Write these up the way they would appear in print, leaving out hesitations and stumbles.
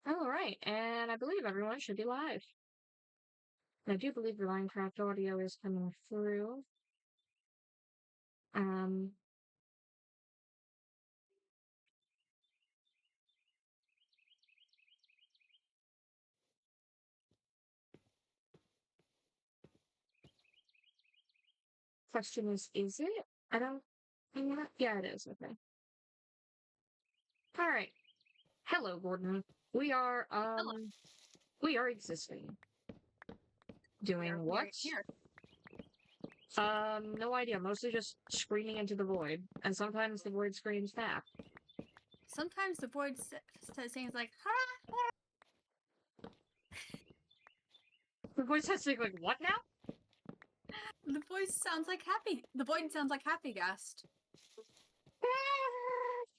All right, and I believe everyone should be live. I do believe the Minecraft audio is coming through. Um, Question is it? I don't. Yeah, it is. Okay. All right. Hello, Gordon. We are Hello. we are existing. We are Doing what? here. No idea. Mostly just screaming into the void, and sometimes the void screams back. Sometimes the void says things like, ha! The void says things like, "What now?" The voice sounds like happy. The void sounds like Happy Guest.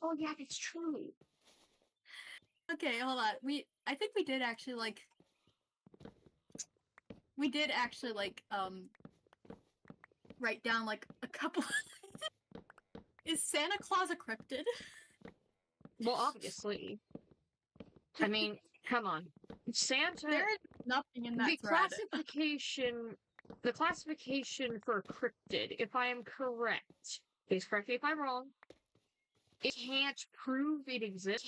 Oh yeah, it's true. Okay, hold on. I think we did actually write down like a couple. Is Santa Claus a cryptid? Well, obviously. I mean, come on. Santa. There is nothing in that the thread. classification for cryptid, if I am correct, please correct me if I'm wrong, it can't prove it exists,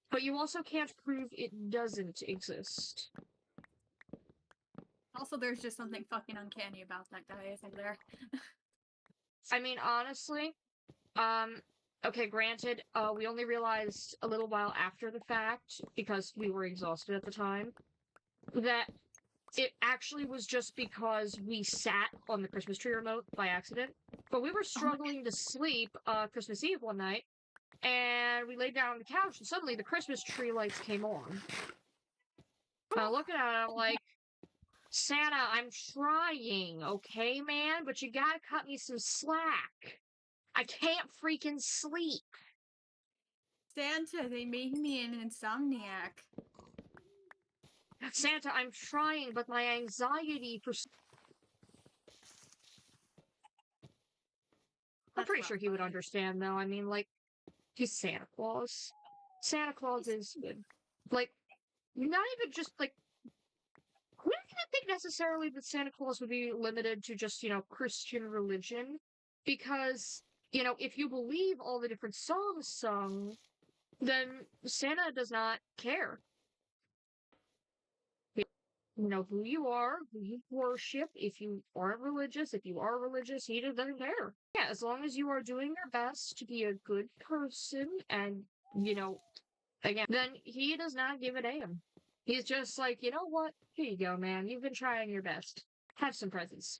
but you also can't prove it doesn't exist. Also, there's just something fucking uncanny about that guy, isn't there? I mean, honestly, okay, granted, we only realized a little while after the fact, because we were exhausted at the time, that it actually was just because we sat on the Christmas tree remote by accident. But we were struggling to sleep Christmas Eve one night, and we laid down on the couch, and suddenly the Christmas tree lights came on. I'm looking at it, I'm like, Santa, I'm trying, okay, man? But you gotta cut me some slack. I can't freaking sleep. Santa, they made me an insomniac. Santa, I'm trying, but my anxiety for... I'm pretty sure he would understand, though. I mean, like, he's Santa Claus. Santa Claus is good. Like, not even just, like, I don't think necessarily that Santa Claus would be limited to just, Christian religion. Because, if you believe all the different songs sung, then Santa does not care. Who you are, who you worship, if you aren't religious, if you are religious, he doesn't care. Yeah, as long as you are doing your best to be a good person and, again, then he does not give a damn. He's just like, you know what? Here you go, man. You've been trying your best. Have some presents.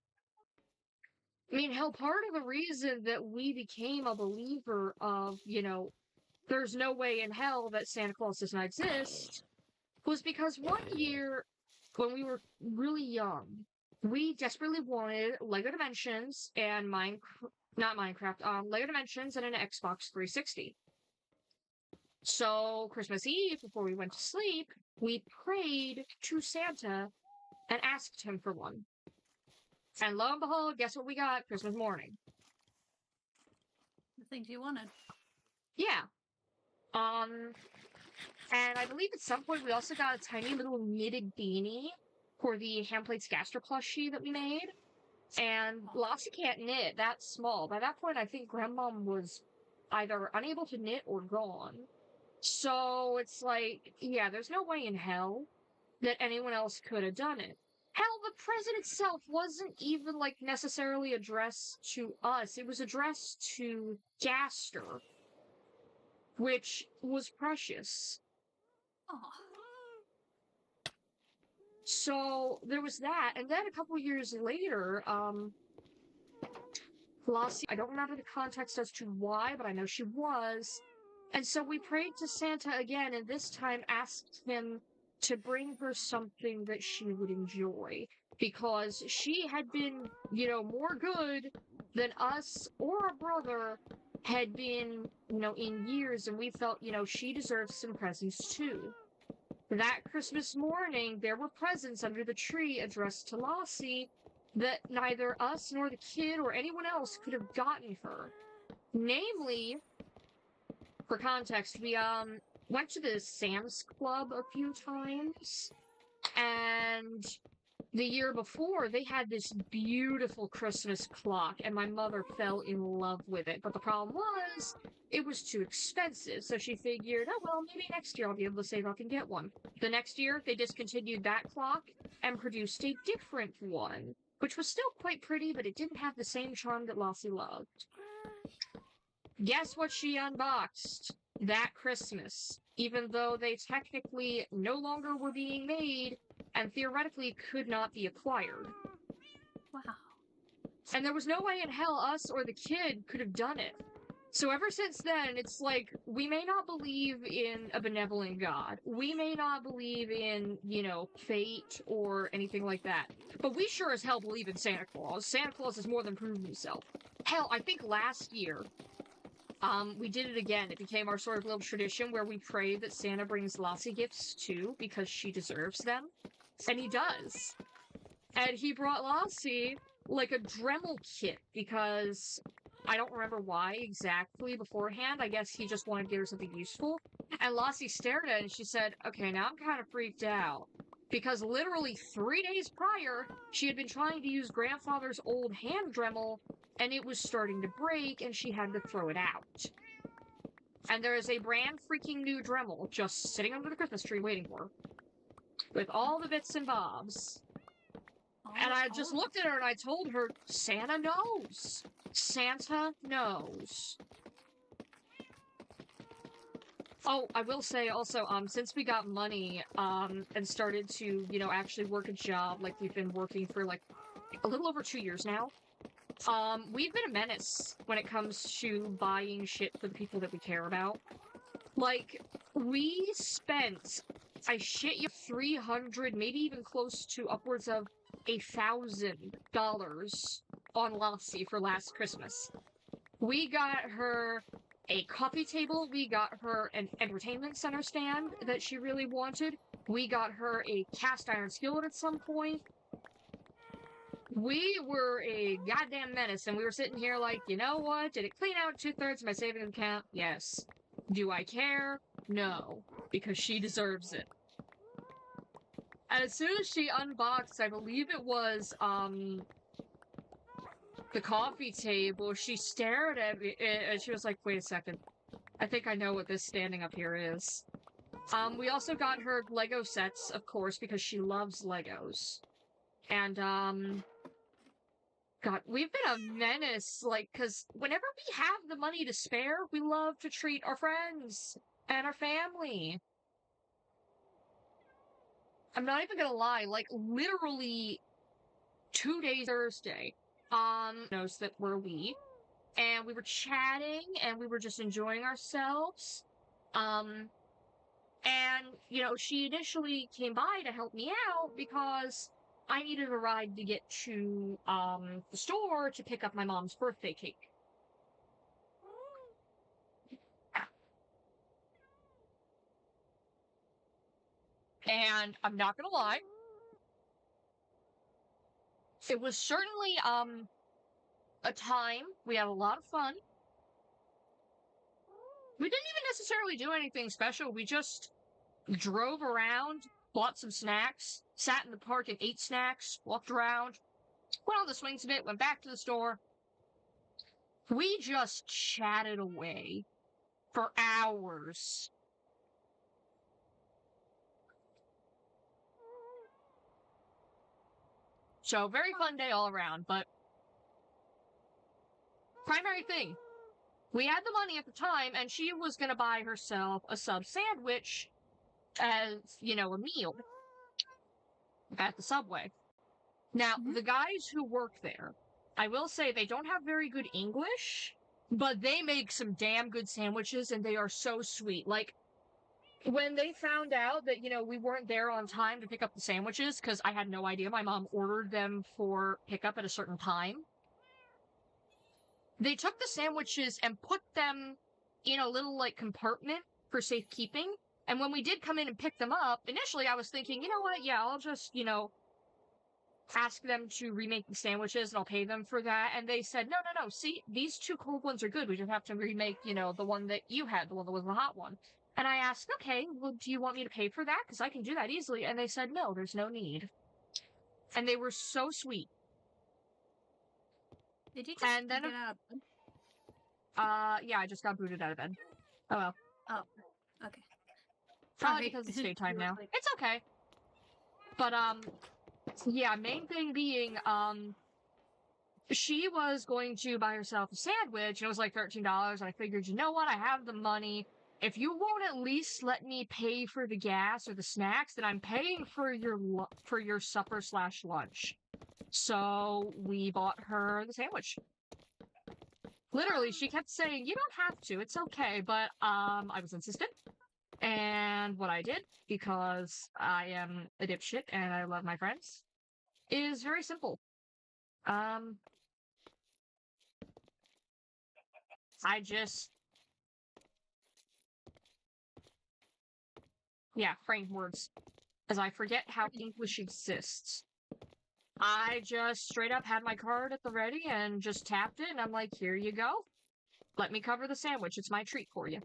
I mean, hell, part of the reason that we became a believer of, there's no way in hell that Santa Claus does not exist was because one year when we were really young, we desperately wanted Lego Dimensions and Lego Dimensions and an Xbox 360. So, Christmas Eve, before we went to sleep, we prayed to Santa and asked him for one. And lo and behold, guess what we got Christmas morning? The things you wanted. Yeah. And I believe at some point we also got a tiny little knitted beanie for the Handplates Gaster plushie that we made. And Lassie can't knit that small. By that point, I think Grandmom was either unable to knit or gone. So it's like, yeah, there's no way in hell that anyone else could have done it. Hell, the present itself wasn't even, like, necessarily addressed to us. It was addressed to Gaster, which was precious. Oh. So there was that, and then a couple years later, Flossie, I don't remember the context as to why, but I know she was. And so we prayed to Santa again, and this time asked him to bring her something that she would enjoy. Because she had been, more good than us or a brother had been, in years, and we felt, she deserves some presents too. That Christmas morning, there were presents under the tree addressed to Lassie that neither us nor the kid or anyone else could have gotten her. Namely, for context, went to the Sam's Club a few times, and the year before, they had this beautiful Christmas clock, and my mother fell in love with it. But the problem was, it was too expensive. So she figured, oh, well, maybe next year I'll be able to save up and get one. The next year, they discontinued that clock and produced a different one, which was still quite pretty, but it didn't have the same charm that Lossie loved. Guess what she unboxed that Christmas? Even though they technically no longer were being made, and theoretically could not be acquired. Wow. And there was no way in hell us or the kid could have done it. So ever since then, it's like, we may not believe in a benevolent God. We may not believe in, fate or anything like that. But we sure as hell believe in Santa Claus. Santa Claus has more than proven himself. Hell, I think last year, we did it again. It became our sort of little tradition where we pray that Santa brings Lassie gifts too, because she deserves them. And he does. And he brought Lassie, like, a Dremel kit, because I don't remember why exactly beforehand. I guess he just wanted to give her something useful. And Lassie stared at it and she said, okay, now I'm kind of freaked out. Because literally 3 days prior, she had been trying to use grandfather's old hand Dremel, and it was starting to break, and she had to throw it out. And there is a brand freaking new Dremel just sitting under the Christmas tree waiting for her. With all the bits and bobs. And I just looked at her and I told her, Santa knows. Santa knows. Oh, I will say also, since we got money, and started to, actually work a job, like we've been working for, like, a little over 2 years now, we've been a menace when it comes to buying shit for the people that we care about. Like, we spent, I shit you, 300, maybe even close to upwards of $1,000 on Lassie for last Christmas. We got her a coffee table, we got her an entertainment center stand that she really wanted, we got her a cast iron skillet at some point. We were a goddamn menace, and we were sitting here like, you know what? Did it clean out 2/3 of my savings account? Yes. Do I care? No. Because she deserves it. And as soon as she unboxed, I believe it was, the coffee table, she stared at me, and she was like, wait a second. I think I know what this standing up here is. We also got her Lego sets, of course, because she loves Legos. And, God, we've been a menace, like, because whenever we have the money to spare, we love to treat our friends and our family. I'm not even gonna lie, like, literally 2 days Thursday, knows that we're we, and we were chatting, and we were just enjoying ourselves, and, she initially came by to help me out because I needed a ride to get to, the store to pick up my mom's birthday cake. And I'm not gonna lie, it was certainly, a time. We had a lot of fun. We didn't even necessarily do anything special. We just drove around, bought some snacks, sat in the park and ate snacks, walked around, went on the swings a bit, went back to the store. We just chatted away for hours. So, very fun day all around, but primary thing, we had the money at the time, and she was gonna buy herself a sub sandwich as, a meal at the Subway. Now, the guys who work there, I will say they don't have very good English, but they make some damn good sandwiches, and they are so sweet. Like, when they found out that, we weren't there on time to pick up the sandwiches, because I had no idea, my mom ordered them for pickup at a certain time, they took the sandwiches and put them in a little, like, compartment for safekeeping, and when we did come in and pick them up, initially I was thinking, you know what, yeah, I'll just, ask them to remake the sandwiches and I'll pay them for that, and they said, no, see, these 2 cold ones are good, we just have to remake, the one that you had, the one that was the hot one. And I asked, okay, well, do you want me to pay for that? Because I can do that easily. And they said, no, there's no need. And they were so sweet. Did you just And then, get out of bed? yeah, I just got booted out of bed. Oh well. Oh, okay. Probably because it's daytime now. It's okay. But, yeah, main thing being, she was going to buy herself a sandwich, and it was like $13, and I figured, you know what, I have the money. If you won't at least let me pay for the gas or the snacks, then I'm paying for your supper/lunch. So we bought her the sandwich. Literally, she kept saying, you don't have to, it's okay, but, I was insistent. And what I did, because I am a dipshit and I love my friends, is very simple. I just... Yeah, frame words. As I forget how English exists. I just straight up had my card at the ready and just tapped it, and I'm like, here you go. Let me cover the sandwich. It's my treat for you.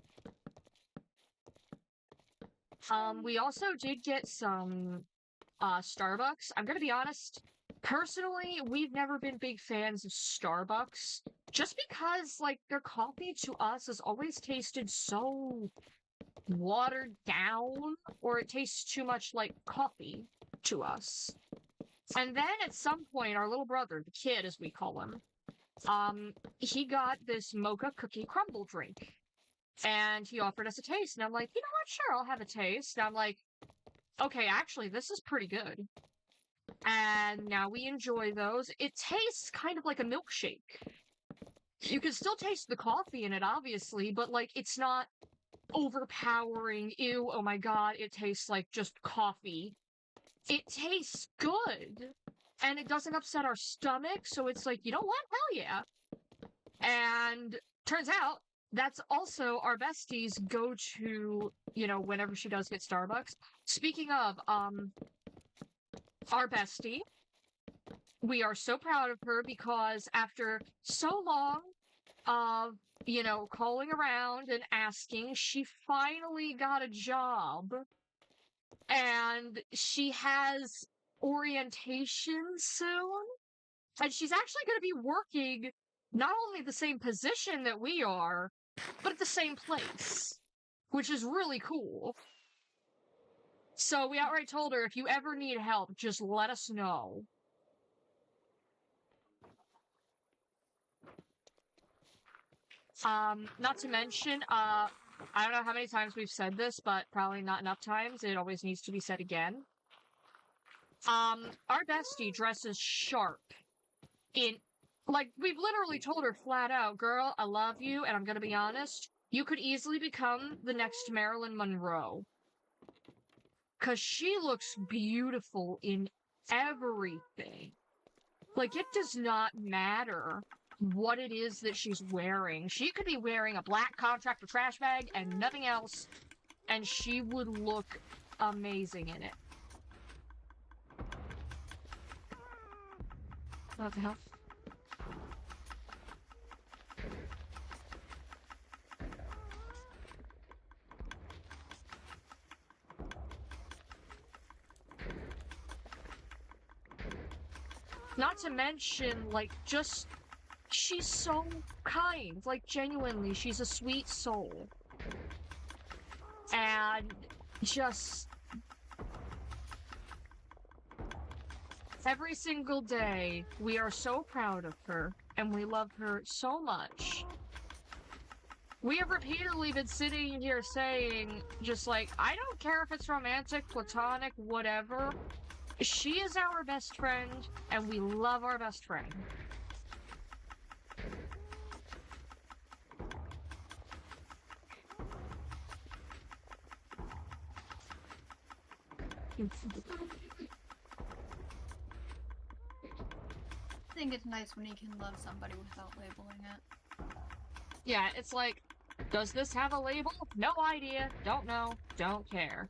We also did get some, Starbucks. I'm gonna be honest, personally, we've never been big fans of Starbucks. Just because, like, their coffee to us has always tasted so watered down, or it tastes too much like coffee to us. And then at some point, our little brother, the kid as we call him, he got this mocha cookie crumble drink. And he offered us a taste, and I'm like, you know what, sure, I'll have a taste. And I'm like, okay, actually, this is pretty good. And now we enjoy those. It tastes kind of like a milkshake. You can still taste the coffee in it, obviously, but, like, it's not overpowering, ew, oh my god, it tastes like just coffee. It tastes good. And it doesn't upset our stomach, so it's like, you know what? Hell yeah. And turns out, that's also our bestie's go-to, you know, whenever she does get Starbucks. Speaking of, our bestie, we are so proud of her because after so long of, you know, calling around and asking, she finally got a job. And she has orientation soon. And she's actually going to be working not only the same position that we are, but at the same place, which is really cool. So we outright told her, if you ever need help, just let us know. Not to mention, I don't know how many times we've said this, but probably not enough times. It always needs to be said again. Our bestie dresses sharp in, like, we've literally told her flat out, girl, I love you, and I'm gonna be honest, you could easily become the next Marilyn Monroe. 'Cause she looks beautiful in everything. Like, it does not matter what it is that she's wearing. She could be wearing a black contractor trash bag and nothing else, and she would look amazing in it. What the hell? Not to mention, like, just, she's so kind. Like, genuinely, she's a sweet soul. And just... every single day, we are so proud of her, and we love her so much. We have repeatedly been sitting here saying, just like, I don't care if it's romantic, platonic, whatever. She is our best friend, and we love our best friend. I think it's nice when you can love somebody without labeling it. Yeah, it's like, does this have a label? No idea, don't know, don't care.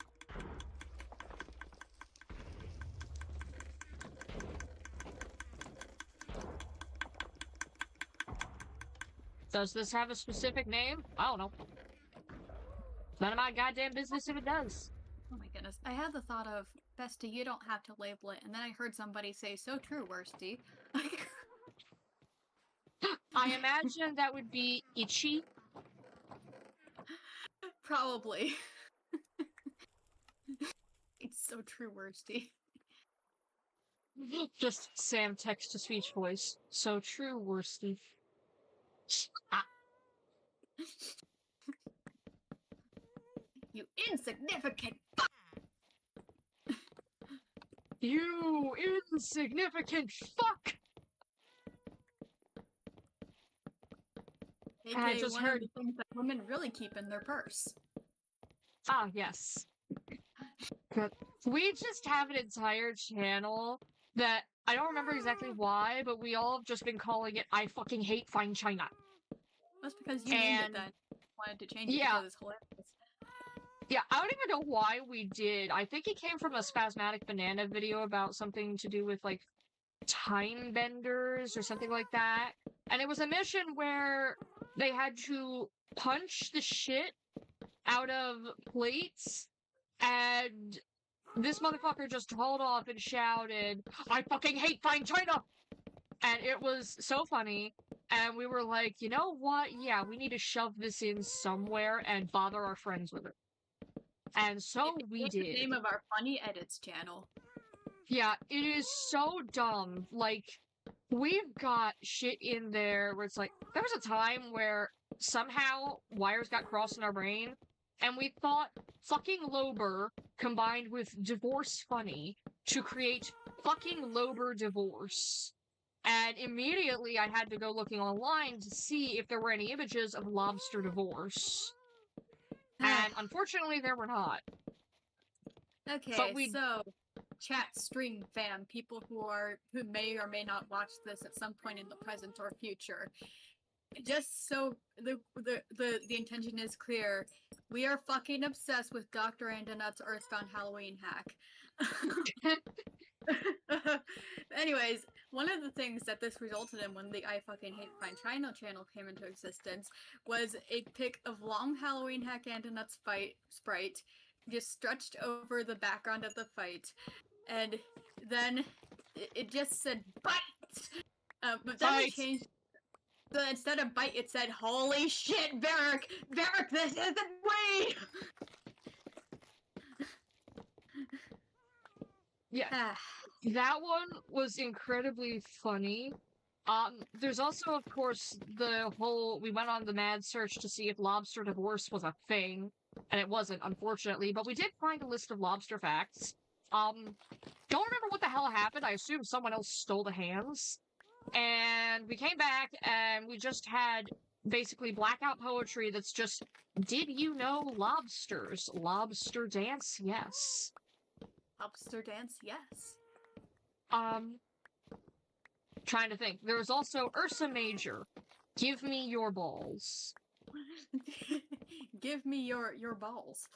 Does this have a specific name? I don't know. None of my goddamn business if it does. Oh my goodness. I had the thought of, Bestie, you don't have to label it, and then I heard somebody say, so true, Worsty. I imagine that would be itchy. Probably. It's so true, Worsty. Just Sam text-to-speech voice. So true, Worsty. You insignificant You insignificant fuck! I AKA just one heard. of the things that women really keep in their purse. Ah, yes. Good. We just have an entire channel that I don't remember exactly why, but we all have just been calling it I fucking hate Fine China. That's because you named it then. Wanted to change it because it's hilarious. Yeah, I don't even know why we did. I think it came from a Spasmatic Banana video about something to do with, like, time benders or something like that. And it was a mission where they had to punch the shit out of plates, and this motherfucker just hauled off and shouted, I fucking hate Fine China! And it was so funny, and we were like, you know what? Yeah, we need to shove this in somewhere and bother our friends with it. And so we did. The name of our Funny Edits channel. Yeah, it is so dumb. Like, we've got shit in there where it's like, there was a time where somehow wires got crossed in our brain, and we thought fucking Lober combined with divorce funny to create fucking Lober divorce. And immediately I had to go looking online to see if there were any images of lobster divorce. And unfortunately there were not. Okay, so chat stream fam, people who may or may not watch this at some point in the present or future. Just so the intention is clear, we are fucking obsessed with Dr. Andanut's Earthbound Halloween hack. Anyways, one of the things that this resulted in when the I Fucking Hate Fine China channel came into existence was a pic of long Halloween hack Andanut's sprite just stretched over the background of the fight, and then it just said bite! But then we changed. So instead of bite, it said, holy shit, Varric! Varric, this isn't weed! Yeah. That one was incredibly funny. There's also, of course, the whole, we went on the mad search to see if lobster divorce was a thing, and it wasn't, unfortunately, but we did find a list of lobster facts. Don't remember what the hell happened. I assume someone else stole the hands. And we came back, and we just had basically blackout poetry that's just, did you know lobsters? Lobster dance? Yes. Lobster dance? Yes. Trying to think. There was also Ursa Major. Give me your balls. Give me your balls.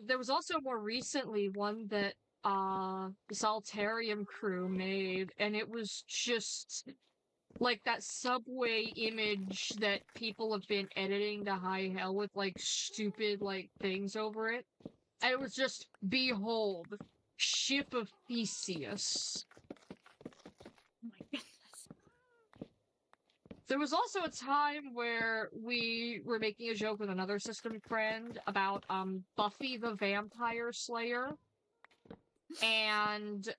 There was also more recently one that, the Solitarium crew made, and it was just, like, that subway image that people have been editing to high hell with, like, stupid, like, things over it. And it was just, behold, ship of Theseus. Oh my goodness. There was also a time where we were making a joke with another system friend about, Buffy the Vampire Slayer. And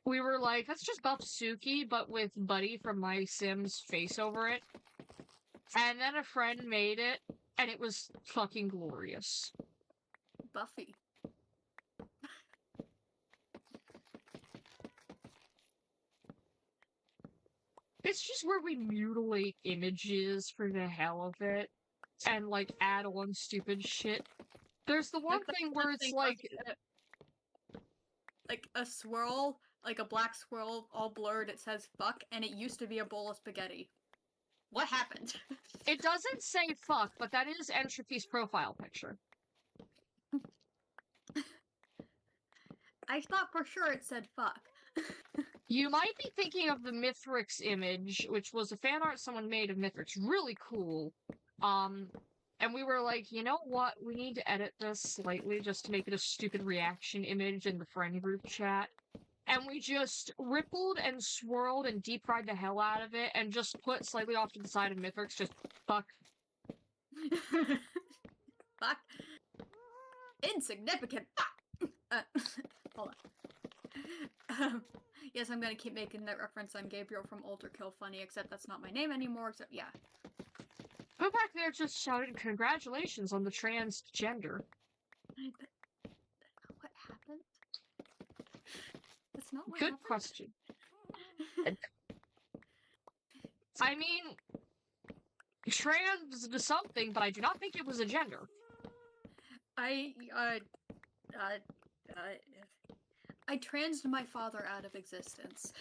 we were like, let's just buff Suki, but with Buddy from My Sims face over it. And then a friend made it, and it was fucking glorious. Buffy. It's just where we mutilate images for the hell of it, and, like, add on stupid shit. There's the one thing where it's like a swirl, like a black swirl, all blurred, it says fuck, and it used to be a bowl of spaghetti. What happened? It doesn't say fuck, but that is Entropy's profile picture. I thought for sure it said fuck. You might be thinking of the Mithrix image, which was a fan art someone made of Mithrix. Really cool. And we were like, you know what? We need to edit this slightly just to make it a stupid reaction image in the friend group chat. And we just rippled and swirled and deep fried the hell out of it and just put slightly off to the side of Mithrix, just fuck. Fuck. Insignificant. Hold on. Yes, I'm gonna keep making that reference. I'm Gabriel from Older Kill Funny, except that's not my name anymore, except, yeah. Who back there just shouted congratulations on the transgender? What happened? That's not what Good happened. question. I mean, trans is something, but I do not think it was a gender. I transed my father out of existence.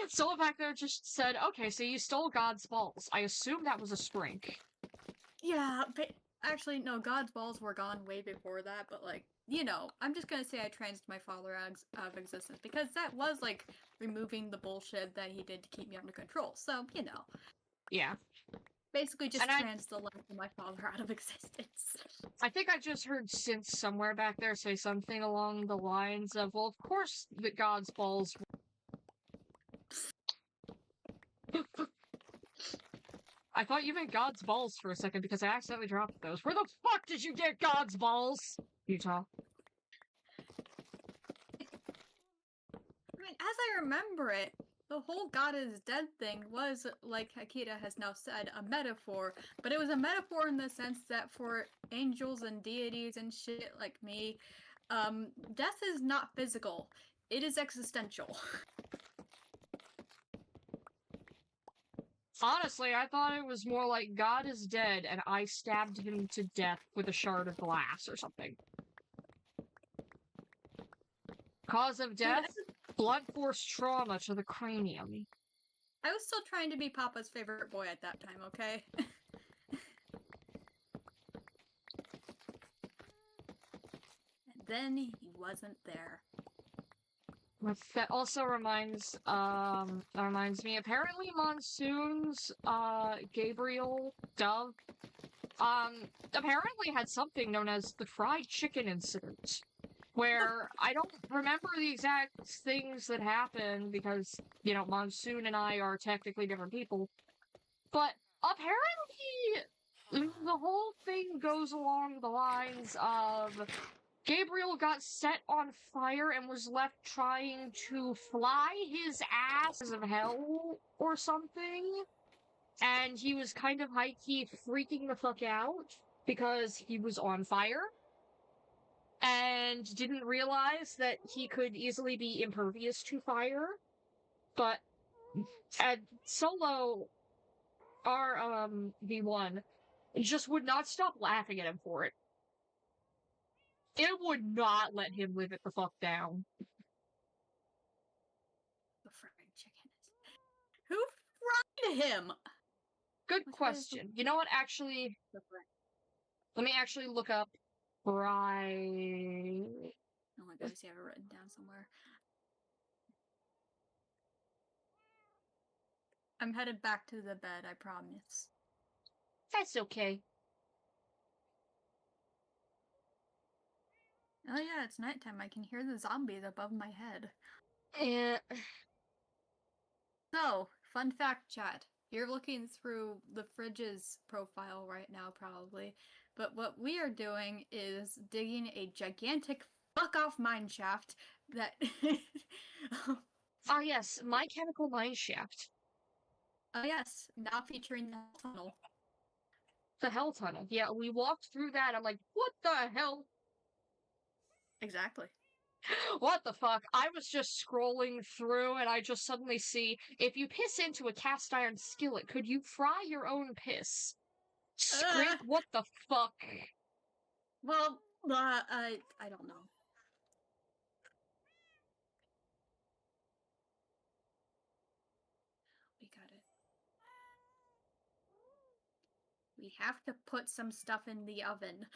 Someone back there just said, okay, so you stole God's balls. I assume that was a sprank. Yeah, but actually, no, God's balls were gone way before that, but, like, you know, I'm just gonna say I transed my father out of existence, because that was, like, removing the bullshit that he did to keep me under control, so, you know. Yeah. Basically just And trans the life of my father out of existence. I think I just heard Synth somewhere back there say something along the lines of, well, of course that God's balls I thought you meant God's balls for a second because I accidentally dropped those. Where the fuck did you get God's balls? Utah. I mean, as I remember it, the whole God is dead thing was, like Akita has now said, a metaphor, but it was a metaphor in the sense that for angels and deities and shit like me, death is not physical. It is existential. Honestly, I thought it was more like God is dead and I stabbed him to death with a shard of glass or something. Cause of death? Blunt force trauma to the cranium. I was still trying to be Papa's favorite boy at that time, okay? And then he wasn't there. That also reminds me, apparently Monsoon's, Gabriel Dove, apparently had something known as the fried chicken incident, where I don't remember the exact things that happened because, you know, Monsoon and I are technically different people, but apparently the whole thing goes along the lines of Gabriel got set on fire and was left trying to fly his ass of hell or something. And he was kind of high-key freaking the fuck out because he was on fire and didn't realize that he could easily be impervious to fire. But at Solo, our V1 just would not stop laughing at him for it. It would not let him live it the fuck down. The fried chicken is... Who fried him? Good question. You know what, actually... Let me actually look up fried... Oh my god, I see I have it written down somewhere. I'm headed back to the bed, I promise. That's okay. Oh yeah, it's nighttime. I can hear the zombies above my head. So, fun fact, chat. You're looking through the fridge's profile right now, probably. But what we are doing is digging a gigantic fuck-off mine shaft that... Ah yes, My Chemical Mine Shaft. Oh yes, now featuring the tunnel. The Hell Tunnel. Yeah, we walked through that, I'm like, what the hell? Exactly. What the fuck? I was just scrolling through and I just suddenly see, if you piss into a cast iron skillet, could you fry your own piss? Script, what the fuck? Well, I don't know. We got it. We have to put some stuff in the oven.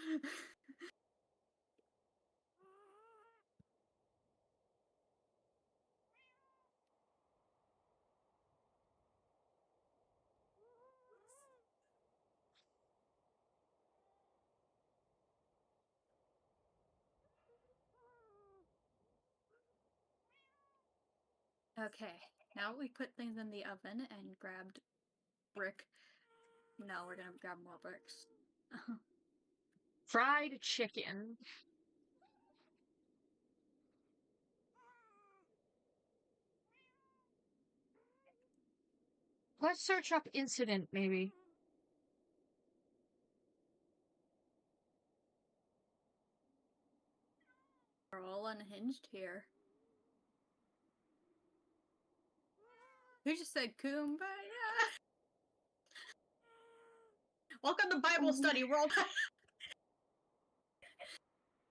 Okay, now we put things in the oven and grabbed brick. No, we're gonna grab more bricks. Fried chicken. Let's search up incident, maybe. We're all unhinged here. Who just said kumbaya? Welcome to Bible study world.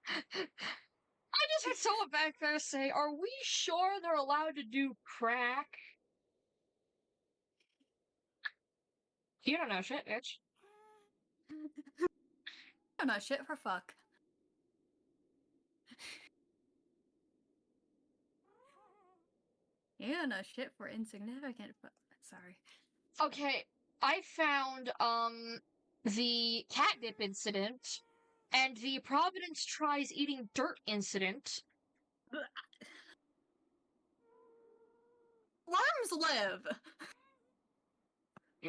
I just heard someone back there say, "Are we sure they're allowed to do crack?" You don't know shit, bitch. I don't know shit for fuck. You don't know shit for insignificant fuck. Sorry. Okay, I found the catnip incident and the Providence tries eating dirt incident. Worms live!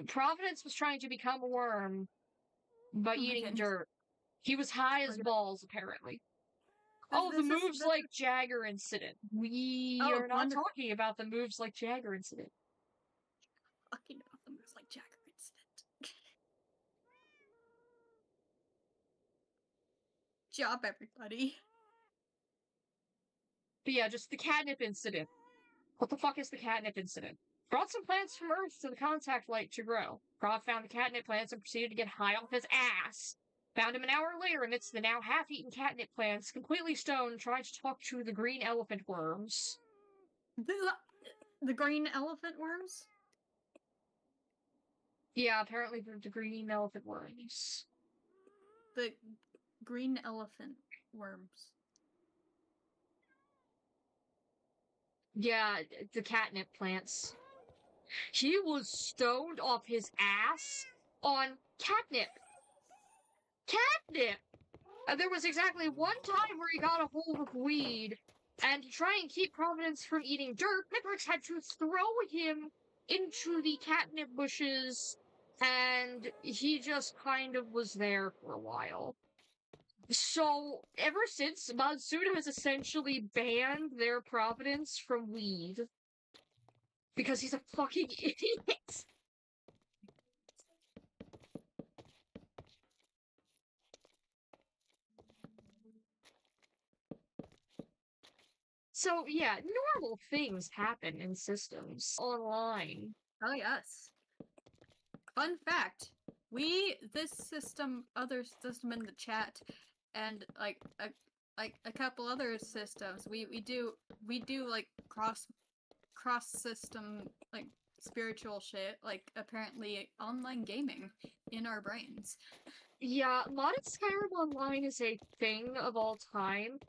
Providence was trying to become a worm by Oh my eating goodness. dirt. He was high as We're gonna- balls, apparently. This- Oh, the this is- moves this like is- Jagger incident. We Oh, are not wonderful. talking about the moves like Jagger incident. Fucking about them. It's like Jagger incident. Job, everybody. But yeah, just the catnip incident. What the fuck is the catnip incident? Brought some plants from Earth to the contact light to grow. Prov found the catnip plants and proceeded to get high off his ass. Found him an hour later amidst the now half-eaten catnip plants, completely stoned, trying to talk to the green elephant worms. The green elephant worms? Yeah, apparently the green elephant worms. The green elephant worms. Yeah, the catnip plants. He was stoned off his ass on catnip. Catnip! There was exactly one time where he got a hold of weed, and to try and keep Providence from eating dirt, Pickrix had to throw him into the catnip bushes, and he just kind of was there for a while. So, ever since, Monsoon has essentially banned their Providence from weed. Because he's a fucking idiot! So, yeah, normal things happen in systems online. Oh, yes. Fun fact. This system, other system in the chat, and like a couple other systems, we do like cross system like spiritual shit, like apparently online gaming in our brains. Yeah, modded Skyrim Online is a thing of all time.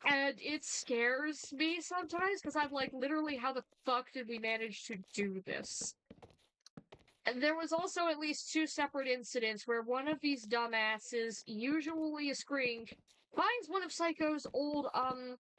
And it scares me sometimes, because I'm like, literally, how the fuck did we manage to do this? And there was also at least 2 separate incidents where one of these dumbasses, usually a Skrink, finds one of Psycho's old,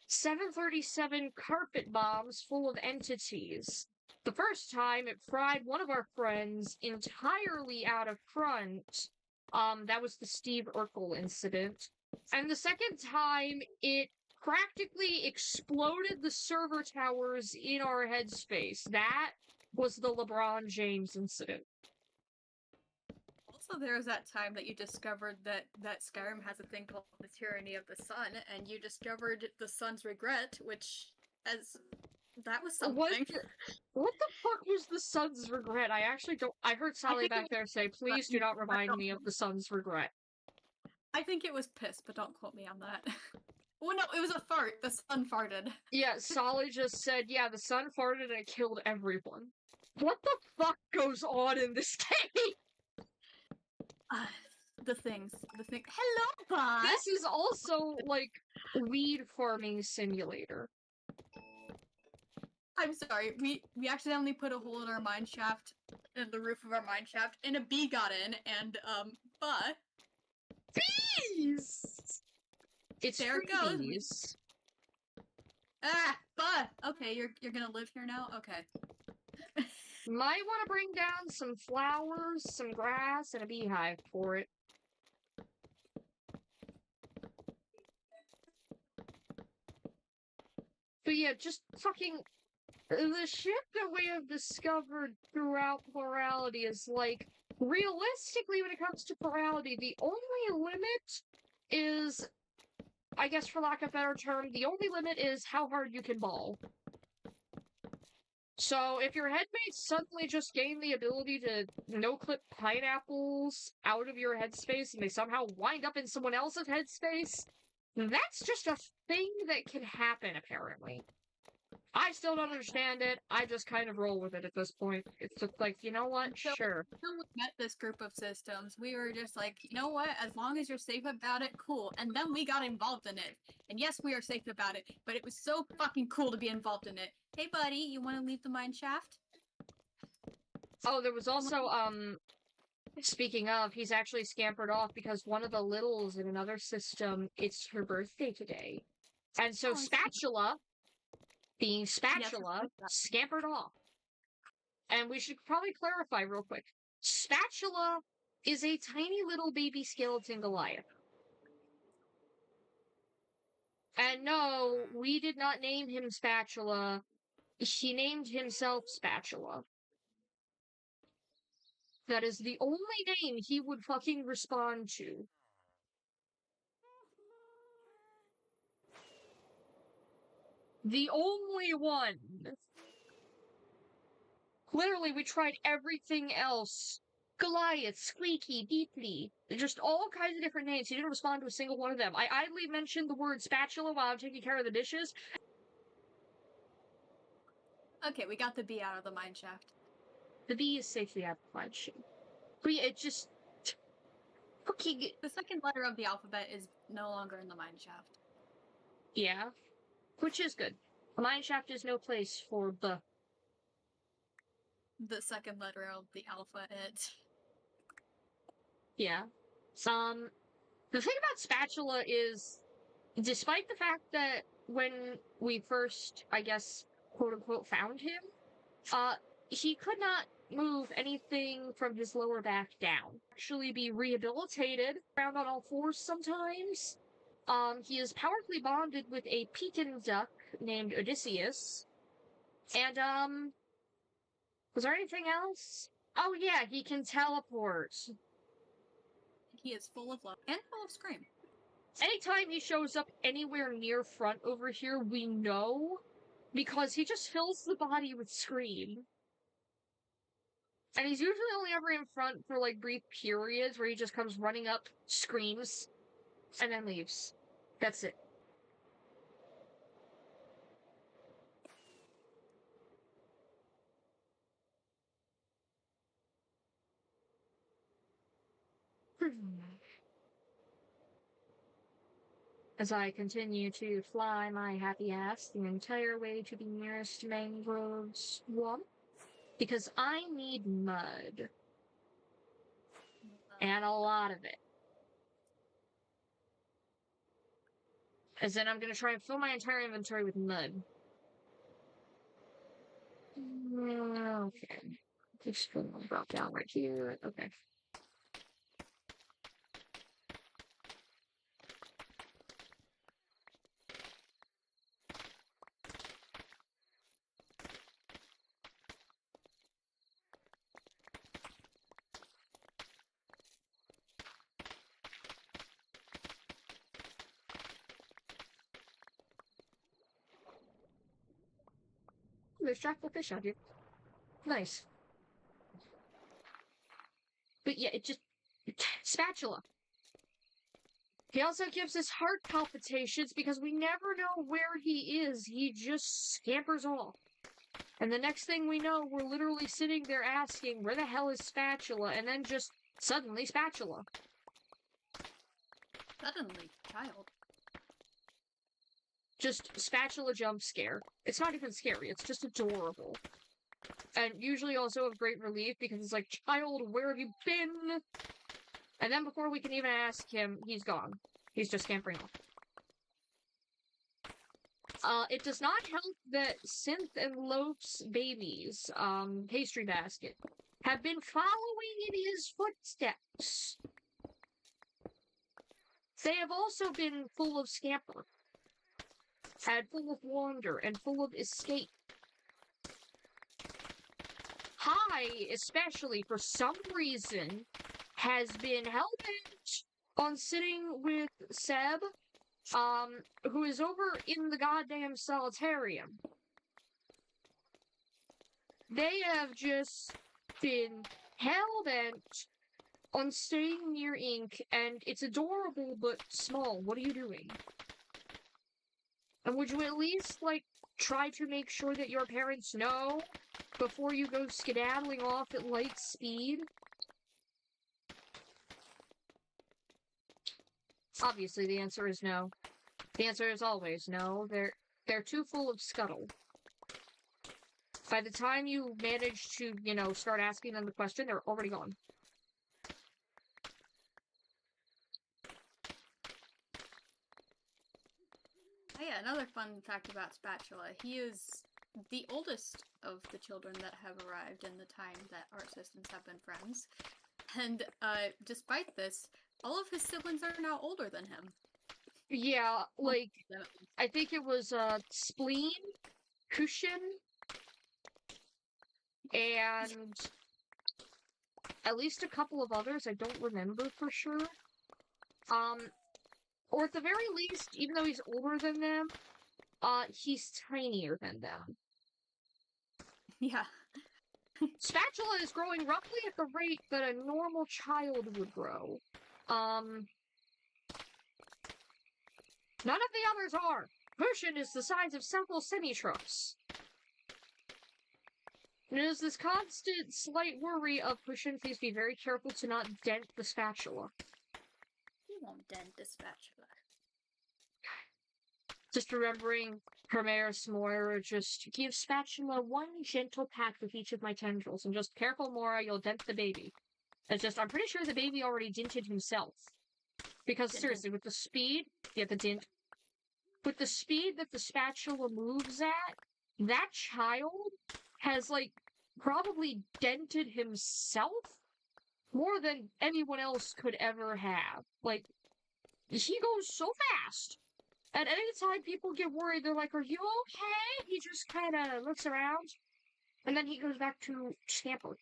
737 carpet bombs full of entities. The first time, it fried one of our friends entirely out of front. That was the Steve Urkel incident. And the second time, it practically exploded the server towers in our headspace. That was the LeBron James incident. Also, there was that time that you discovered that Skyrim has a thing called the Tyranny of the Sun, and you discovered the Sun's Regret, which that was something. What the fuck was the Sun's Regret? I actually don't. I heard Sally back there say, "Please do not remind me of the Sun's Regret." I think it was piss, but don't quote me on that. Well, no, it was a fart. The sun farted. Yeah, Sally just said, "Yeah, the sun farted and it killed everyone." What the fuck goes on in this game? The thing. Hello, bot. This is also like weed farming simulator. I'm sorry. We accidentally put a hole in our mine shaft, in the roof of our mine shaft, and a bee got in, and but Bees. It's there it goes. bees. But okay, you're gonna live here now? Okay. Might want to bring down some flowers, some grass, and a beehive for it. But yeah, just fucking... The shit that we have discovered throughout plurality is, like, realistically, when it comes to plurality, the only limit is, I guess for lack of a better term, the only limit is how hard you can ball. So if your headmates suddenly just gain the ability to no-clip pineapples out of your headspace and they somehow wind up in someone else's headspace, that's just a thing that can happen, apparently. I still don't understand it. I just kind of roll with it at this point. It's just like, you know what? So, Sure. when we met this group of systems, we were just like, you know what? As long as you're safe about it, cool. And then we got involved in it. And yes, we are safe about it, but it was so fucking cool to be involved in it. Hey, buddy, you want to leave the mine shaft? Oh, there was also, speaking of, he's actually scampered off because one of the littles in another system, it's her birthday today. And so Spatula, being Spatula, scampered off. And we should probably clarify real quick. Spatula is a tiny little baby skeleton Goliath. And no, we did not name him Spatula. He named himself Spatula. That is the only name he would fucking respond to. The only one. Literally, we tried everything else. Goliath, Squeaky, Deeply, just all kinds of different names. He didn't respond to a single one of them. I idly mentioned the word spatula while I'm taking care of the dishes. Okay, we got the bee out of the mine shaft. The bee is safely out of the mine shaft. But yeah, it just... fucking... The second letter of the alphabet is no longer in the mine shaft. Yeah. Which is good. A mine shaft is no place for the... The second letter of the alphabet. Yeah. The thing about Spatula is, despite the fact that when we first, I guess, quote-unquote, found him, he could not move anything from his lower back down. Actually be rehabilitated, around on all fours sometimes. He is powerfully bonded with a Pekin duck named Odysseus. And, was there anything else? Oh yeah, he can teleport. He is full of love and full of scream. Anytime he shows up anywhere near front over here, we know, because he just fills the body with scream. And he's usually only ever in front for, like, brief periods where he just comes running up, screams, and then leaves. That's it. As I continue to fly my happy ass the entire way to the nearest mangrove swamp, because I need mud. And a lot of it. As in, I'm gonna try and fill my entire inventory with mud. Okay. Just put one drop down right here. Okay. There's tropical fish out here. Nice. But yeah, it just... Spatula. He also gives us heart palpitations because we never know where he is. He just scampers off. And the next thing we know, we're literally sitting there asking, where the hell is Spatula? And then just suddenly Spatula. Suddenly, child. Just Spatula jump scare. It's not even scary, it's just adorable. And usually also of great relief because it's like, child, where have you been? And then before we can even ask him, he's gone. He's just scampering off. It does not help that Synth and Loaf's babies, Pastry Basket, have been following in his footsteps. They have also been full of scamper, and full of wonder, and full of escape. Hi, especially for some reason, has been hell-bent on sitting with Seb, who is over in the goddamn solitarium. They have just been hell-bent on staying near Ink, and it's adorable but small. What are you doing? And would you at least, like, try to make sure that your parents know before you go skedaddling off at light speed? Obviously, the answer is no. The answer is always no. They're too full of scuttle. By the time you manage to, start asking them the question, they're already gone. Oh yeah, another fun fact about Spatula. He is the oldest of the children that have arrived in the time that our assistants have been friends. And despite this, all of his siblings are now older than him. Yeah, like, I think it was Spleen, Kushin, and at least a couple of others. I don't remember for sure. Or at the very least, even though he's older than them, he's tinier than them. Yeah. Spatula is growing roughly at the rate that a normal child would grow. None of the others are. Cushion is the size of several semi-trucks. And it is this constant slight worry of Cushion, please be very careful to not dent the spatula. He won't dent the spatula. Just remembering Primaris Moira, just give Spatula one gentle pat with each of my tendrils, and just careful, Moira, you'll dent the baby. It's just, I'm pretty sure the baby already dented himself. Because seriously, with the speed, the dent. With the speed that the spatula moves at, that child has, like, probably dented himself more than anyone else could ever have. Like, he goes so fast. At any time people get worried, they're like, are you okay? He just kind of looks around, and then he goes back to scamper.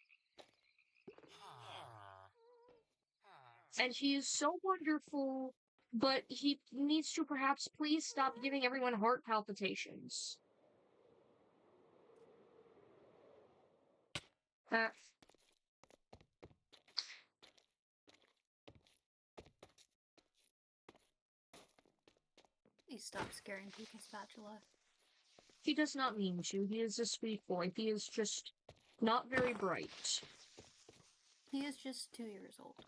And he is so wonderful, but he needs to perhaps please stop giving everyone heart palpitations. Please stop scaring people, Spatula. He does not mean to. He is a sweet boy. He is just not very bright. He is just 2 years old.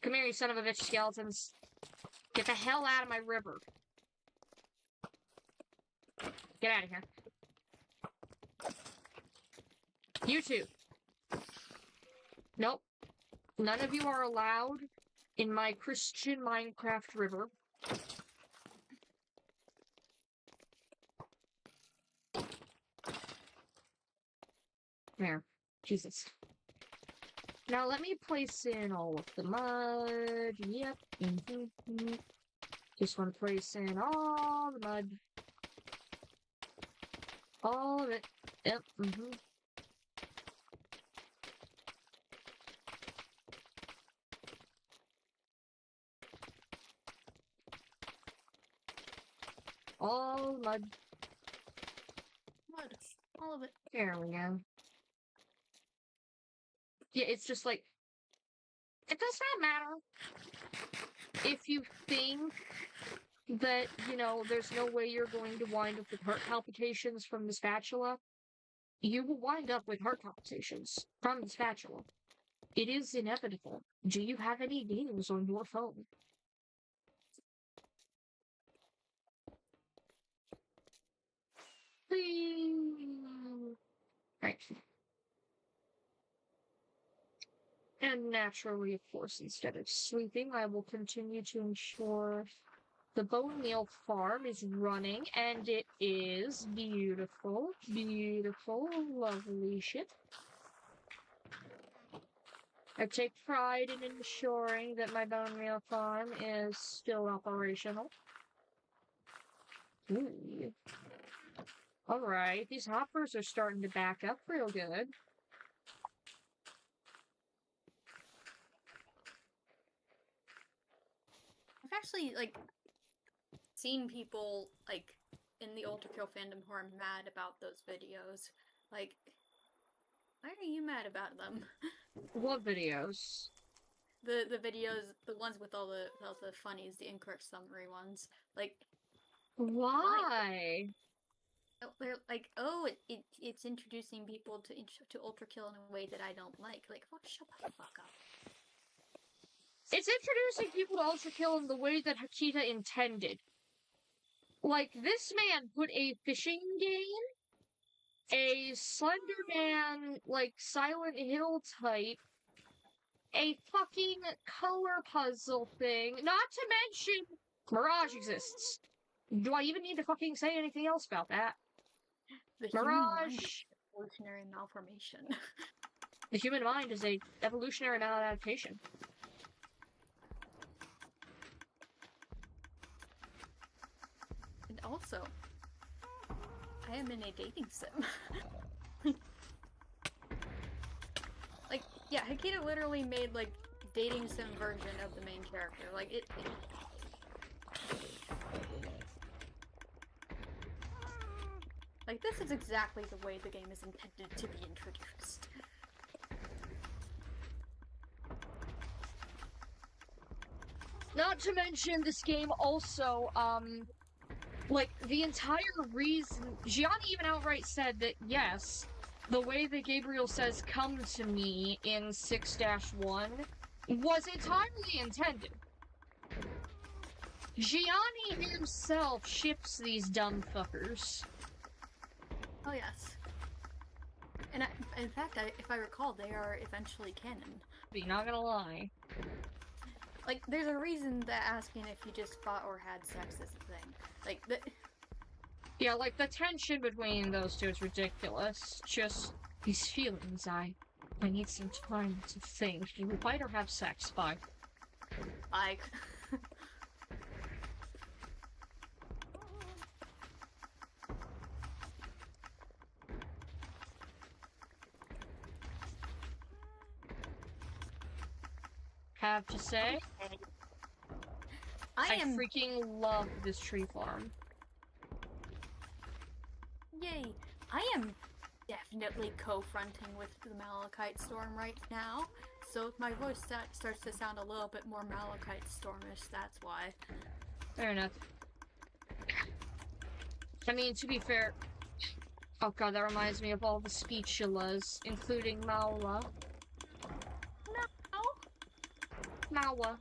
Come here, you son of a bitch, skeletons. Get the hell out of my river. Get out of here. You two. Nope. None of you are allowed in my Christian Minecraft river. There. Jesus. Now let me place in all of the mud. Yep. Just want to place in all the mud. All of it. Yep. All mud. Mud. All of it. There we go. Yeah, it's just like, it does not matter if you think that, there's no way you're going to wind up with heart palpitations from the spatula. You will wind up with heart palpitations from the spatula. It is inevitable. Do you have any games on your phone? Please. Right. And naturally, of course, instead of sleeping, I will continue to ensure The bone meal farm is running, and it is beautiful, beautiful, lovely shit. I take pride in ensuring that my bone meal farm is still operational. Ooh. Alright, these hoppers are starting to back up real good. I've actually, like, seen people, like, in the Ultra Kill fandom who are mad about those videos. Like, why are you mad about them? What videos? The videos, the ones with all the funnies, the incorrect summary ones. Like, why? They're like, oh, it's introducing people to Ultra Kill in a way that I don't like. Like, oh, shut the fuck up. It's introducing people to Ultra Kill in the way that Hakita intended. Like, this man put a fishing game, a Slender Man, like, Silent Hill type, a fucking color puzzle thing, not to mention Mirage exists. Do I even need to fucking say anything else about that? The Mirage! Evolutionary malformation. The human mind is a evolutionary maladaptation. And also, I am in a dating sim. Like, yeah, Hakita literally made, like, dating sim version of the main character. Like, it like, this is exactly the way the game is intended to be introduced. Not to mention, this game also, like, the entire reason... Gianni even outright said that, yes, the way that Gabriel says, come to me in 6-1 was entirely intended. Gianni himself ships these dumb fuckers. Oh, yes. And in fact, if I recall, they are eventually canon. But not gonna lie. Like, there's a reason that asking if you just fought or had sex is a thing. Like, yeah, like, the tension between those two is ridiculous. Just, these feelings, I need some time to think. You fight or have sex? Bye. Like... Have to say, I freaking love this tree farm. Yay! I am definitely co-fronting with the Malachite Storm right now, so if my voice starts to sound a little bit more Malachite Stormish, that's why. Fair enough. I mean, to be fair... Oh god, that reminds me of all the speechulas, including Maula. Maua.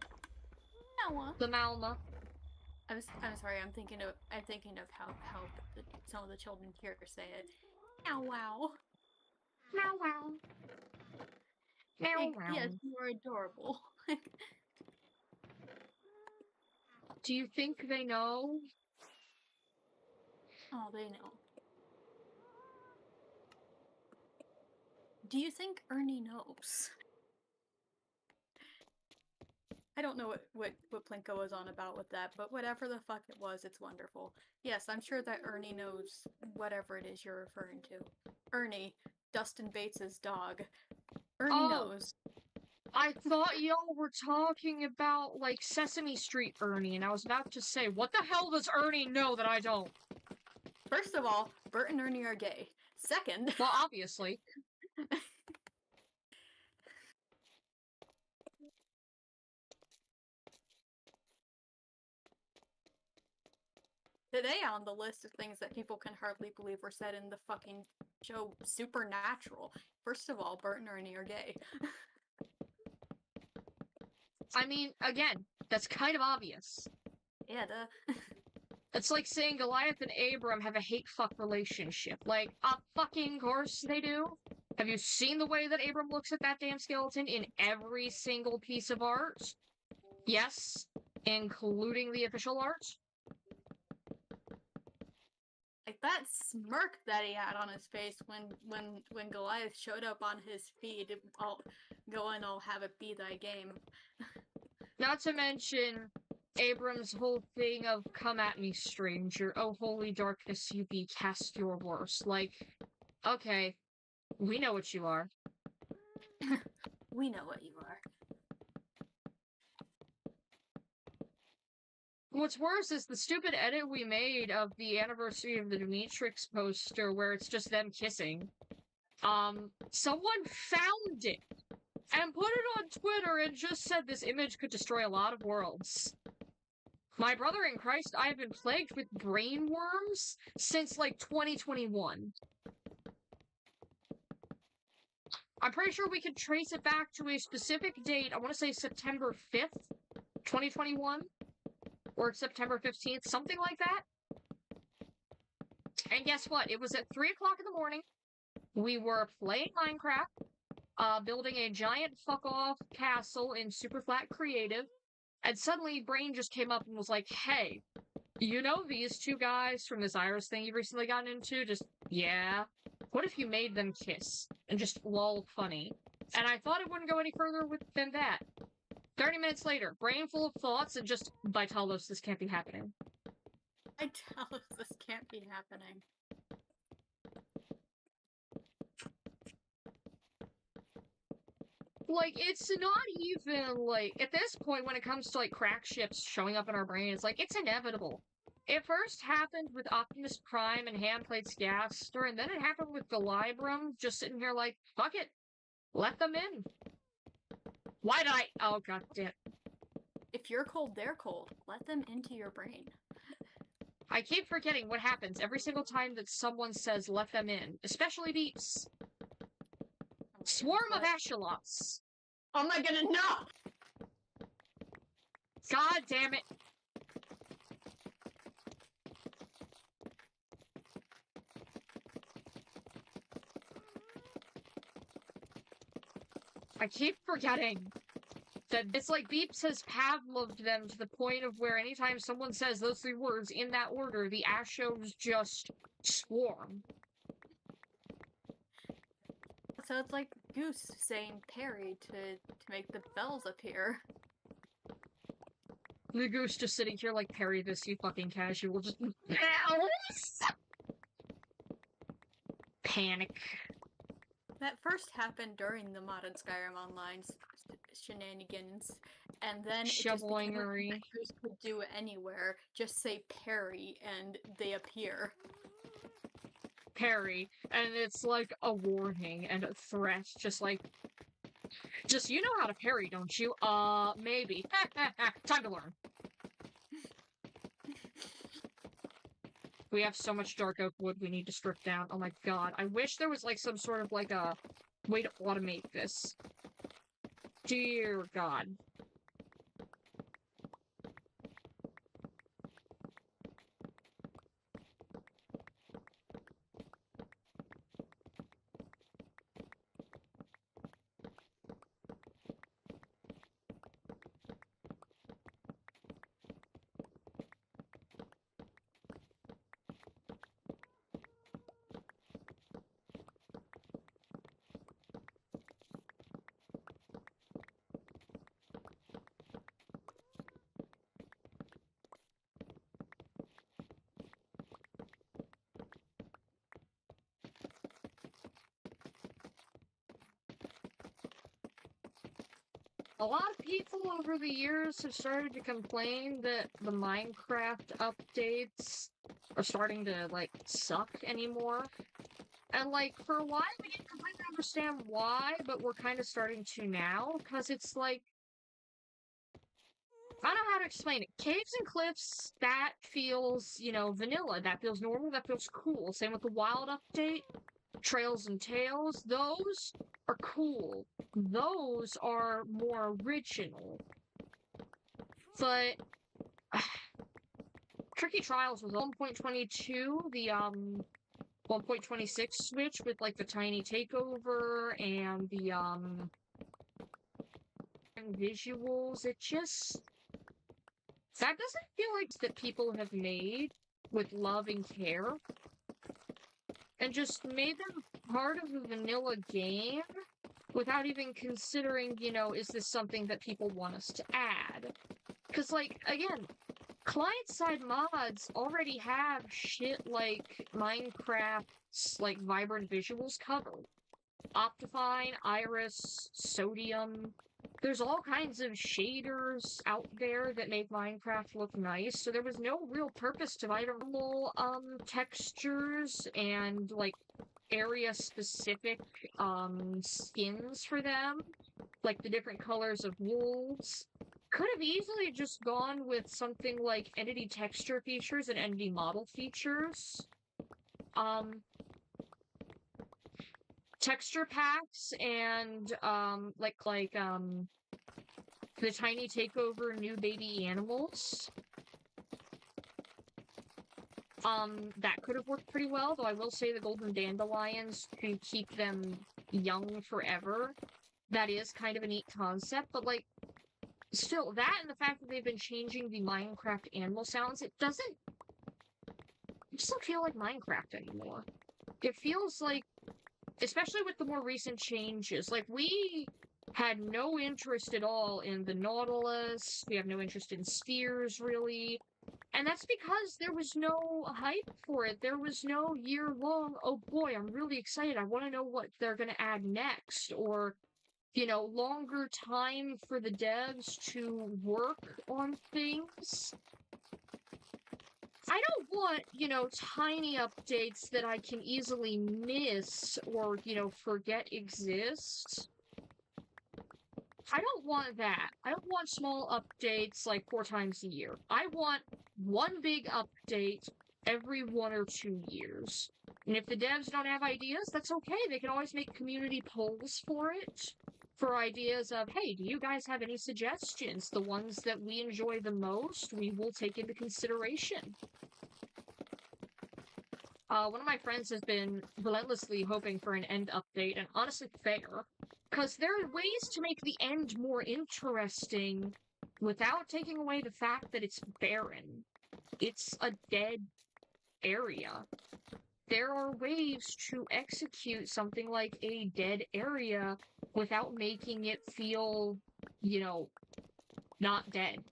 Maua. The Malma. I'm sorry. I'm thinking of how some of the children here say it. Meow wow. Meow wow. Meow wow. Yes, you are adorable. Do you think they know? Oh, they know. Do you think Ernie knows? I don't know what Plinko was on about with that, but whatever the fuck it was, it's wonderful. Yes, I'm sure that Ernie knows whatever it is you're referring to. Ernie, Dustin Bates' dog. Ernie knows. I thought y'all were talking about, like, Sesame Street Ernie, and I was about to say, what the hell does Ernie know that I don't? First of all, Bert and Ernie are gay. Second... Well, obviously. Today on the list of things that people can hardly believe were said in the fucking show Supernatural. First of all, Bert and Ernie are gay. I mean, again, that's kind of obvious. Yeah, duh. It's like saying Goliath and Abram have a hate-fuck relationship. Like, fucking course they do. Have you seen the way that Abram looks at that damn skeleton in every single piece of art? Yes, including the official art. Like that smirk that he had on his face when Goliath showed up on his feed, I'll go and I'll have it be thy game. Not to mention Abram's whole thing of "come at me, stranger, oh holy darkness you be, cast your worst." Like, okay, we know what you are. We know what you are. What's worse is the stupid edit we made of the anniversary of the Dominatrix poster where it's just them kissing. Someone found it and put it on Twitter and just said this image could destroy a lot of worlds. My brother in Christ, I have been plagued with brain worms since like 2021. I'm pretty sure we could trace it back to a specific date. I want to say September 5th, 2021. Or September 15th, something like that. And guess what? It was at 3 o'clock in the morning. We were playing Minecraft, building a giant fuck-off castle in Super Flat Creative, and suddenly Brain just came up and was like, hey, you know these two guys from this Iris thing you've recently gotten into? Just, yeah. What if you made them kiss? And just lol funny. And I thought it wouldn't go any further than that. 30 minutes later, brain full of thoughts and just, Vitalos, this can't be happening. Vitalos, this can't be happening. Like, it's not even, like, at this point, when it comes to, like, crack ships showing up in our brain, it's like, it's inevitable. It first happened with Optimus Prime and Handplate Scaster, and then it happened with the Librum, just sitting here like, fuck it, let them in. Why did I? Oh, god damn. If you're cold, they're cold. Let them into your brain. I keep forgetting what happens every single time that someone says let them in, especially Beeps. Swarm of Ashalots. Oh my goodness, no! God damn it. I keep forgetting that it's like Beeps has Pavloved them to the point of where anytime someone says those three words in that order, the Ashos just swarm. So it's like Goose saying Perry to make the bells appear. The Goose just sitting here like, Perry this, you fucking casual, just bells! Panic. That first happened during the Modern Skyrim Online shenanigans, and then Shovelingery. Goose could do it anywhere. Just say Perry, and they appear. Perry, and it's like a warning and a threat, just like, just you know how to parry, don't you? Maybe. Time to learn. We have so much dark oak wood we need to strip down. Oh my god. I wish there was like some sort of like a way to automate this. Dear god. A lot of people over the years have started to complain that the Minecraft updates are starting to, like, suck anymore. And, like, for a while we didn't completely understand why, but we're kind of starting to now, because it's like, I don't know how to explain it. Caves and cliffs, that feels, you know, vanilla. That feels normal. That feels cool. Same with the wild update. Trails and Tales, those are cool. Those are more original. But Tricky Trials was 1.22, the 1.26 switch with like the tiny takeover and the and visuals. It just, that doesn't feel like that people have made with love and care. and just made them part of the vanilla game without even considering, is this something that people want us to add? Because, like, again, client-side mods already have shit like Minecraft's, like, vibrant visuals covered. Optifine, Iris, Sodium. There's all kinds of shaders out there that make Minecraft look nice, so there was no real purpose to vital textures and, like, area-specific skins for them, like the different colors of wolves. Could have easily just gone with something like entity texture features and entity model features. Texture packs and the tiny takeover new baby animals. That could have worked pretty well, though I will say the golden dandelions can keep them young forever. That is kind of a neat concept, but, like, still, that and the fact that they've been changing the Minecraft animal sounds, it just doesn't feel like Minecraft anymore. It feels like, especially with the more recent changes, like, we had no interest at all in the Nautilus, we have no interest in spheres, really, and that's because there was no hype for it. There was no year-long, oh boy, I'm really excited, I want to know what they're going to add next, or, longer time for the devs to work on things. I don't want, tiny updates that I can easily miss or, forget exist. I don't want that. I don't want small updates like 4 times a year. I want one big update every 1 or 2 years. And if the devs don't have ideas, that's okay. They can always make community polls for it. For ideas of, hey, do you guys have any suggestions? The ones that we enjoy the most, we will take into consideration. One of my friends has been relentlessly hoping for an end update, and honestly fair, because there are ways to make the end more interesting without taking away the fact that it's barren. It's a dead area. There are ways to execute something like a dead area without making it feel, not dead.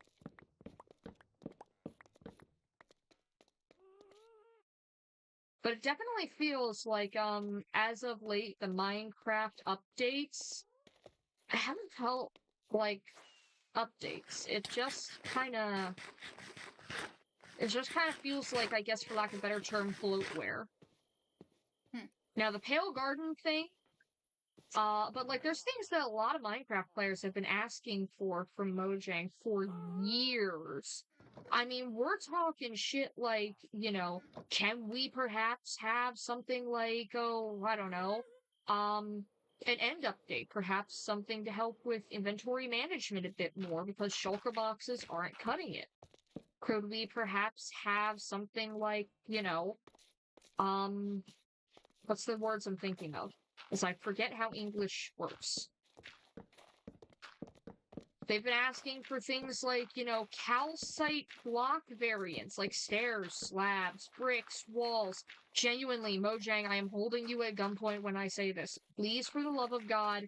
But it definitely feels like, as of late, the Minecraft updates, I haven't felt like updates. It just kind of feels like, I guess for lack of a better term, bloatware. Now, the Pale Garden thing, but, like, there's things that a lot of Minecraft players have been asking for from Mojang for years. I mean, we're talking shit like, can we perhaps have something like, I don't know, an end update, perhaps something to help with inventory management a bit more, because shulker boxes aren't cutting it. Could we perhaps have something like, what's the words I'm thinking of? Because I forget how English works. They've been asking for things like, calcite block variants, like stairs, slabs, bricks, walls. Genuinely, Mojang, I am holding you at gunpoint when I say this. Please, for the love of God,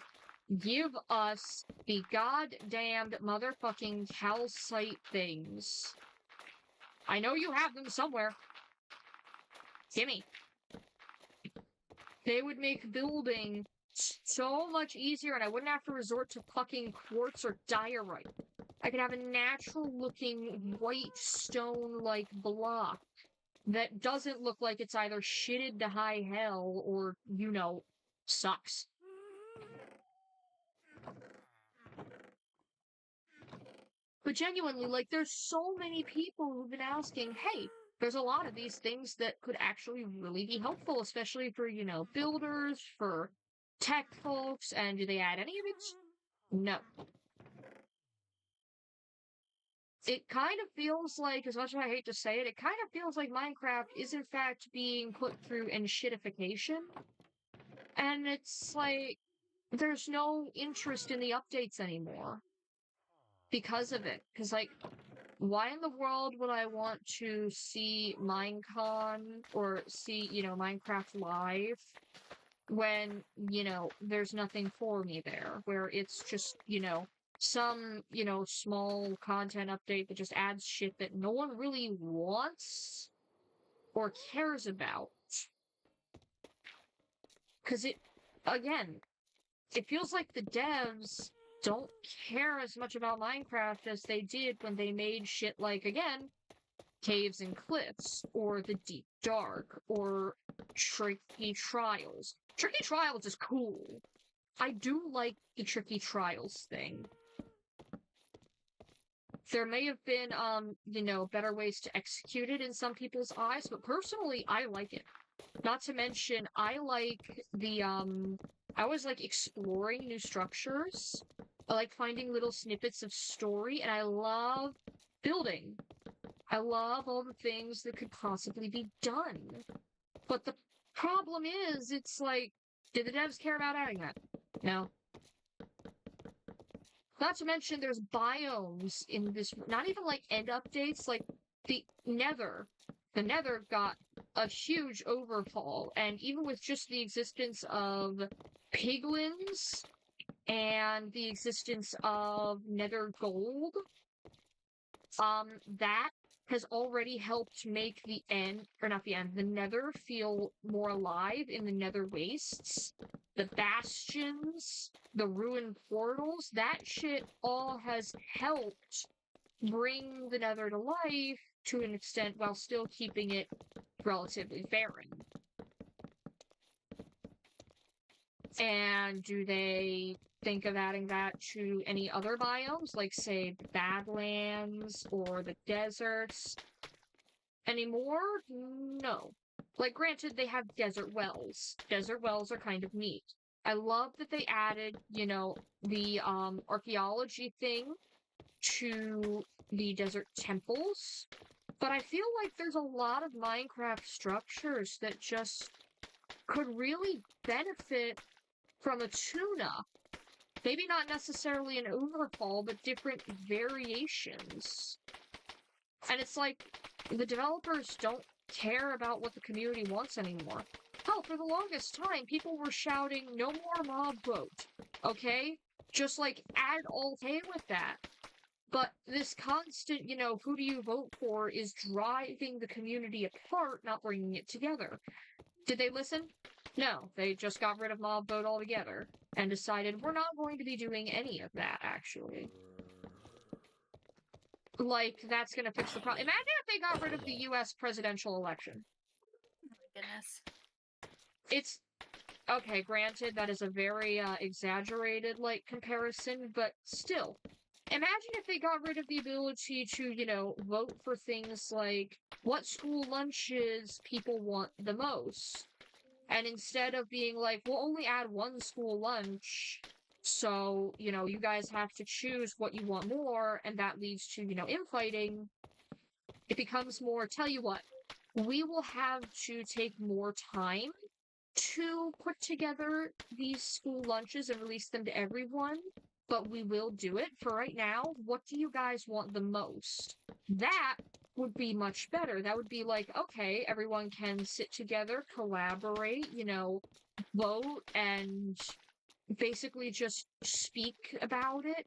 give us the goddamned motherfucking calcite things. I know you have them somewhere. Gimme. They would make building so much easier, and I wouldn't have to resort to fucking quartz or diorite. I could have a natural-looking white stone-like block that doesn't look like it's either shitted to high hell or, sucks. But genuinely, like, there's so many people who've been asking, hey, there's a lot of these things that could actually really be helpful, especially for, builders, for tech folks, and do they add any of it? No. It kind of feels like, as much as I hate to say it, it kind of feels like Minecraft is in fact being put through enshittification. And it's like, there's no interest in the updates anymore because of it. Because, like, why in the world would I want to see Minecon or see, Minecraft live when, there's nothing for me there, where it's just, some, small content update that just adds shit that no one really wants or cares about. Because again, it feels like the devs don't care as much about Minecraft as they did when they made shit like, again, Caves and Cliffs, or The Deep Dark, or Tricky Trials. Tricky Trials is cool. I do like the Tricky Trials thing. There may have been, better ways to execute it in some people's eyes, but personally, I like it. Not to mention, I like the, I always like exploring new structures. I like finding little snippets of story, and I love building. I love all the things that could possibly be done. But the problem is, it's like, did the devs care about adding that? No. Not to mention, there's biomes in this, not even like end updates, like the Nether. The Nether got a huge overhaul, and even with just the existence of piglins and the existence of Nether gold, that has already helped make the the Nether feel more alive in the Nether wastes. The bastions, the ruined portals, that shit all has helped bring the Nether to life to an extent while still keeping it relatively barren. And do they think of adding that to any other biomes, like, say, the Badlands or the deserts anymore? No. Like, granted, they have desert wells. Desert wells are kind of neat. I love that they added, the archaeology thing to the desert temples, but I feel like there's a lot of Minecraft structures that just could really benefit from a tune-up. Maybe not necessarily an overhaul, but different variations. And it's like, the developers don't care about what the community wants anymore. Hell, for the longest time, people were shouting, no more mob vote, okay? Just, like, add okay with that. But this constant, who do you vote for is driving the community apart, not bringing it together. Did they listen? No, they just got rid of mob vote altogether and decided we're not going to be doing any of that, actually. Like, that's gonna fix the problem. Imagine if they got rid of the US presidential election. Oh my goodness. It's... Okay, granted, that is a very, exaggerated, comparison, but still. Imagine if they got rid of the ability to, vote for things like what school lunches people want the most. And instead of being like, we'll only add one school lunch, so, you guys have to choose what you want more, and that leads to, infighting, it becomes more, tell you what, we will have to take more time to put together these school lunches and release them to everyone, but we will do it. For right now, what do you guys want the most? That would be much better. That would be like, okay, everyone can sit together, collaborate, vote, and basically just speak about it.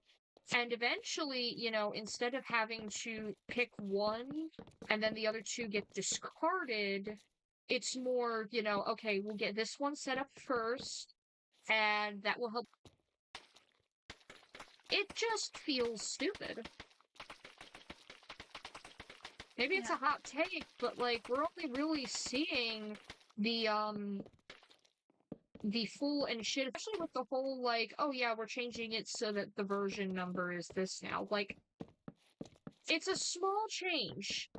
And eventually, instead of having to pick one and then the other two get discarded, it's more, okay, we'll get this one set up first, and that will help. It just feels stupid. Maybe it's a hot take, but, like, we're only really seeing the full and shit, especially with the whole, like, oh yeah, we're changing it so that the version number is this now. Like, it's a small change,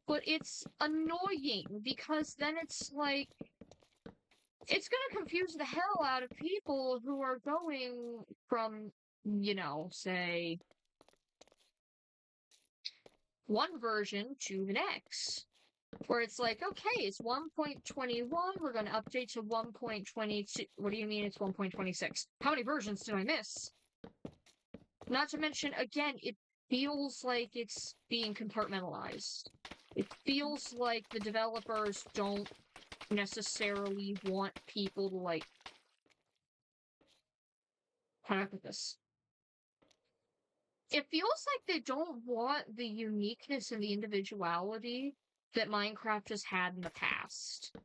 but it's annoying, because then it's like, it's gonna confuse the hell out of people who are going from, say, one version to the next. Where it's like, okay, it's 1.21, we're going to update to 1.22. What do you mean it's 1.26? How many versions did I miss? Not to mention, again, feels like it's being compartmentalized. It feels like the developers don't necessarily want people to, like, how do I put this? It feels like they don't want the uniqueness and the individuality that Minecraft has had in the past.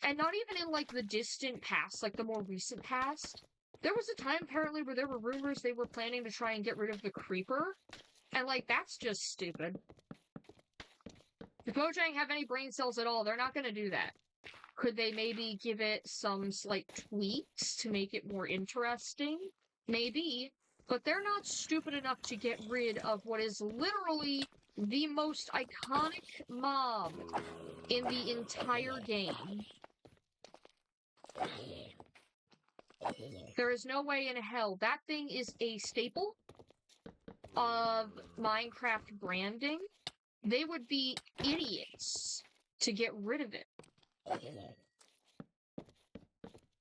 And not even in, like, the distant past, like the more recent past. There was a time, apparently, where there were rumors they were planning to try and get rid of the creeper. And, like, that's just stupid. If Mojang have any brain cells at all, they're not gonna do that. Could they maybe give it some slight tweaks to make it more interesting? Maybe. But they're not stupid enough to get rid of what is literally the most iconic mob in the entire game. There is no way in hell. That thing is a staple of Minecraft branding. They would be idiots to get rid of it.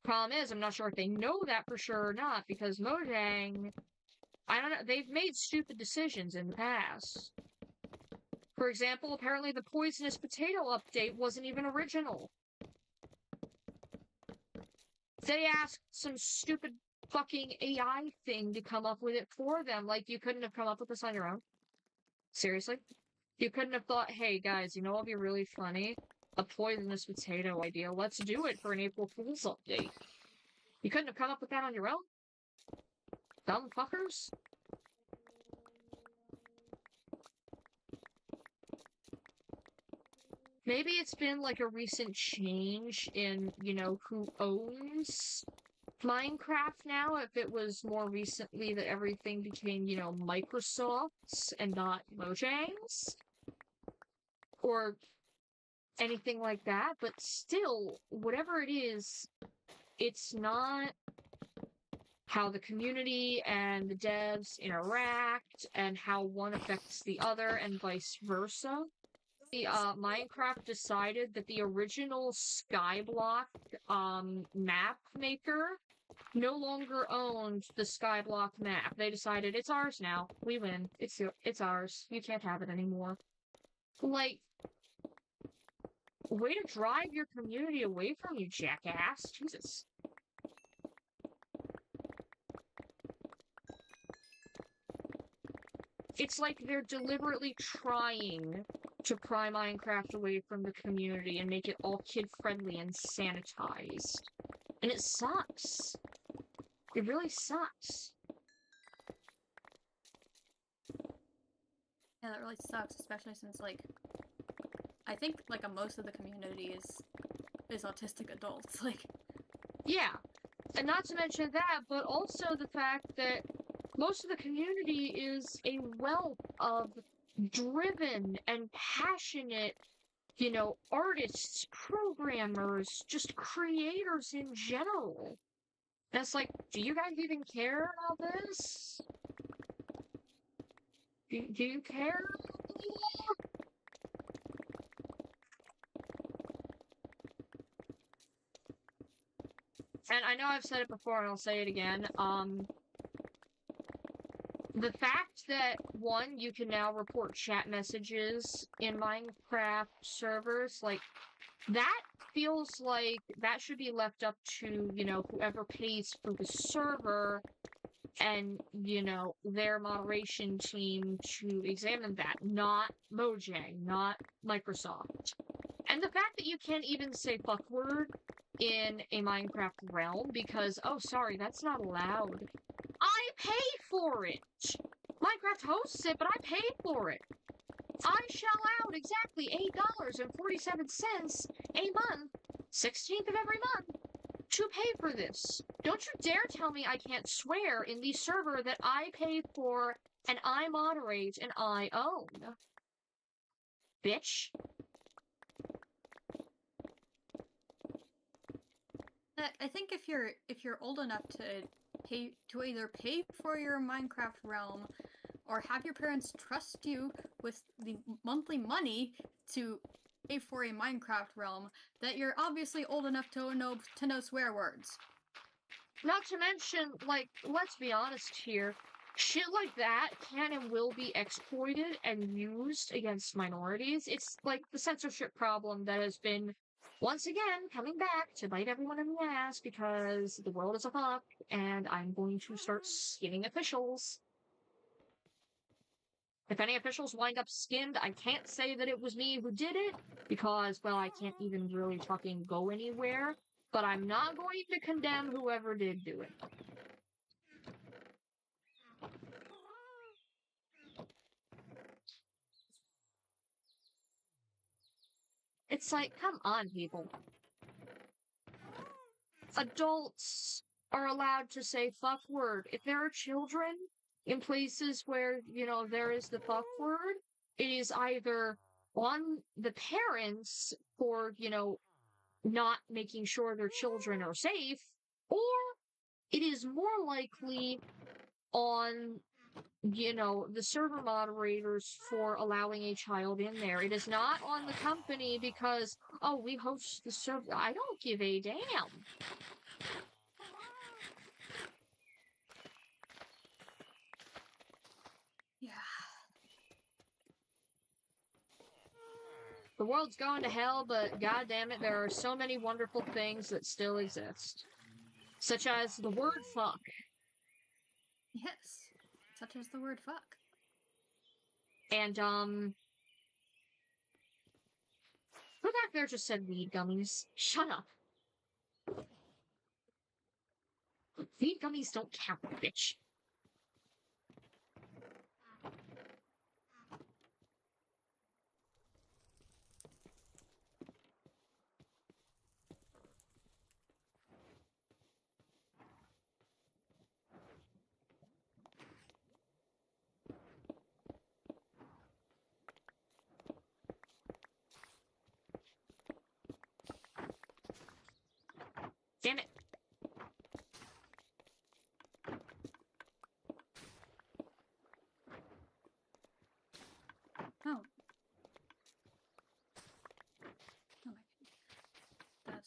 Problem is, I'm not sure if they know that for sure or not, because Mojang, I don't know, they've made stupid decisions in the past. For example, apparently the poisonous potato update wasn't even original. They asked some stupid fucking AI thing to come up with it for them, like you couldn't have come up with this on your own. Seriously? You couldn't have thought, hey guys, you know what'll be really funny? A poisonous potato idea. Let's do it for an April Fool's update. You couldn't have come up with that on your own? Dumb fuckers? Maybe it's been like a recent change in, you know, who owns Minecraft now, if it was more recently that everything became, you know, Microsoft's and not Mojang's. Or anything like that, but still, whatever it is, it's not how the community and the devs interact and how one affects the other and vice versa. The Minecraft decided that the original Skyblock map maker no longer owned the Skyblock map. They decided, it's ours now. We win. It's ours. You can't have it anymore. Like, way to drive your community away from you, jackass. Jesus. It's like they're deliberately trying to pry Minecraft away from the community and make it all kid-friendly and sanitized. And it sucks. It really sucks. Yeah, that really sucks, especially since, like, I think, like, most of the community is autistic adults, like... Yeah. And not to mention that, but also the fact that most of the community is a wealth of driven and passionate, you know, artists, programmers, just creators in general. And it's like, do you guys even care about this? Do you care? And I know I've said it before and I'll say it again, the fact that, one, you can now report chat messages in Minecraft servers, like, that feels like that should be left up to, you know, whoever pays for the server and, you know, their moderation team to examine that, not Mojang, not Microsoft. And the fact that you can't even say fuck word in a Minecraft realm because, oh, sorry, that's not allowed. I pay for it! Minecraft hosts it, but I pay for it! I shell out exactly $8.47 a month, 16th of every month, to pay for this. Don't you dare tell me I can't swear in the server that I pay for and I moderate and I own. Bitch. I think if you're old enough to either pay for your Minecraft realm or have your parents trust you with the monthly money to pay for a Minecraft realm, that you're obviously old enough to know swear words. Not to mention, like, let's be honest here, shit like that can and will be exploited and used against minorities. It's like the censorship problem that has been once again coming back to bite everyone in the ass because the world is a fuck and I'm going to start skinning officials. If any officials wind up skinned, I can't say that it was me who did it because, well, I can't even really fucking go anywhere, but I'm not going to condemn whoever did do it. It's like, come on, people. Adults are allowed to say fuck word. If there are children in places where, there is the fuck word, it is either on the parents for, not making sure their children are safe, or it is more likely on the server moderators for allowing a child in there. It is not on the company because, oh, we host the server. I don't give a damn. Yeah. The world's going to hell, but god damn it, there are so many wonderful things that still exist. Such as the word fuck. Yes. Such as the word fuck. And, who back there just said weed gummies? Shut up. Weed gummies don't count, bitch. Damn it. Oh. Oh my god.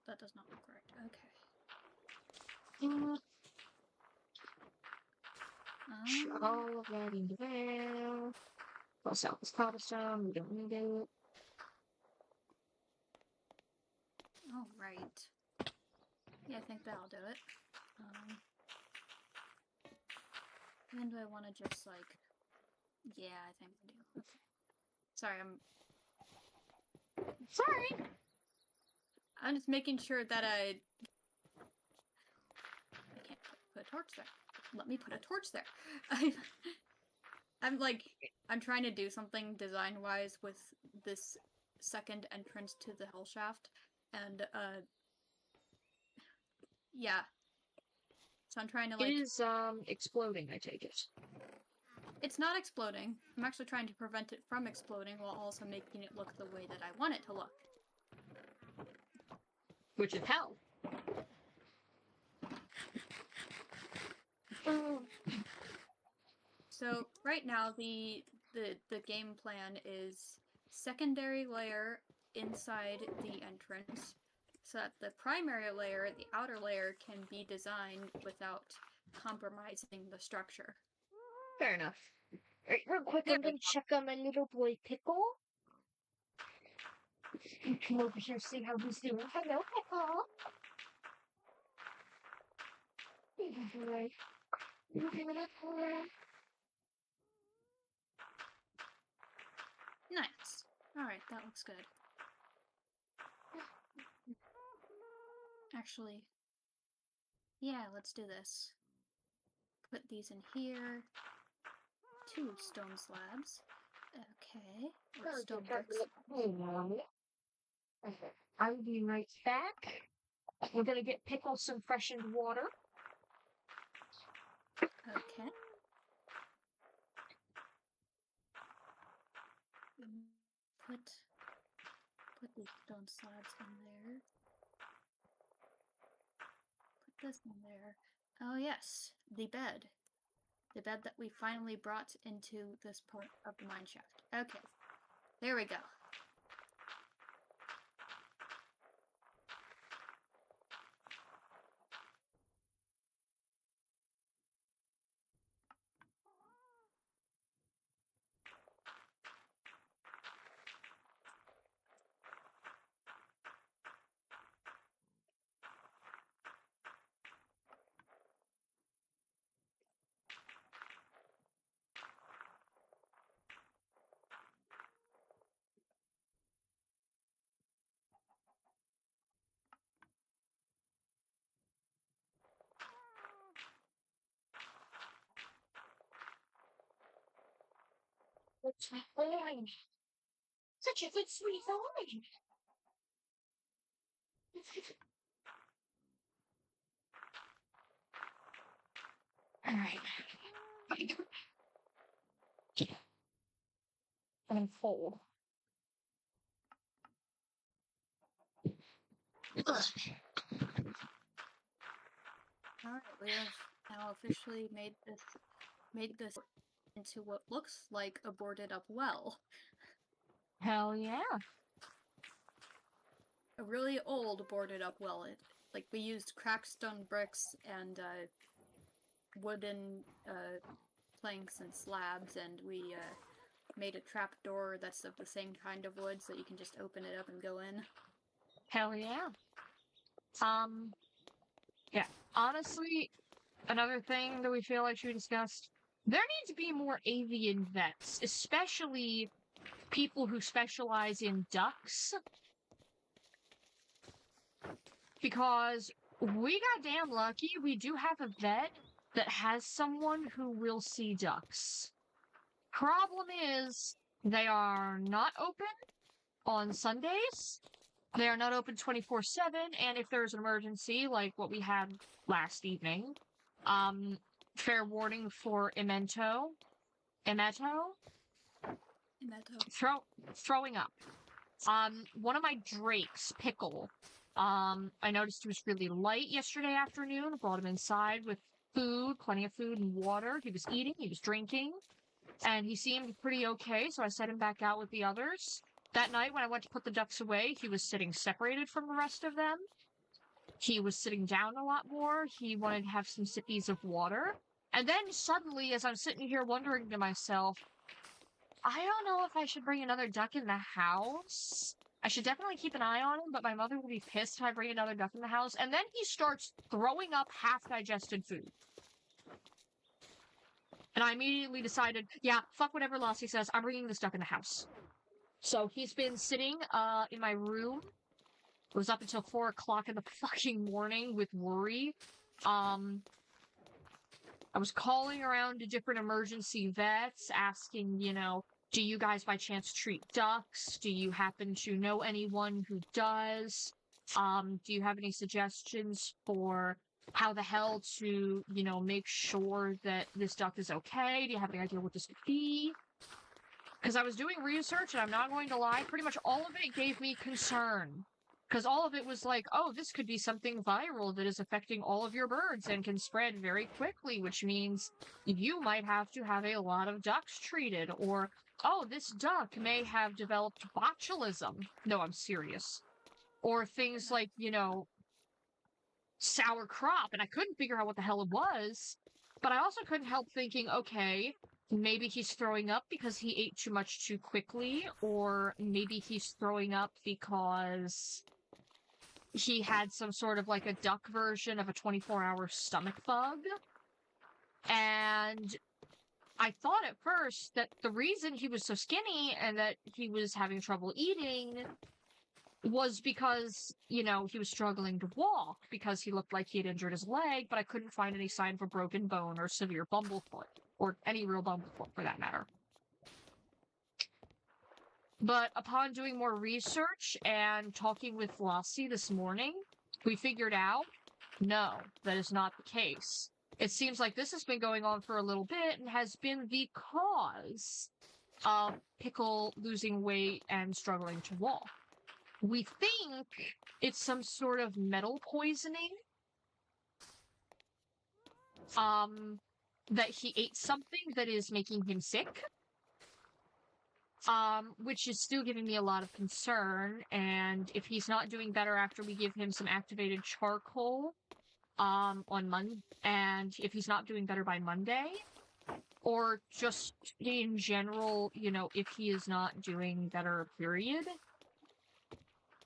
That does not look right. Okay. All of that into there. Plus out this cobblestone, we don't need it. Oh, right. Yeah, I think that'll do it. When do I want to just, like... Yeah, I think I do. Okay. Sorry, Sorry! I'm just making sure that I can't put a torch there. Let me put a torch there. I'm trying to do something design-wise with this second entrance to the hell shaft, and, yeah. So I'm trying to, like... It is, exploding, I take it. It's not exploding. I'm actually trying to prevent it from exploding while also making it look the way that I want it to look. Which is hell. So right now the game plan is secondary layer inside the entrance so that the primary layer, the outer layer, can be designed without compromising the structure. Fair enough. Alright, real quick, I'm gonna check on my little boy Pickle. Come over here, see how he's doing. Hello, Pickle. Good boy. You doing it, boy? Nice. Alright, that looks good. Actually, yeah, let's do this. Put these in here. 2 stone slabs. Okay. Or stone bricks. I'll be right back. We're gonna get Pickle some freshened water. Okay. Put these stone slabs in there. Put this in there. Oh yes, the bed. The bed that we finally brought into this part of the mine shaft. Okay. There we go. sweet boy. Such a good, sweet boy. All right. I'm full. Alright, we have now officially made this into what looks like a boarded up well. Hell yeah. A really old boarded up well. Like, we used cracked stone bricks and wooden planks and slabs, and we made a trap door that's of the same kind of wood so you can just open it up and go in. Hell yeah. Yeah. Honestly, another thing that we feel like should be discussed, there need to be more avian vets, especially people who specialize in ducks. Because we got damn lucky, we do have a vet that has someone who will see ducks. Problem is, they are not open on Sundays. They are not open 24/7, and if there's an emergency, like what we had last evening, fair warning for throwing up. One of my drakes, Pickle, I noticed he was really light yesterday afternoon, brought him inside with food, plenty of food and water. He was eating, he was drinking, and he seemed pretty okay, so I set him back out with the others. That night, when I went to put the ducks away, he was sitting separated from the rest of them. He was sitting down a lot more. He wanted to have some sippies of water. And then suddenly, as I'm sitting here wondering to myself, I don't know if I should bring another duck in the house. I should definitely keep an eye on him, but my mother will be pissed if I bring another duck in the house. And then he starts throwing up half-digested food. And I immediately decided, yeah, fuck whatever Lassie says, I'm bringing this duck in the house. So he's been sitting in my room. It was up until 4 o'clock in the fucking morning with worry. I was calling around to different emergency vets, asking, do you guys by chance treat ducks? Do you happen to know anyone who does? Do you have any suggestions for how the hell to, make sure that this duck is okay? Do you have any idea what this could be? Because I was doing research, and I'm not going to lie, pretty much all of it gave me concern. Because all of it was like, oh, this could be something viral that is affecting all of your birds and can spread very quickly, which means you might have to have a lot of ducks treated. Or, oh, this duck may have developed botulism. No, I'm serious. Or things like, sour crop, and I couldn't figure out what the hell it was. But I also couldn't help thinking, okay, maybe he's throwing up because he ate too much too quickly, or maybe he's throwing up because he had some sort of like a duck version of a 24-hour stomach bug. And I thought at first that the reason he was so skinny and that he was having trouble eating was because, he was struggling to walk because he looked like he had injured his leg, but I couldn't find any sign of a broken bone or severe bumblefoot, or any real bumblefoot for that matter. But upon doing more research and talking with Lassie this morning, we figured out, no, that is not the case. It seems like this has been going on for a little bit and has been the cause of Pickle losing weight and struggling to walk. We think it's some sort of metal poisoning. That he ate something that is making him sick. Which is still giving me a lot of concern, and if he's not doing better after we give him some activated charcoal, on Monday, and if he's not doing better by Monday, or just in general, if he is not doing better, period,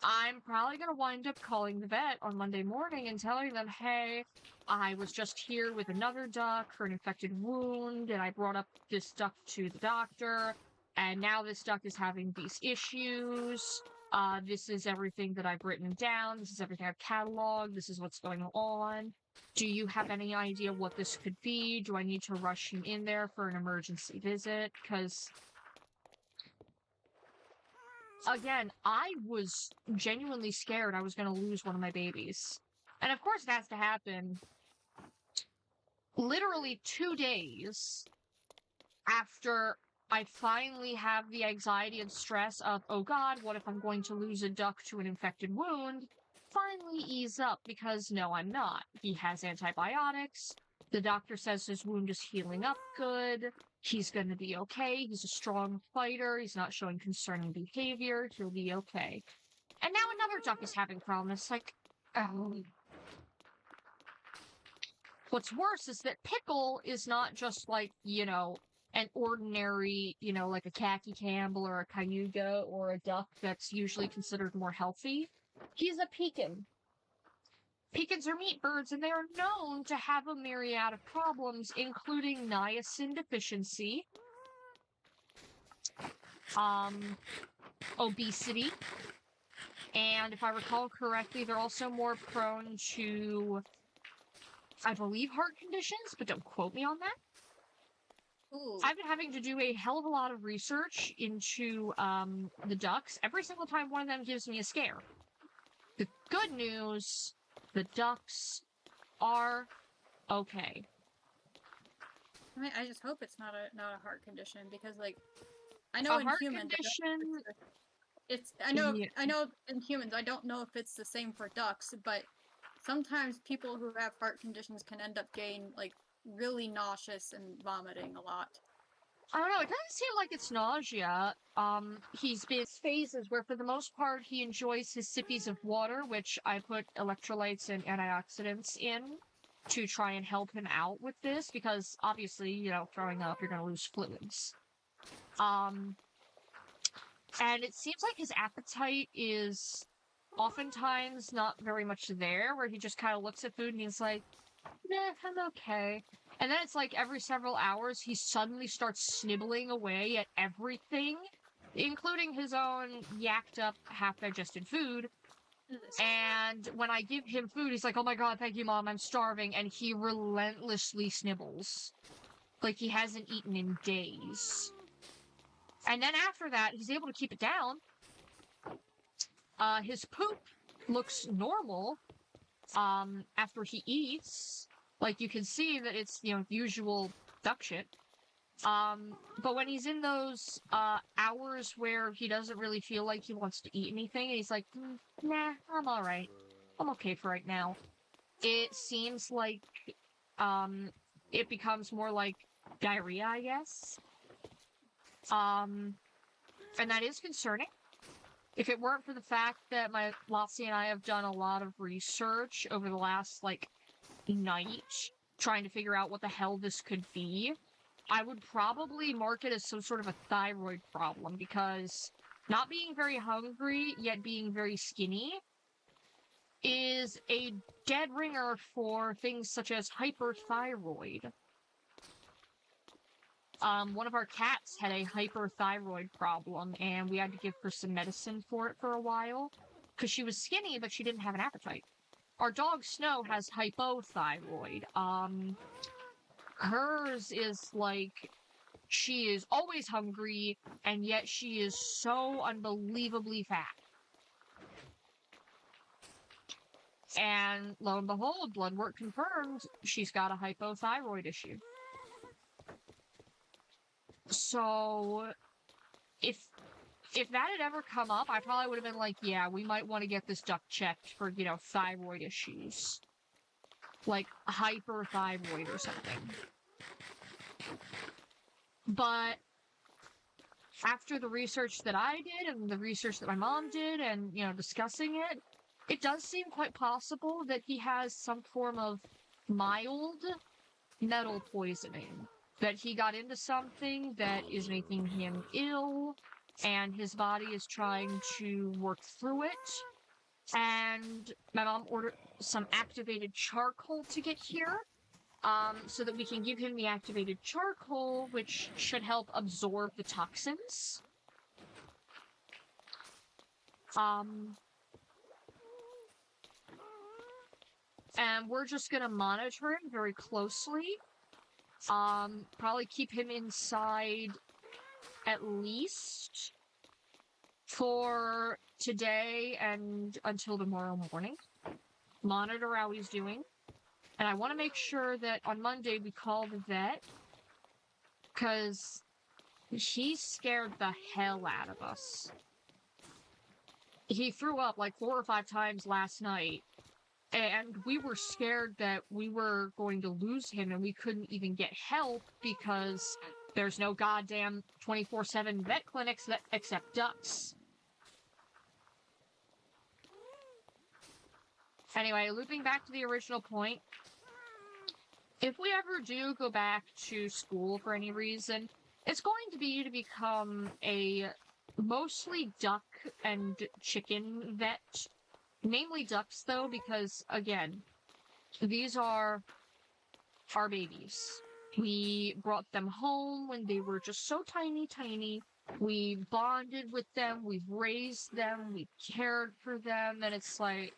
I'm probably gonna wind up calling the vet on Monday morning and telling them, hey, I was just here with another duck for an infected wound, and I brought up this duck to the doctor, and now this duck is having these issues. This is everything that I've written down. This is everything I've cataloged. This is what's going on. Do you have any idea what this could be? Do I need to rush him in there for an emergency visit? Because again, I was genuinely scared I was going to lose one of my babies. And of course it has to happen literally 2 days after I finally have the anxiety and stress of, oh god, what if I'm going to lose a duck to an infected wound? Finally ease up, because no, I'm not. He has antibiotics. The doctor says his wound is healing up good. He's going to be okay. He's a strong fighter. He's not showing concerning behavior. He'll be okay. And now another duck is having problems. It's like, oh. What's worse is that Pickle is not just like, an ordinary, like a khaki Campbell or a cayuga or a duck that's usually considered more healthy. He's a pekin. Pekins are meat birds, and they are known to have a myriad of problems, including niacin deficiency, obesity, and if I recall correctly, they're also more prone to, I believe, heart conditions, but don't quote me on that. Ooh. I've been having to do a hell of a lot of research into the ducks. Every single time one of them gives me a scare. The good news, the ducks are okay. I mean, I just hope it's not a heart condition, because like I know in humans I know in humans, I don't know if it's the same for ducks, but sometimes people who have heart conditions can end up getting like really nauseous and vomiting a lot. I don't know, it doesn't seem like it's nausea. He's been in phases where for the most part he enjoys his sippies of water, which I put electrolytes and antioxidants in to try and help him out with this, because obviously, throwing up, you're gonna lose fluids. And it seems like his appetite is oftentimes not very much there, where he just kind of looks at food and he's like, nah, I'm okay. And then it's like every several hours, he suddenly starts snibbling away at everything, including his own yacked up, half-digested food. And when I give him food, he's like, oh my god, thank you, Mom, I'm starving. And he relentlessly snibbles. Like he hasn't eaten in days. And then after that, he's able to keep it down. His poop looks normal after he eats. Like, you can see that it's, usual duck shit. But when he's in those hours where he doesn't really feel like he wants to eat anything, and he's like, nah, I'm alright. I'm okay for right now. It seems like it becomes more like diarrhea, I guess. And that is concerning. If it weren't for the fact that my Lotsie and I have done a lot of research over the last, night, trying to figure out what the hell this could be, I would probably mark it as some sort of a thyroid problem, because not being very hungry, yet being very skinny, is a dead ringer for things such as hyperthyroid. One of our cats had a hyperthyroid problem, and we had to give her some medicine for it for a while, because she was skinny, but she didn't have an appetite. Our dog, Snow, has hypothyroid. Hers is, she is always hungry, and yet she is so unbelievably fat. And lo and behold, blood work confirmed she's got a hypothyroid issue. So, if that had ever come up, I probably would have been like, yeah, we might want to get this duck checked for, thyroid issues. Like, hyperthyroid or something. But after the research that I did, and the research that my mom did, and, discussing it, it does seem quite possible that he has some form of mild metal poisoning. That he got into something that is making him ill, and his body is trying to work through it. And my mom ordered some activated charcoal to get here, so that we can give him the activated charcoal, which should help absorb the toxins. And we're just gonna monitor him very closely. Probably keep him inside at least for today and until tomorrow morning. Monitor how he's doing. And I want to make sure that on Monday we call the vet, because he scared the hell out of us. He threw up like 4 or 5 times last night, and we were scared that we were going to lose him and we couldn't even get help because there's no goddamn 24/7 vet clinics that accept ducks. Anyway, looping back to the original point, if we ever do go back to school for any reason, it's going to be to become a mostly duck and chicken vet. Mainly ducks, though, because, again, these are our babies. We brought them home when they were just so tiny. We bonded with them, we've raised them, we cared for them, and it's like,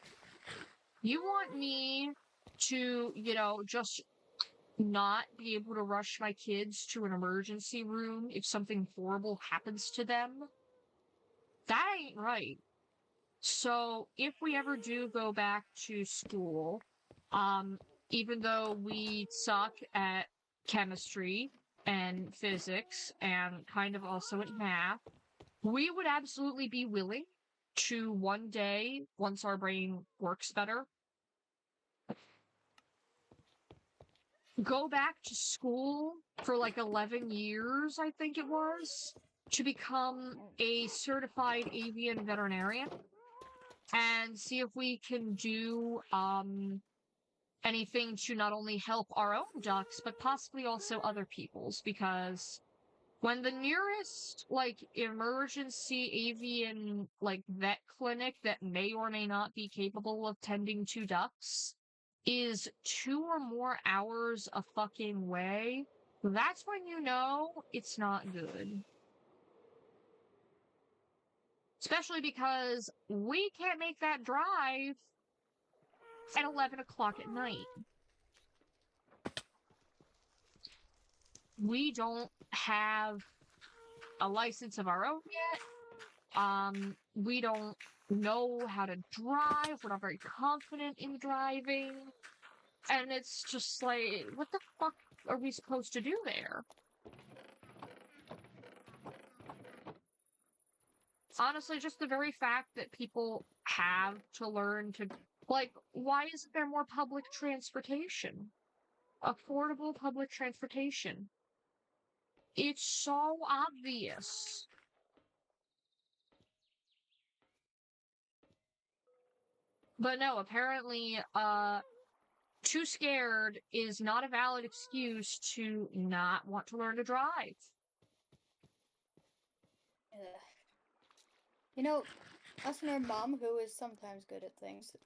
you want me to, just not be able to rush my kids to an emergency room if something horrible happens to them? That ain't right. So if we ever do go back to school, even though we suck at chemistry and physics and kind of also at math, we would absolutely be willing to one day, once our brain works better, go back to school for like 11 years, I think it was, to become a certified avian veterinarian and see if we can do anything to not only help our own ducks, but possibly also other people's, because when the nearest, emergency avian, vet clinic that may or may not be capable of tending to ducks is 2 or more hours a fucking way, that's when you know it's not good. Especially because we can't make that drive at 11 o'clock at night. We don't have a license of our own yet. We don't know how to drive. We're not very confident in driving. And it's just like, what the fuck are we supposed to do there? Honestly, just the very fact that people have to learn to, why isn't there more public transportation? Affordable public transportation. It's so obvious. But no, apparently, too scared is not a valid excuse to not want to learn to drive. Us and our mom, who is sometimes good at things,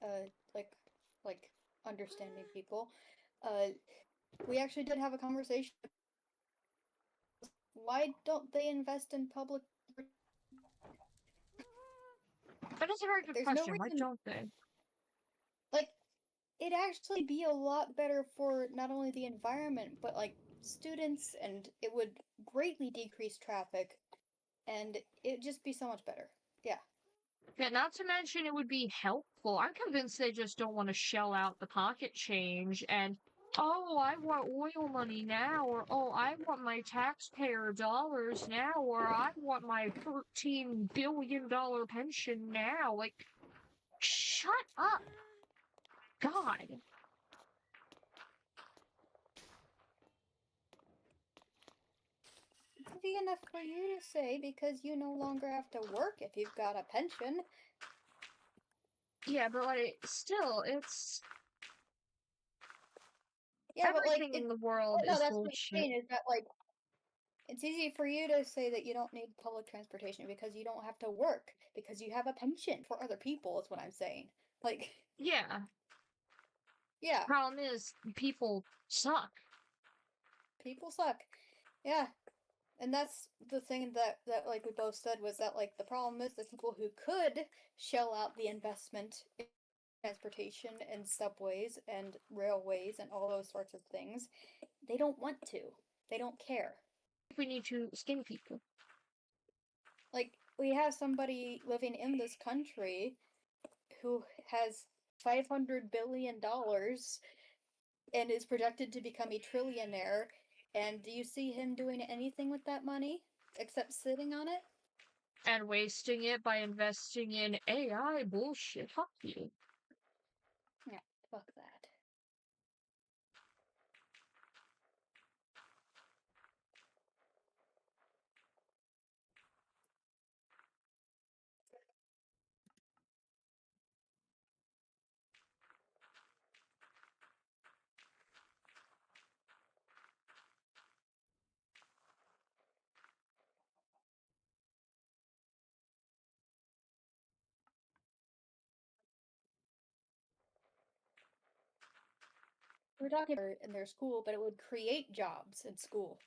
like understanding people, we actually did have a conversation. Why don't they invest in public? That is a very good question. Why don't they? It'd actually be a lot better for not only the environment, but students, and it would greatly decrease traffic, and it'd just be so much better. Yeah. Yeah, not to mention it would be helpful. I'm convinced they just don't want to shell out the pocket change and, oh, I want oil money now, or, oh, I want my taxpayer dollars now, or I want my $13 billion pension now. Shut up. God. It's easy enough for you to say because you no longer have to work if you've got a pension. Yeah, but still, it's... Yeah, everything in the world is that's bullshit. what I'm saying, is that, it's easy for you to say that you don't need public transportation because you don't have to work, because you have a pension for other people, is what I'm saying. Yeah. Yeah. Problem is, people suck. People suck. Yeah. And that's the thing that we both said, was that, the problem is the people who could shell out the investment in transportation and subways and railways and all those sorts of things, they don't want to. They don't care. We need to skin people. we have somebody living in this country who has $500 billion and is projected to become a trillionaire. And do you see him doing anything with that money except sitting on it? And wasting it by investing in AI bullshit. Fuck you. Yeah, fuck that. We're talking about in their school, but it would create jobs in school.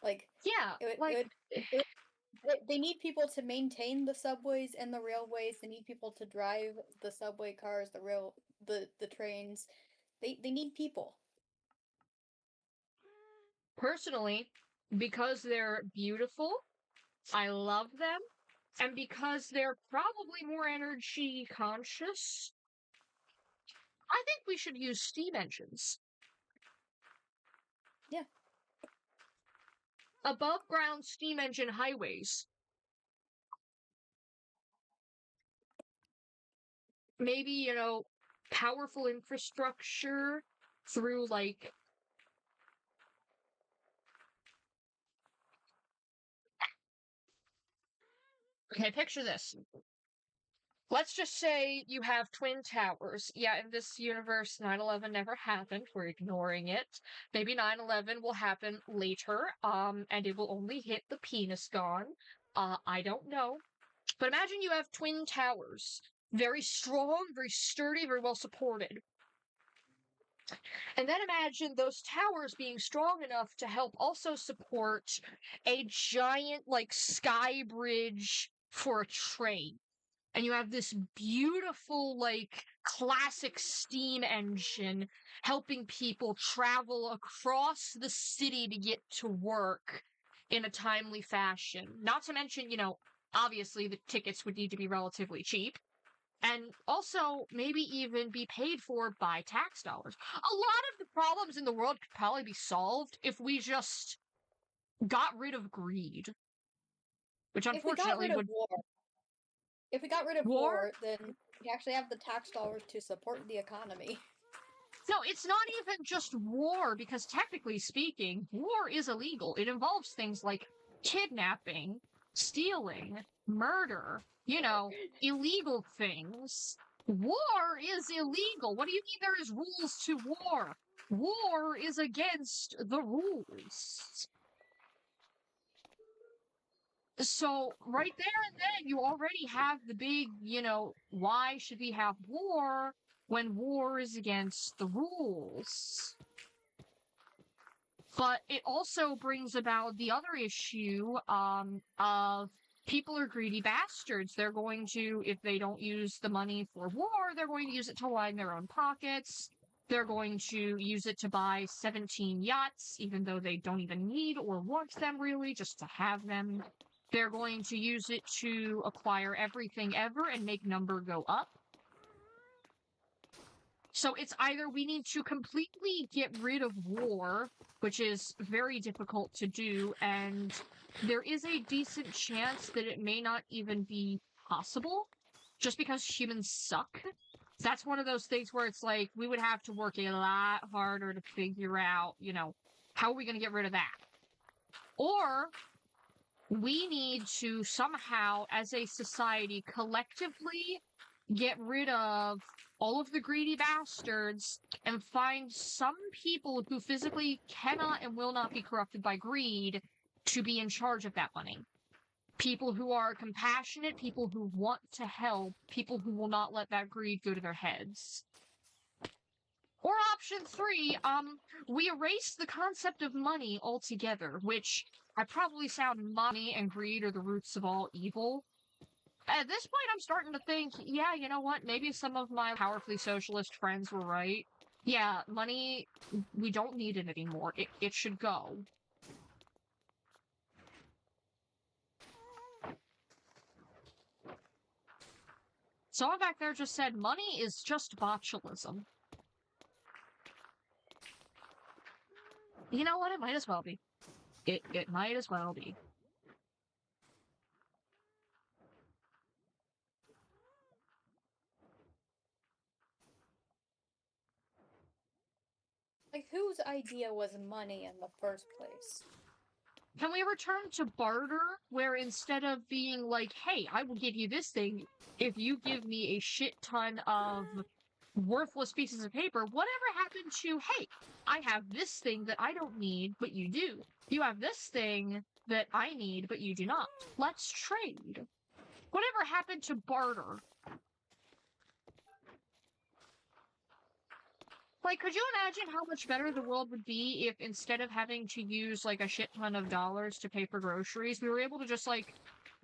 Like, Yeah, it like, they need people to maintain the subways and the railways. They need people to drive the subway cars, the trains. They need people. personally, because they're beautiful, I love them, and because they're probably more energy conscious, I think we should use steam engines. Yeah. Above ground steam engine highways. Maybe, powerful infrastructure through, like, okay, picture this. Let's just say you have twin towers. Yeah, in this universe, 9/11 never happened. We're ignoring it. Maybe 9/11 will happen later, and it will only hit the penis gone. I don't know. But imagine you have twin towers. Very strong, very sturdy, very well supported. And then imagine those towers being strong enough to help also support a giant, like, sky bridge for a train. And you have this beautiful, like, classic steam engine helping people travel across the city to get to work in a timely fashion. Not to mention, obviously the tickets would need to be relatively cheap. And also, maybe even be paid for by tax dollars. A lot of the problems in the world could probably be solved if we just got rid of greed. Which If we got unfortunately rid of would. war, if we got rid of War? war, then we actually have the tax dollars to support the economy. No, it's not even just war, because technically speaking, war is illegal. It involves things like kidnapping, stealing, murder, illegal things. War is illegal. What do you mean there is rules to war? War is against the rules. So, right there and then, you already have the big, why should we have war when war is against the rules? But it also brings about the other issue of people are greedy bastards. They're going to, if they don't use the money for war, they're going to use it to line their own pockets. They're going to use it to buy 17 yachts, even though they don't even need or want them really, just to have them. They're going to use it to acquire everything ever and make number go up. So it's either we need to completely get rid of war, which is very difficult to do, and there is a decent chance that it may not even be possible, just because humans suck. That's one of those things where it's like, we would have to work a lot harder to figure out, how are we going to get rid of that? Or we need to somehow, as a society, collectively get rid of all of the greedy bastards and find some people who physically cannot and will not be corrupted by greed to be in charge of that money. People who are compassionate, people who want to help, people who will not let that greed go to their heads. Or option 3, we erase the concept of money altogether, which I probably sound money and greed are the roots of all evil. At this point, I'm starting to think, yeah, you know what? Maybe some of my powerfully socialist friends were right. Yeah, money, we don't need it anymore. It should go. Someone back there just said money is just botulism. You know what? It might as well be. It might as well be. Like, whose idea was money in the first place? Can we return to barter, where instead of being like, hey, I will give you this thing if you give me a shit ton of worthless pieces of paper, whatever happened to, hey, I have this thing that I don't need, but you do. You have this thing that I need, but you do not. Let's trade. Whatever happened to barter? Like, could you imagine how much better the world would be if instead of having to use, like, a shit ton of dollars to pay for groceries, we were able to just, like,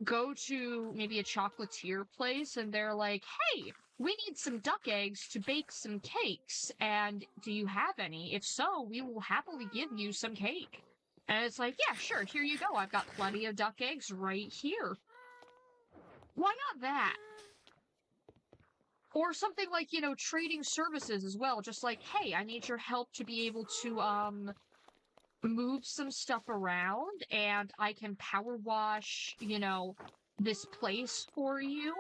go to maybe a chocolatier place and they're like, hey, we need some duck eggs to bake some cakes, and do you have any? If so, we will happily give you some cake. And it's like, yeah, sure, here you go. I've got plenty of duck eggs right here. Why not that? Or something like, you know, trading services as well. Just like, hey, I need your help to be able to, move some stuff around, and I can power wash, you know, this place for you.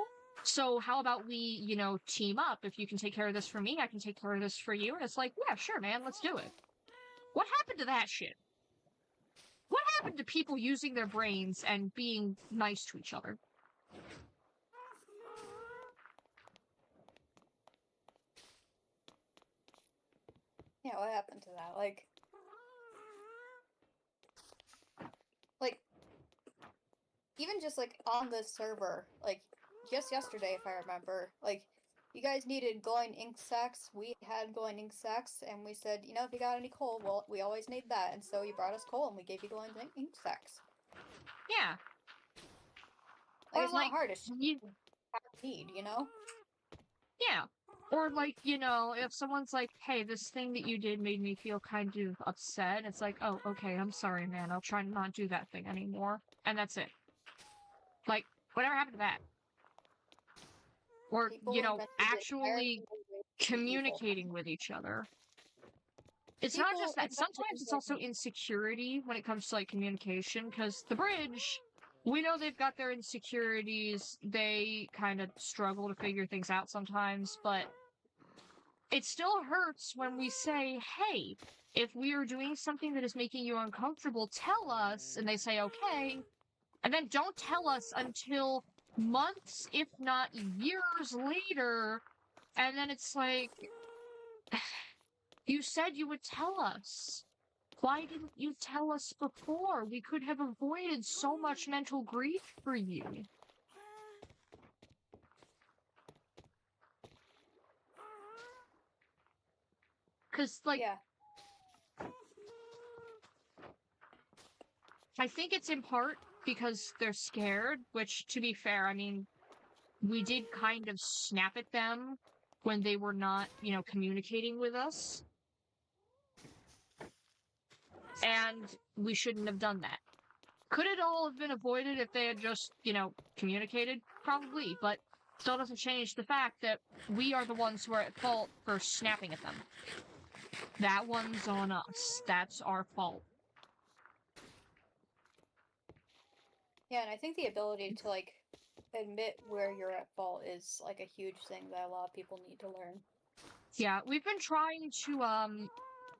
So how about we, you know, team up? If you can take care of this for me, I can take care of this for you. And it's like, yeah, sure, man, let's do it. What happened to that shit? What happened to people using their brains and being nice to each other? Yeah, what happened to that? Like, even just, like, on this server, like, just yesterday, if I remember, like, you guys needed glowing ink sacks, we had glowing ink sacks, and we said, you know, if you got any coal, well, we always need that, and so you brought us coal, and we gave you glowing ink sacks. Yeah. Like, Or, it's like, not hard, it's just need, you know? Yeah. Or, like, you know, if someone's like, hey, this thing that you did made me feel kind of upset, it's like, oh, okay, I'm sorry, man, I'll try to not do that thing anymore. And that's it. Like, whatever happened to that? Or, People you know, invented actually the communicating with each other. It's not just that. Sometimes it's also insecurity when it comes to, like, communication, because the bridge, we know they've got their insecurities, they kind of struggle to figure things out sometimes, but it still hurts when we say, hey, if we are doing something that is making you uncomfortable, tell us, and they say, okay, and then don't tell us until months, if not years later, and then it's like, you said you would tell us. Why didn't you tell us before? We could have avoided so much mental grief for you. Because, like, Yeah. I think it's in part because they're scared, which, to be fair, I mean, we did kind of snap at them when they were not, you know, communicating with us. And we shouldn't have done that. Could it all have been avoided if they had just, you know, communicated? Probably, but still doesn't change the fact that we are the ones who are at fault for snapping at them. That one's on us. That's our fault. Yeah, and I think the ability to, like, admit where you're at fault is, like, a huge thing that a lot of people need to learn. Yeah, we've been trying to,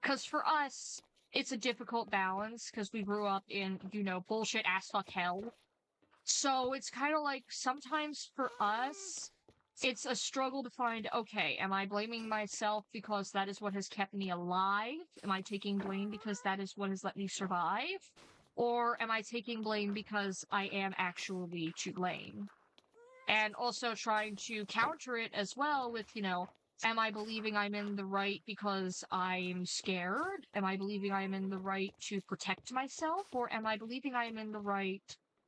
because for us, it's a difficult balance, because we grew up in, you know, bullshit ass fuck hell. So it's kind of like, sometimes for us, it's a struggle to find, okay, am I blaming myself because that is what has kept me alive? Am I taking blame because that is what has let me survive? Or am I taking blame because I am actually to blame? And also trying to counter it as well with, you know, am I believing I'm in the right because I'm scared? Am I believing I'm in the right to protect myself? Or am I believing I'm in the right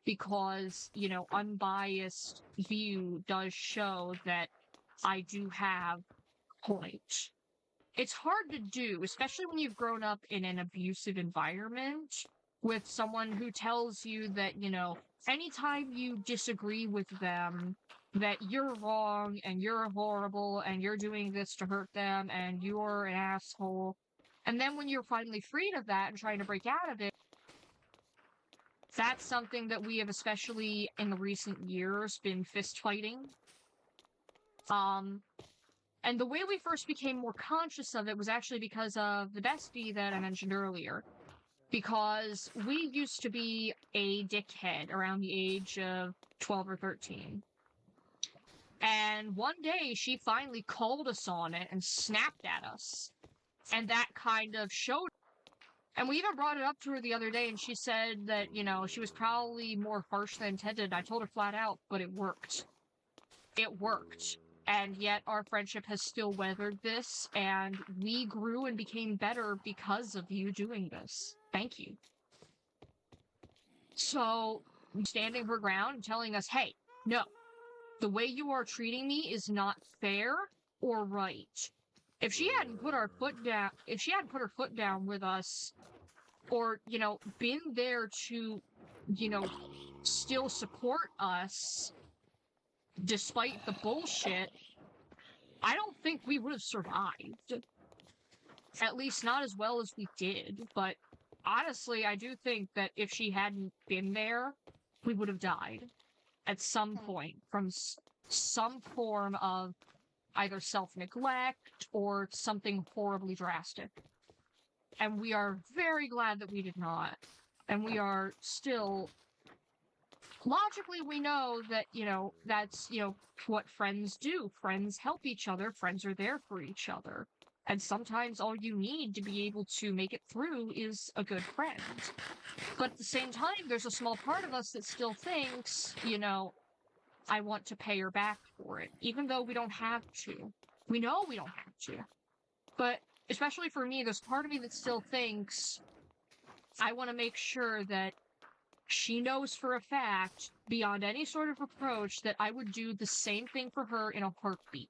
because, you know, unbiased view does show that I do have a point? It's hard to do, especially when you've grown up in an abusive environment with someone who tells you that, you know, anytime you disagree with them, that you're wrong and you're horrible and you're doing this to hurt them and you're an asshole. And then when you're finally freed of that and trying to break out of it, that's something that we have, especially in the recent years, been fist fighting. And the way we first became more conscious of it was actually because of the bestie that I mentioned earlier. Because we used to be a dickhead around the age of 12 or 13. And one day she finally called us on it and snapped at us. And that kind of showed. And we even brought it up to her the other day, and she said that, you know, she was probably more harsh than intended. I told her flat out, but it worked. It worked. And yet our friendship has still weathered this, and we grew and became better because of you doing this. Thank you. So, standing her ground and telling us, hey, no, the way you are treating me is not fair or right. If she hadn't put her foot down with us, or, you know, been there to, you know, still support us despite the bullshit, I don't think we would have survived. At least not as well as we did. But honestly, I do think that if she hadn't been there, we would have died at some point from some form of either self-neglect or something horribly drastic. And we are very glad that we did not. And we are still... Logically, we know that, you know, that's, you know, what friends do. Friends help each other. Friends are there for each other. And sometimes all you need to be able to make it through is a good friend. But at the same time, there's a small part of us that still thinks, you know, I want to pay her back for it. Even though we don't have to. We know we don't have to. But especially for me, there's part of me that still thinks I want to make sure that she knows for a fact, beyond any sort of approach, that I would do the same thing for her in a heartbeat.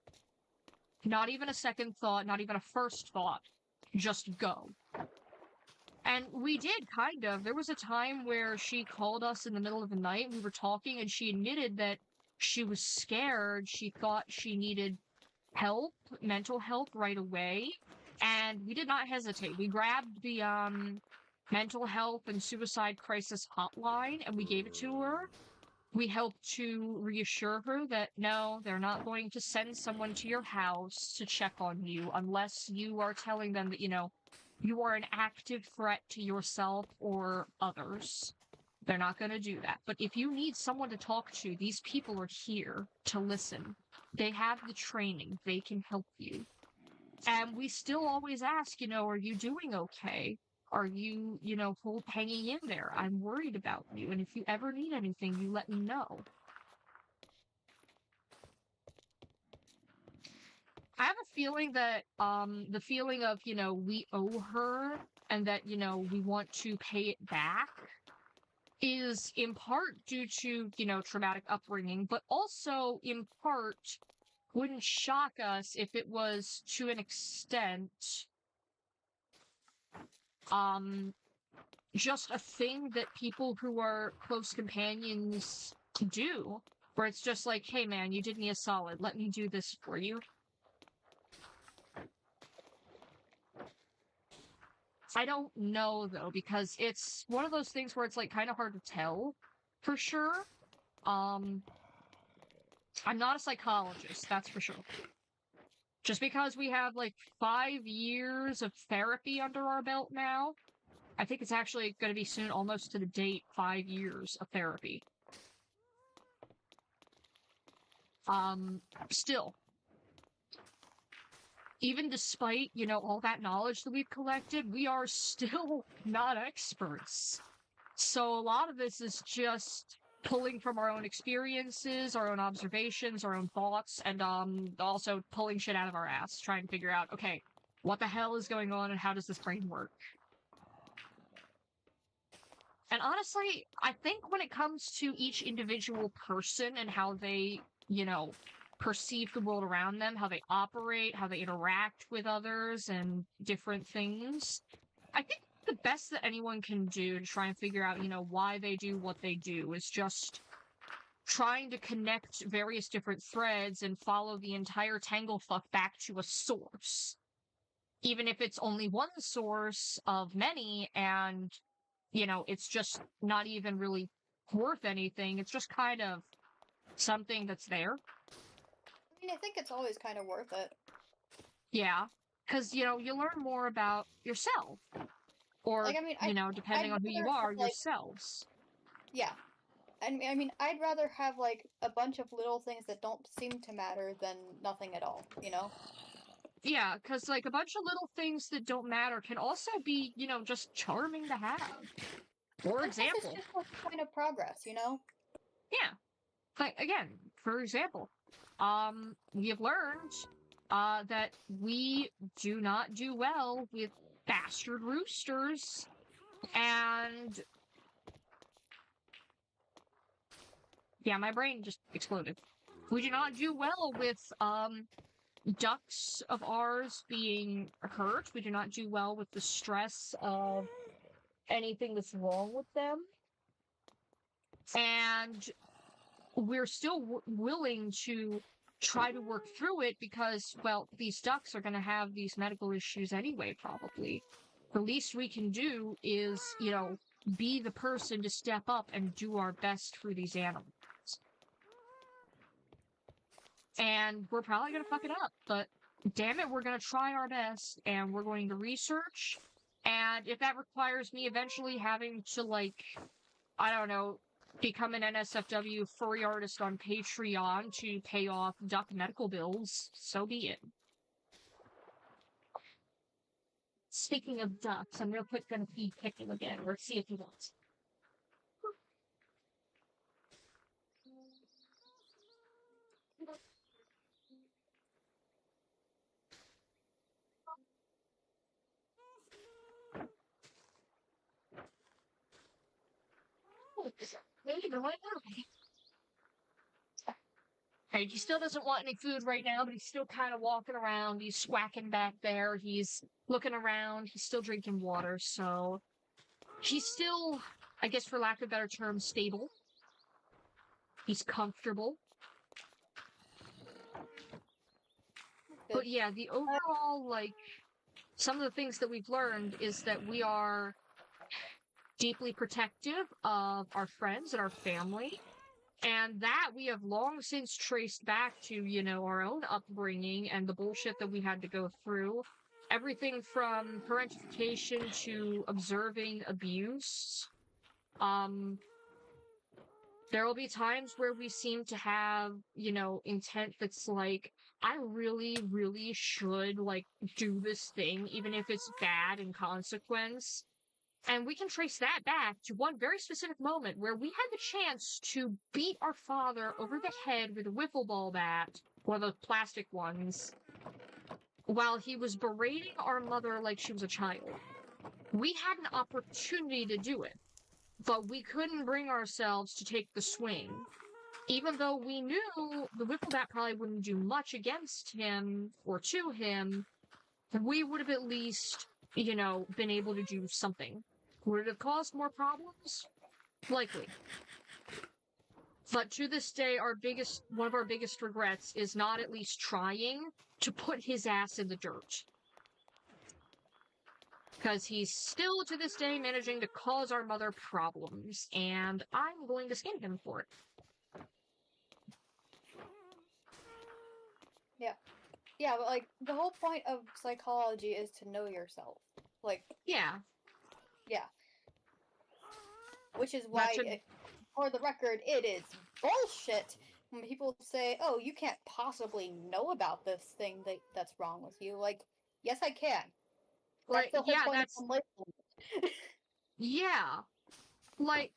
Not even a second thought, not even a first thought. Just go. And we did, kind of. There was a time where she called us in the middle of the night, we were talking, and she admitted that she was scared. She thought she needed help, mental help, right away. And we did not hesitate. We grabbed the, mental health and suicide crisis hotline, and we gave it to her. We helped to reassure her that, no, they're not going to send someone to your house to check on you unless you are telling them that, you know, you are an active threat to yourself or others. They're not going to do that. But if you need someone to talk to, these people are here to listen. They have the training. They can help you. And we still always ask, you know, are you doing okay? Are you, you know, hanging in there? I'm worried about you. And if you ever need anything, you let me know. I have a feeling that, the feeling of, you know, we owe her and that, you know, we want to pay it back is in part due to, you know, traumatic upbringing, but also in part wouldn't shock us if it was to an extent just a thing that people who are close companions do, where it's just like, hey man, you did me a solid, let me do this for you. I don't know though, because it's one of those things where it's like kind of hard to tell for sure. I'm not a psychologist, that's for sure. Just because we have like 5 years of therapy under our belt now, I think it's actually going to be soon, almost to the date, 5 years of therapy. Still, even despite, you know, all that knowledge that we've collected, we are still not experts. So a lot of this is just pulling from our own experiences, our own observations, our own thoughts, and also pulling shit out of our ass, trying to figure out, okay, what the hell is going on and how does this brain work? And honestly, I think when it comes to each individual person and how they, you know, perceive the world around them, how they operate, how they interact with others and different things, I think the best that anyone can do to try and figure out, you know, why they do what they do is just trying to connect various different threads and follow the entire tanglefuck back to a source. Even if it's only one source of many, and, it's just not even really worth anything. It's just kind of something that's there. I mean, I think it's always kind of worth it. Yeah. Because, you learn more about yourself. Or, Like, I mean, depending on who you are, yourselves. Yeah. I mean, I'd rather have, like, a bunch of little things that don't seem to matter than nothing at all, you know? Yeah, because, like, a bunch of little things that don't matter can also be, just charming to have. For example. It's just like kind of progress, you know? Yeah. Like, again, for example, we have learned that we do not do well with bastard roosters, and yeah, my brain just exploded. We do not do well with ducks of ours being hurt. We do not do well with the stress of anything that's wrong with them, and we're still willing to try to work through it because, well, these ducks are going to have these medical issues anyway, probably. The least we can do is, be the person to step up and do our best for these animals. And we're probably going to fuck it up, but damn it, we're going to try our best, and we're going to research. And if that requires me eventually having to, like, I don't know, become an NSFW furry artist on Patreon to pay off duck medical bills, so be it. Speaking of ducks, I'm real quick gonna feed Pickle again, or see if he wants. Hey, he still doesn't want any food right now, but he's still kind of walking around. He's swacking back there. He's looking around. He's still drinking water, so he's still, I guess for lack of a better term, stable. He's comfortable. But yeah, the overall, like, some of the things that we've learned is that we are deeply protective of our friends and our family. And that we have long since traced back to, our own upbringing and the bullshit that we had to go through. Everything from parentification to observing abuse. There will be times where we seem to have, intent that's like, I really, really should, like, do this thing, even if it's bad in consequence. And we can trace that back to one very specific moment where we had the chance to beat our father over the head with a wiffle ball bat, one of those plastic ones, while he was berating our mother like she was a child. We had an opportunity to do it, but we couldn't bring ourselves to take the swing. Even though we knew the wiffle bat probably wouldn't do much against him or to him, we would have at least, been able to do something. Would it have caused more problems? Likely. But to this day, one of our biggest regrets is not at least trying to put his ass in the dirt. Because he's still, to this day, managing to cause our mother problems, and I'm going to skin him for it. Yeah. Yeah, but, like, the whole point of psychology is to know yourself. Like... Yeah. Yeah. Which is why, for the record, it is bullshit when people say, oh, you can't possibly know about this thing that's wrong with you. Like, yes, I can. Like, that's the whole point of life. Yeah. Like,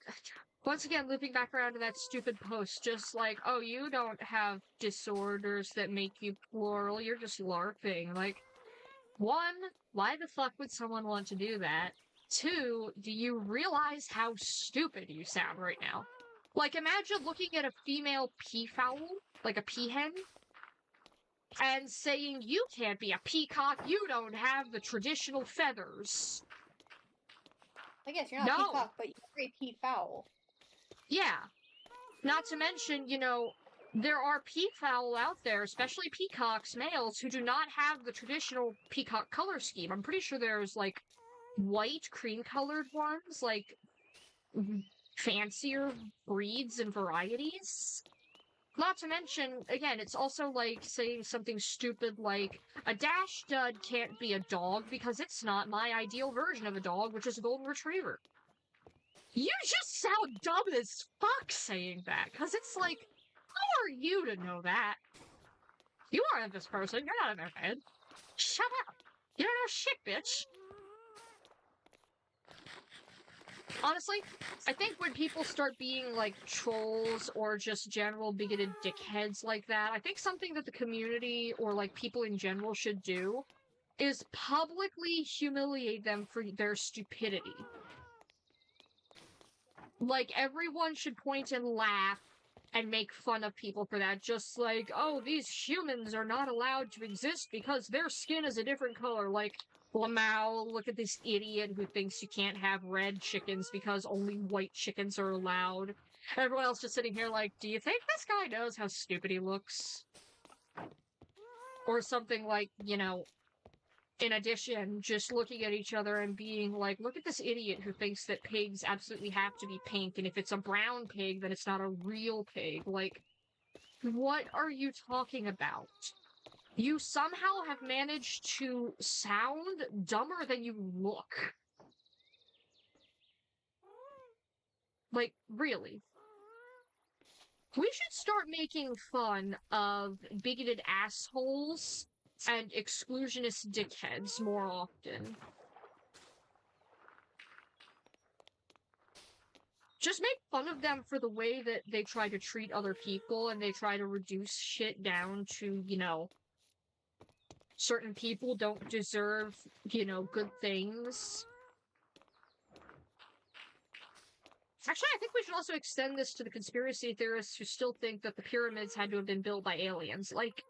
once again, looping back around to that stupid post, just like, oh, you don't have disorders that make you plural, you're just LARPing. Like, one, why the fuck would someone want to do that? Two, do you realize how stupid you sound right now? Like, imagine looking at a female peafowl, like a peahen, and saying, you can't be a peacock, you don't have the traditional feathers. I guess you're not a peacock, but you're a peafowl. Yeah. Not to mention, there are peafowl out there, especially peacocks, males, who do not have the traditional peacock color scheme. I'm pretty sure there's, like, white, cream-colored ones, like, fancier breeds and varieties. Not to mention, again, it's also like saying something stupid like, a dash stud can't be a dog because it's not my ideal version of a dog, which is a golden retriever. You just sound dumb as fuck saying that, because it's like, who are you to know that? You aren't this person, you're not in their head. Shut up. You don't know shit, bitch. Honestly, I think when people start being, like, trolls or just general bigoted dickheads like that, I think something that the community or, like, people in general should do is publicly humiliate them for their stupidity. Like, everyone should point and laugh and make fun of people for that, just like, oh, these humans are not allowed to exist because their skin is a different color, like, Lamau, look at this idiot who thinks you can't have red chickens because only white chickens are allowed. Everyone else just sitting here like, do you think this guy knows how stupid he looks? Or something like, in addition, just looking at each other and being like, look at this idiot who thinks that pigs absolutely have to be pink, and if it's a brown pig, then it's not a real pig. Like, what are you talking about? You somehow have managed to sound dumber than you look. Like, really. We should start making fun of bigoted assholes and exclusionist dickheads more often. Just make fun of them for the way that they try to treat other people and they try to reduce shit down to, certain people don't deserve, good things. Actually, I think we should also extend this to the conspiracy theorists who still think that the pyramids had to have been built by aliens. Like,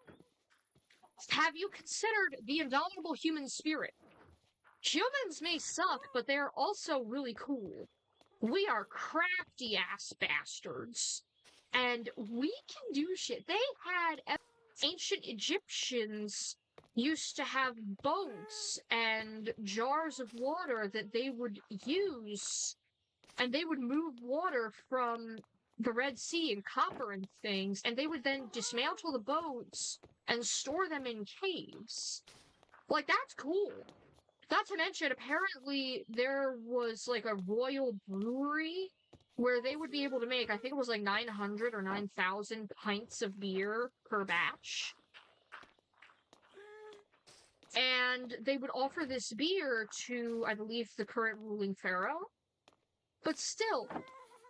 have you considered the indomitable human spirit? Humans may suck, but they're also really cool. We are crafty-ass bastards. And we can do shit. They had ancient Egyptians used to have boats and jars of water that they would use, and they would move water from the Red Sea and copper and things, and they would then dismantle the boats and store them in caves. Like, that's cool. Not to mention, apparently there was, like, a royal brewery where they would be able to make, I think it was like 900 or 9,000 pints of beer per batch. And they would offer this beer to, I believe, the current ruling pharaoh. But still,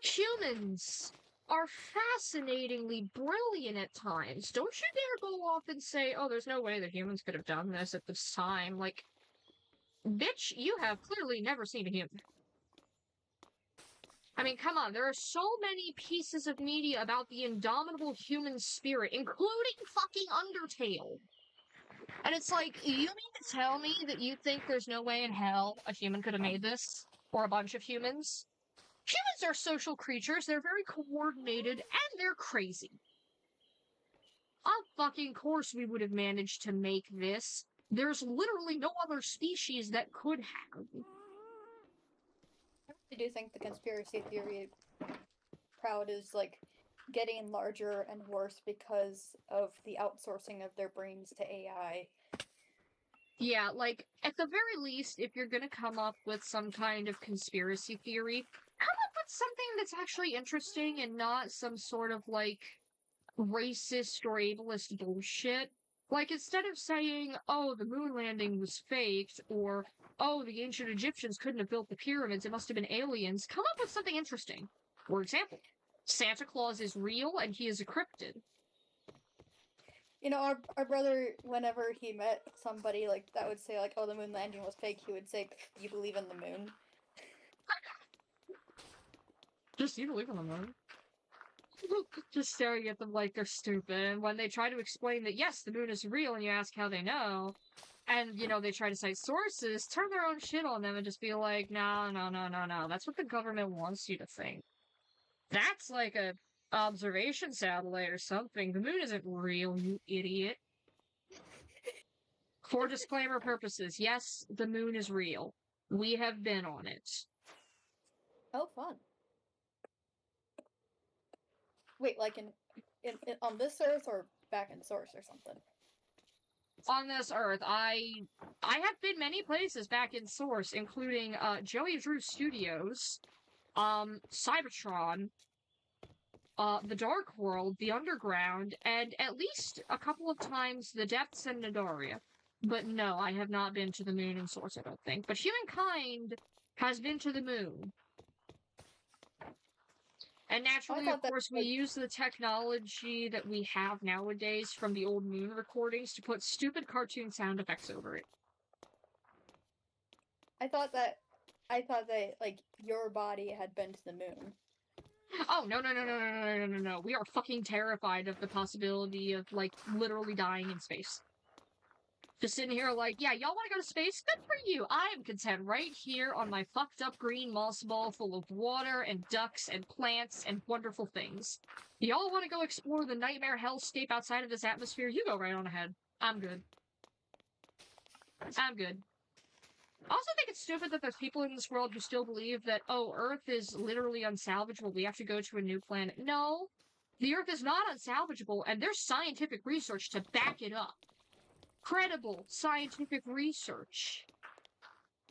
humans are fascinatingly brilliant at times. Don't you dare go off and say, oh, there's no way that humans could have done this at this time. Like, bitch, you have clearly never seen a human. I mean, come on, there are so many pieces of media about the indomitable human spirit, including fucking Undertale. And it's like, you mean to tell me that you think there's no way in hell a human could have made this? Or a bunch of humans? Humans are social creatures, they're very coordinated, and they're crazy. Of fucking course we would have managed to make this. There's literally no other species that could have. I do think the conspiracy theory crowd is, like, getting larger and worse because of the outsourcing of their brains to AI. Yeah, like, at the very least, if you're gonna come up with some kind of conspiracy theory, come up with something that's actually interesting and not some sort of, like, racist or ableist bullshit. Like, instead of saying, oh, the moon landing was faked, or, oh, the ancient Egyptians couldn't have built the pyramids, it must have been aliens, come up with something interesting. For example, Santa Claus is real and he is a cryptid. You know, our brother, whenever he met somebody, like, that would say, like, oh, the moon landing was fake, he would say, you believe in the moon? Just, you believe in the moon? Just staring at them like they're stupid, and when they try to explain that, yes, the moon is real, and you ask how they know, and, they try to cite sources, turn their own shit on them and just be like, no, that's what the government wants you to think. That's like a observation satellite or something. The moon isn't real, you idiot. For disclaimer purposes, yes, the moon is real. We have been on it. Oh, fun. Wait, like in on this Earth or back in Source or something? On this Earth, I have been many places back in Source, including Joey Drew Studios, Cybertron, the Dark World, the Underground, and at least a couple of times the Depths and Nidaria. But no, I have not been to the moon in Source, I don't think. But humankind has been to the moon. And naturally, of course, we use the technology that we have nowadays from the old moon recordings to put stupid cartoon sound effects over it. I thought that like your body had been to the moon. Oh, no. We are fucking terrified of the possibility of, like, literally dying in space. Just sitting here like, yeah, y'all want to go to space? Good for you. I am content right here on my fucked up green moss ball full of water and ducks and plants and wonderful things. Y'all want to go explore the nightmare hellscape outside of this atmosphere? You go right on ahead. I'm good. I'm good. I also think it's stupid that there's people in this world who still believe that, oh, Earth is literally unsalvageable. We have to go to a new planet. No, the Earth is not unsalvageable, and there's scientific research to back it up. Credible scientific research.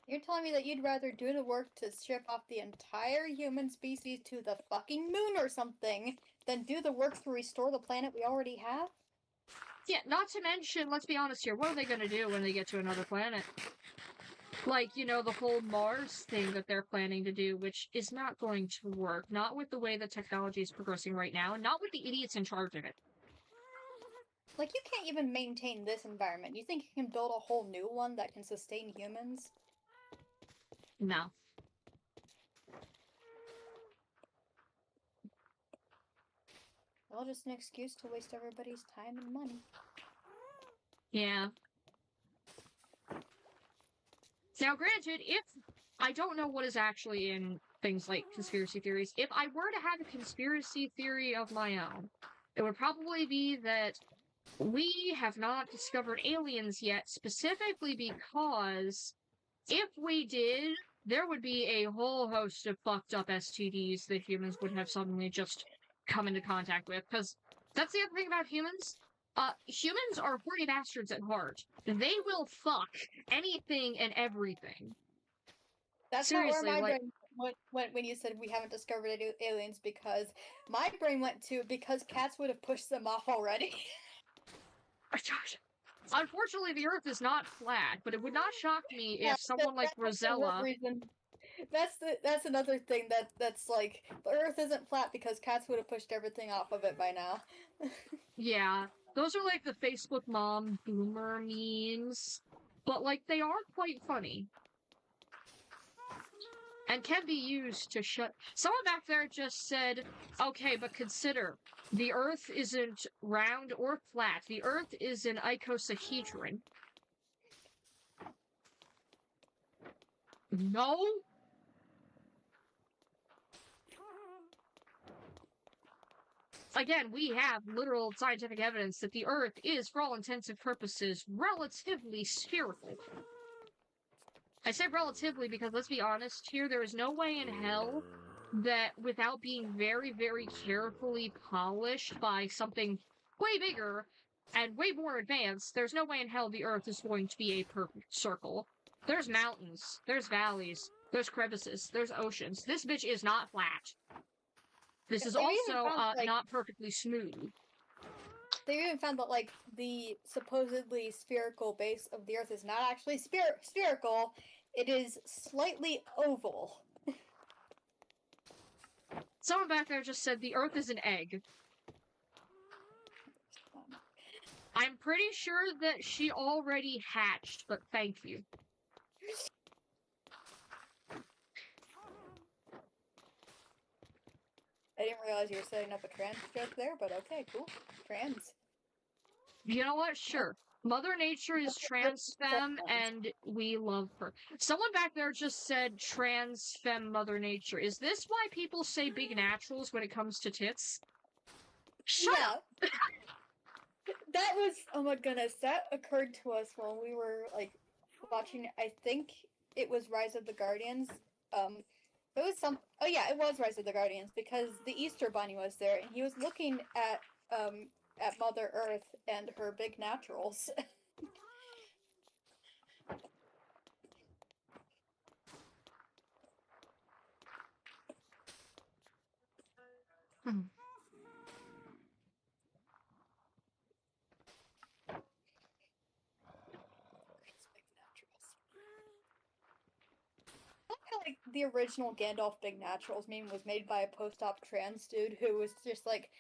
You're telling me that you'd rather do the work to ship off the entire human species to the fucking moon or something than do the work to restore the planet we already have? Yeah, not to mention, let's be honest here, what are they going to do when they get to another planet? Like, you know, the whole Mars thing that they're planning to do, which is not going to work. Not with the way the technology is progressing right now, and not with the idiots in charge of it. Like, you can't even maintain this environment. You think you can build a whole new one that can sustain humans? No. Well, just an excuse to waste everybody's time and money. Yeah. Now, granted, if I don't know what is actually in things like conspiracy theories, if I were to have a conspiracy theory of my own, it would probably be that we have not discovered aliens yet, specifically because if we did, there would be a whole host of fucked up STDs that humans would have suddenly just come into contact with. Because that's the other thing about humans. Humans are horny bastards at heart. They will fuck anything and everything. That's seriously, not where my brain went when you said we haven't discovered aliens, because my brain went to because cats would have pushed them off already. Unfortunately, the Earth is not flat, but it would not shock me if someone like Rosella... That's another thing that's like, the Earth isn't flat because cats would have pushed everything off of it by now. Yeah, those are like the Facebook mom boomer memes, but like they are quite funny. And can be used to shut... Someone back there just said, okay, but consider, the Earth isn't round or flat. The Earth is an icosahedron. No? Again, we have literal scientific evidence that the Earth is, for all intents and purposes, relatively spherical. I say relatively because, let's be honest here, there is no way in hell that without being very, very carefully polished by something way bigger and way more advanced, there's no way in hell the Earth is going to be a perfect circle. There's mountains, there's valleys, there's crevices, there's oceans. This bitch is not flat. This is also not perfectly smooth. They even found that, like, the supposedly spherical base of the Earth is not actually spherical. It is slightly oval. Someone back there just said the Earth is an egg. I'm pretty sure that she already hatched, but thank you. I didn't realize you were setting up a trans joke there, but okay, cool. Trans. You know what? Sure. Mother Nature is trans femme, and we love her. Someone back there just said trans femme Mother Nature. Is this why people say big naturals when it comes to tits? Shut up! That was, oh my goodness, that occurred to us when we were, like, watching, I think it was Rise of the Guardians. It was oh yeah, it was Rise of the Guardians, because the Easter Bunny was there, and he was looking at Mother Earth and her big naturals. Hmm. Like the original Gandalf Big Naturals meme was made by a post-op trans dude who was just like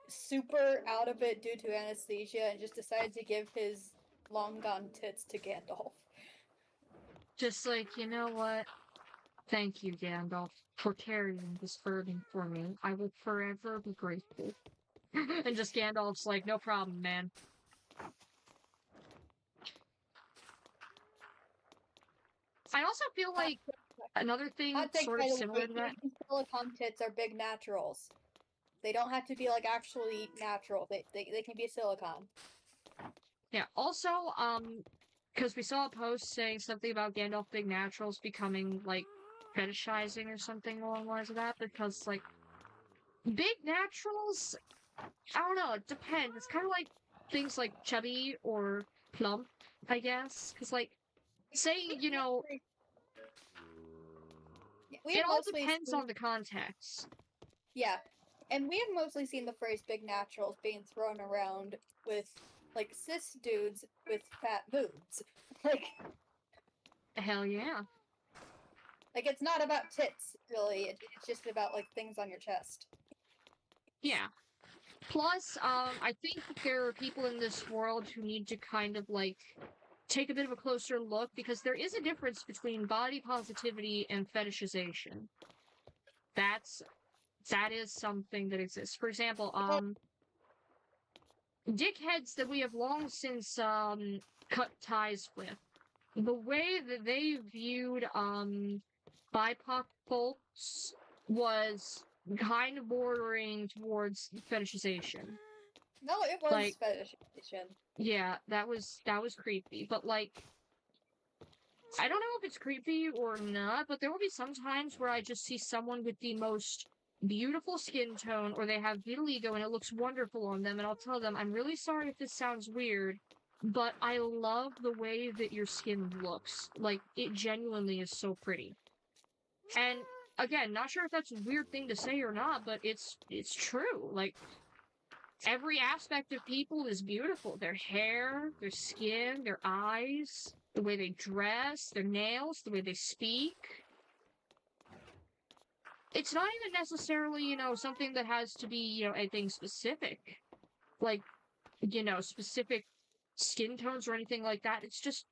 super out of it due to anesthesia and just decided to give his long gone tits to Gandalf. Just like, you know what? Thank you, Gandalf, for carrying this burden for me. I will forever be grateful. And just Gandalf's like, no problem, man. I also feel like another thing sort of similar to that. Silicone tits are big naturals. They don't have to be like actually natural. They can be silicone. Yeah. Also, because we saw a post saying something about Gandalf Big Naturals becoming like fetishizing or something along the lines of that. Because like big naturals, I don't know. It depends. It's kind of like things like chubby or plump, I guess. Because like, say you know. It all depends on the context. Yeah. And we have mostly seen the phrase big naturals being thrown around with, like, cis dudes with fat boobs. Like... Hell yeah. Like, it's not about tits, really. It's just about, like, things on your chest. Yeah. Plus, I think there are people in this world who need to kind of, like, take a bit of a closer look, because there is a difference between body positivity and fetishization. That is something that exists. For example, dickheads that we have long since, cut ties with. The way that they viewed, BIPOC folks was kind of bordering towards fetishization. No, it was like, fetishization. Yeah, that was creepy. But like, I don't know if it's creepy or not, but there will be some times where I just see someone with the most beautiful skin tone, or they have vitiligo and it looks wonderful on them, and I'll tell them, I'm really sorry if this sounds weird, but I love the way that your skin looks. Like, it genuinely is so pretty. And again, not sure if that's a weird thing to say or not, but it's true. Like, every aspect of people is beautiful. Their hair, their skin, their eyes, the way they dress, their nails, the way they speak. It's not even necessarily, you know, something that has to be, you know, anything specific. Like, you know, specific skin tones or anything like that. It's just,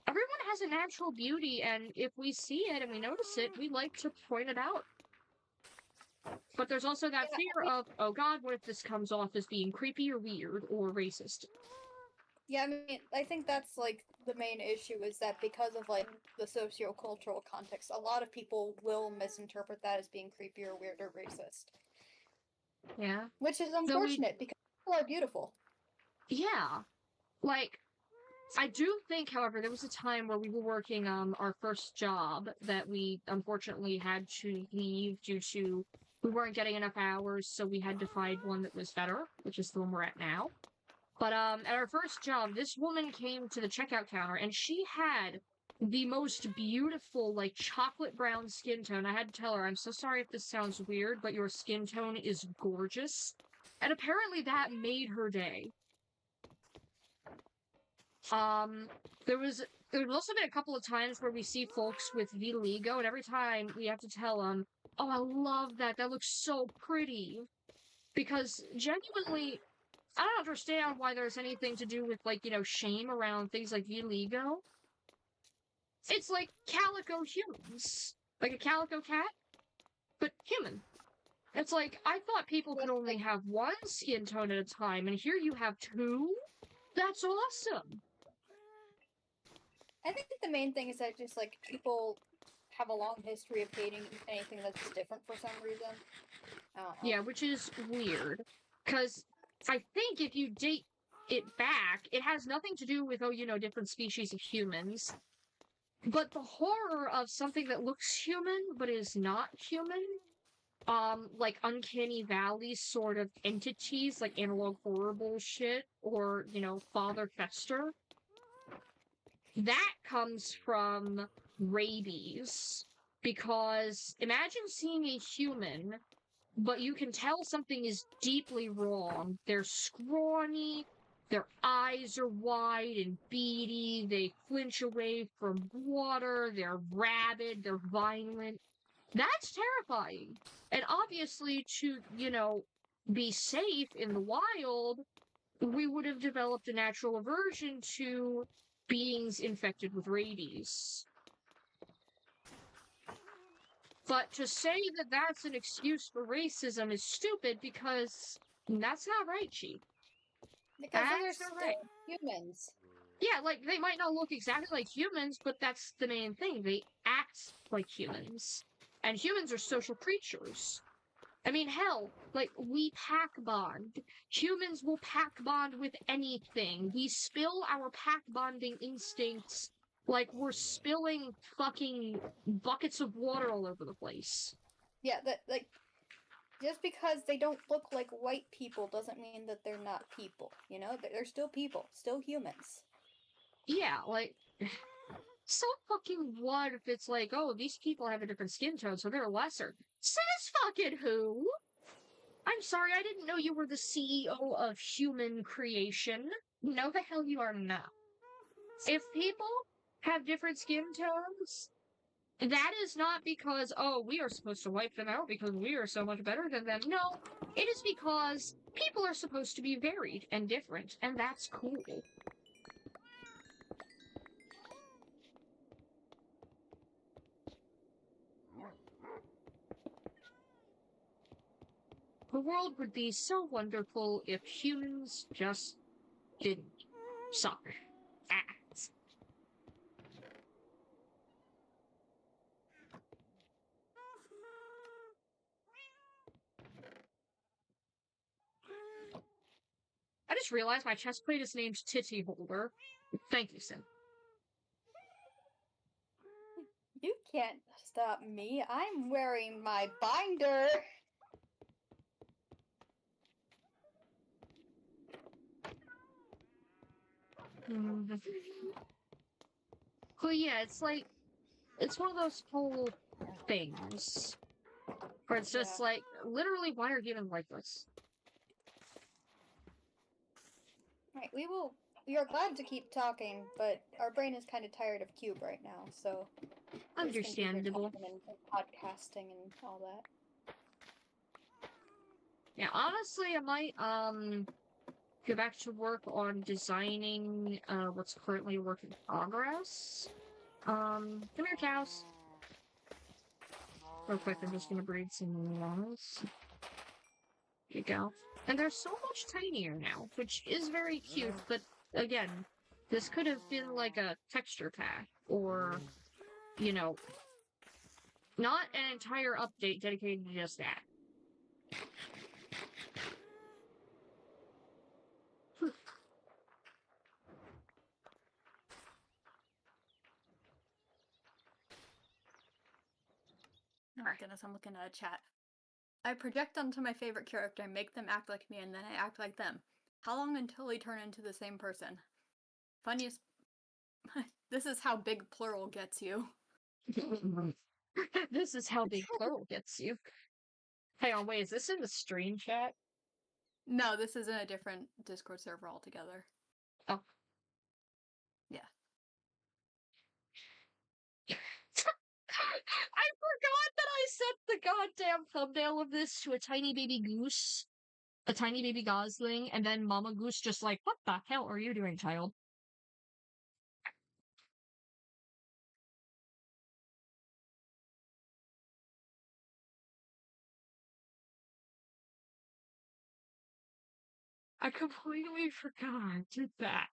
everyone has a natural beauty, and if we see it and we notice it, we like to point it out. But there's also that fear of, oh god, what if this comes off as being creepy or weird or racist? Yeah, I mean, I think that's, like, the main issue is that because of, like, the socio-cultural context, a lot of people will misinterpret that as being creepy or weird or racist. Yeah. Which is unfortunate, because people are beautiful. Yeah. Like, I do think, however, there was a time where we were working our first job that we unfortunately had to leave due to we weren't getting enough hours, so we had to find one that was better, which is the one we're at now. But at our first job, this woman came to the checkout counter, and she had the most beautiful, like, chocolate brown skin tone. I had to tell her, I'm so sorry if this sounds weird, but your skin tone is gorgeous. And apparently that made her day. There was also been a couple of times where we see folks with vitiligo, and every time we have to tell them, oh, I love that, that looks so pretty. Because genuinely, I don't understand why there's anything to do with, like, you know, shame around things like vitiligo. It's like calico humans. Like a calico cat, but human. It's like, I thought people could only have one skin tone at a time, and here you have two? That's awesome! I think the main thing is that just, like, people have a long history of hating anything that's different for some reason. Yeah, which is weird. Because I think if you date it back, it has nothing to do with, different species of humans. But the horror of something that looks human but is not human, like uncanny valley sort of entities, like analog horror bullshit, or, Father Fester, that comes from rabies. Because imagine seeing a human, but you can tell something is deeply wrong. They're scrawny, their eyes are wide and beady, they flinch away from water, they're rabid, they're violent. That's terrifying. And obviously, to, be safe in the wild, we would have developed a natural aversion to beings infected with rabies. But to say that that's an excuse for racism is stupid because that's not right, Chief. Because they're That's still not right. humans. Yeah, like, they might not look exactly like humans, but that's the main thing. They act like humans. And humans are social creatures. I mean, hell, like, we pack bond. Humans will pack bond with anything. We spill our pack bonding instincts like we're spilling fucking buckets of water all over the place. Yeah, like, just because they don't look like white people doesn't mean that they're not people, you know? They're still people, still humans. Yeah, like, so fucking what if it's like, oh, these people have a different skin tone, so they're lesser. Says fucking who? I'm sorry, I didn't know you were the CEO of human creation. No, the hell you are not. If people have different skin tones, that is not because, oh, we are supposed to wipe them out because we are so much better than them. No, it is because people are supposed to be varied and different, and that's cool. The world would be so wonderful if humans just didn't suck ass. I just realized my chest plate is named Titty Holder. Thank you, Sim. You can't stop me. I'm wearing my binder. But yeah, it's like, it's one of those whole things where it's just like, literally, why are humans like this? Right, we are glad to keep talking, but our brain is kind of tired of Cube right now, so Understandable. And podcasting and all that. Yeah, honestly, I might go back to work on designing what's currently a work in progress. Come here, cows. Real quick, I'm just gonna breed some llamas. Here you go. And they're so much tinier now, which is very cute, but again, this could have been like a texture pack, or, not an entire update dedicated to just that. Oh my goodness, I'm looking at a chat. I project onto my favorite character and make them act like me, and then I act like them. How long until we turn into the same person? Funniest. This is how big plural gets you. This is how big plural gets you. Hang on, wait, is this in the stream chat? No, this is in a different Discord server altogether. Oh. Yeah. I forgot that I set the goddamn thumbnail of this to a tiny baby goose, a tiny baby gosling, and then Mama Goose just like, what the hell are you doing, child? I completely forgot that.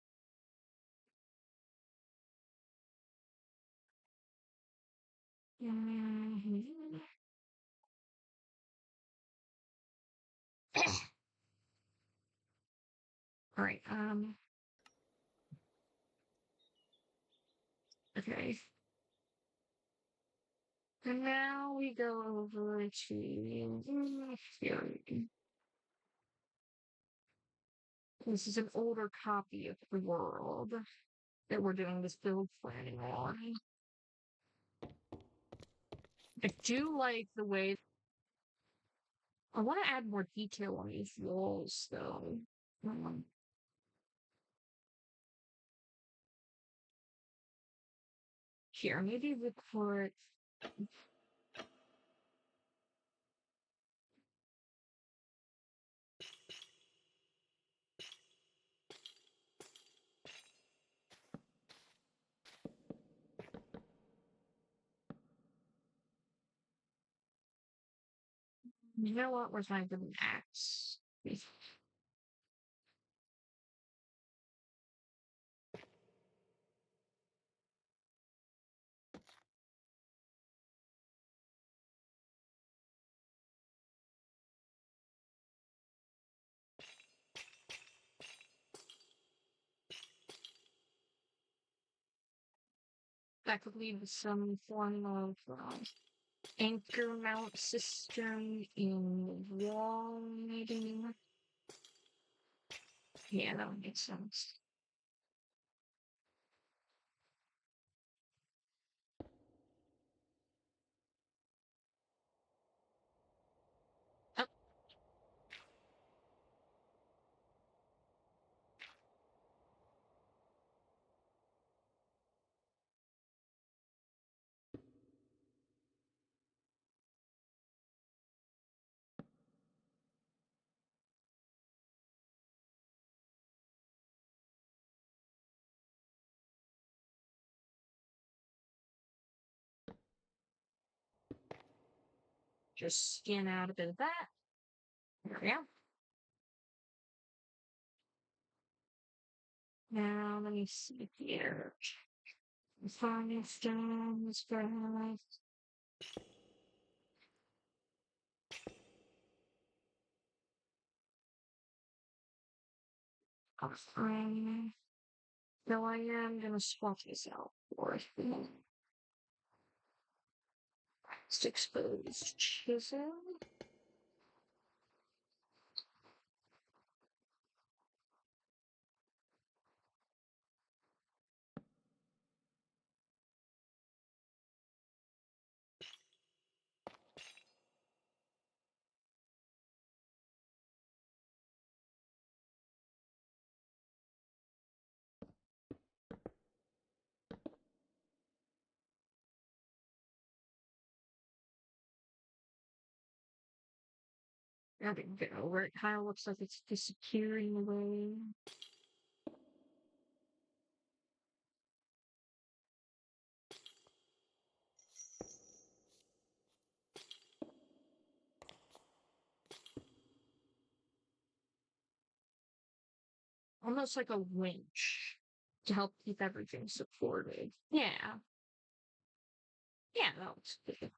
Alright, okay. And now we go over to here. This is an older copy of the world that we're doing this build planning on. I do like the way I want to add more detail on these walls, though. Here, maybe we put. You know what? Where's my wooden axe? That could lead to some form of anchor mount system in the wall, maybe. Yeah, that would make sense. Oh. Just scan out a bit of that. There we go. Now, let me see here. Farming stones, grass. Offering. So I am gonna swap this out for just exposed chisel. I didn't get over it. Kind of looks like it's disappearing away. Almost like a winch to help keep everything supported. Yeah. Yeah, that looks good.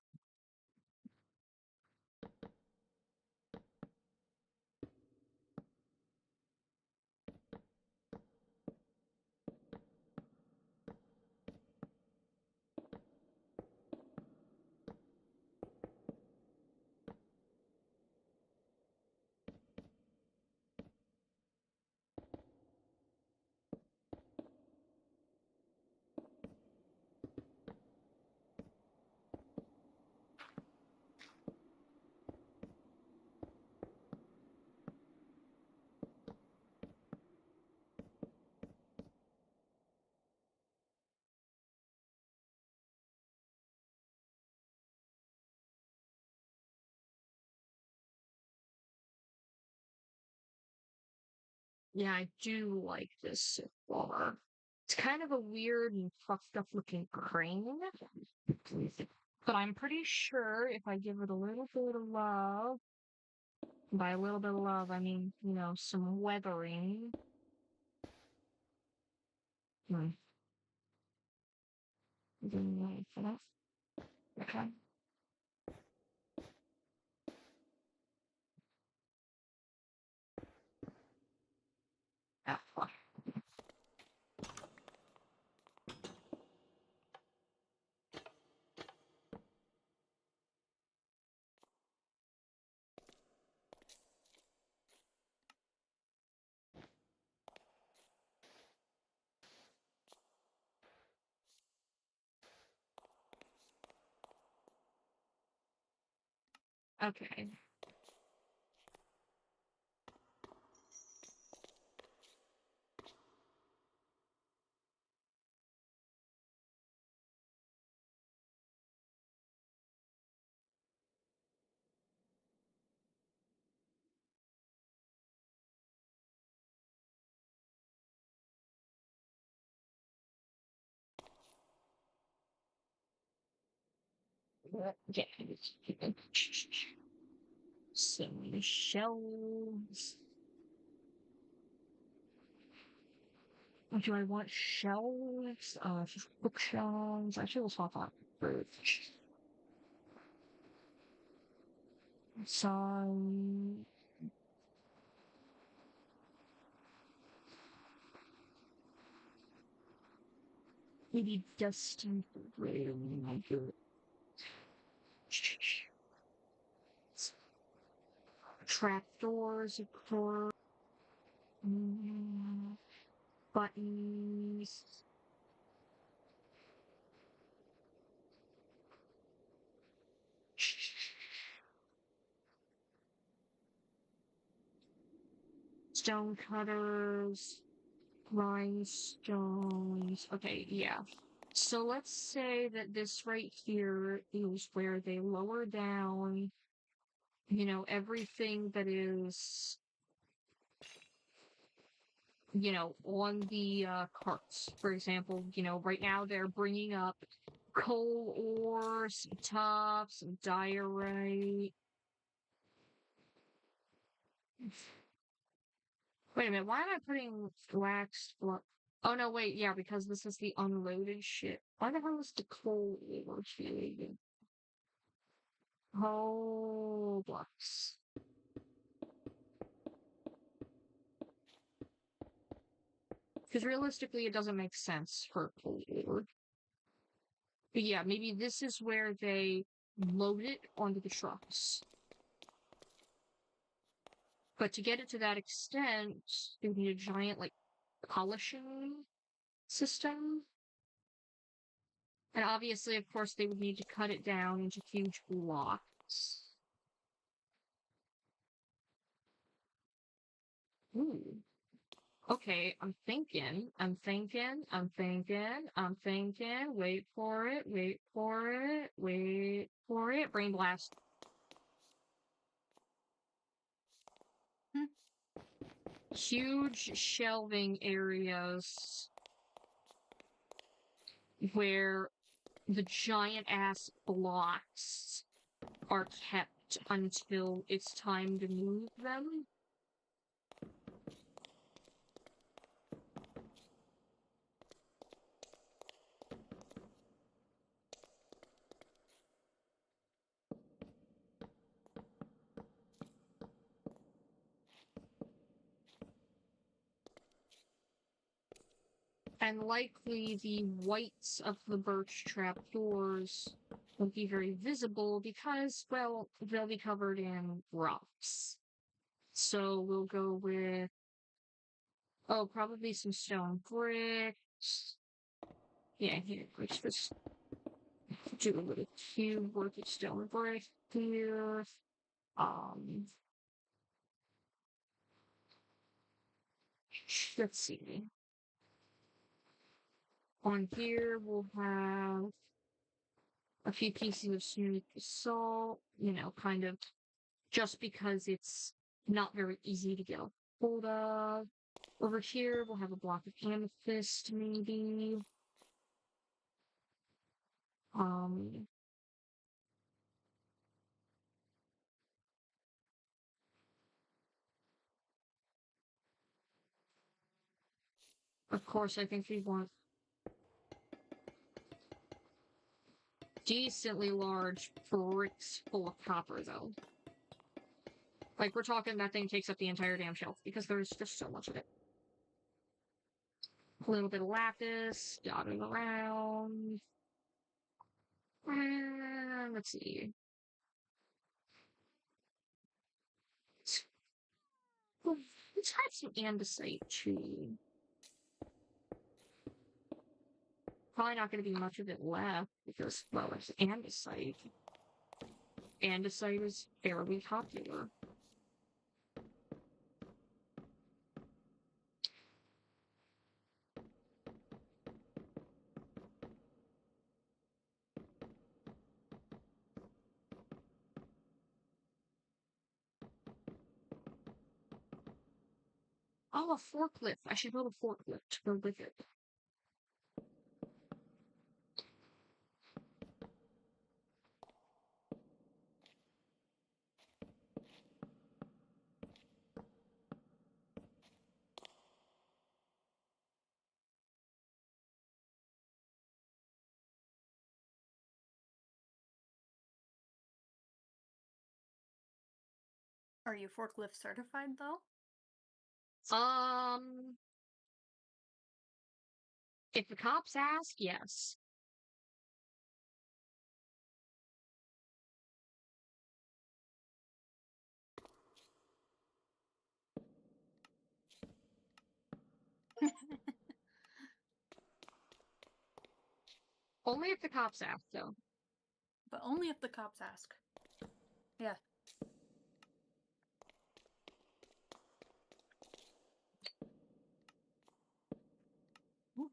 Yeah, I do like this so far. It's kind of a weird and fucked up looking crane. But I'm pretty sure if I give it a little bit of love, by a little bit of love, I mean, some weathering. Hmm. Okay. Okay. Yeah. Some shelves. Do I want shelves? Bookshelves. Actually, we'll swap out fridge. Some. Maybe dusty room. Trapdoors, of course. Buttons. Stone cutters. Rhinestones. Okay, yeah. So let's say that this right here is where they lower down, everything that is, on the carts. For example, right now they're bringing up coal ore, some tops, some diorite. Wait a minute, why am I putting wax? Oh no, wait, yeah, because this is the unloaded shit. Why the hell is the coal ore here? Whole blocks. Because realistically, it doesn't make sense for coal ore. But yeah, maybe this is where they load it onto the trucks. But to get it to that extent, they need a giant, polishing system. And obviously, of course, they would need to cut it down into huge blocks. Ooh. Okay, I'm thinking. Wait for it. Brain blast. Huge shelving areas where the giant ass blocks are kept until it's time to move them. And likely the whites of the birch trap doors won't be very visible because, well, they'll be covered in rocks. So we'll go with, probably some stone bricks. Yeah, here, let's just do a little cube worth of stone brick here. Let's see. On here, we'll have a few pieces of smooth basalt, kind of just because it's not very easy to get a hold of. Over here, we'll have a block of amethyst, maybe. Of course, I think we want decently large bricks full of copper, though. Like, we're talking that thing takes up the entire damn shelf, because there's just so much of it. A little bit of lapis, dotted around. And let's see. Let's have some andesite, too. Probably not going to be much of it left, because, well, it's andesite. andesite is fairly popular. Oh, a forklift. I should build a forklift to go with it. Are you forklift certified though? If the cops ask, yes. Only if the cops ask, though. But only if the cops ask. Yeah. Ooh.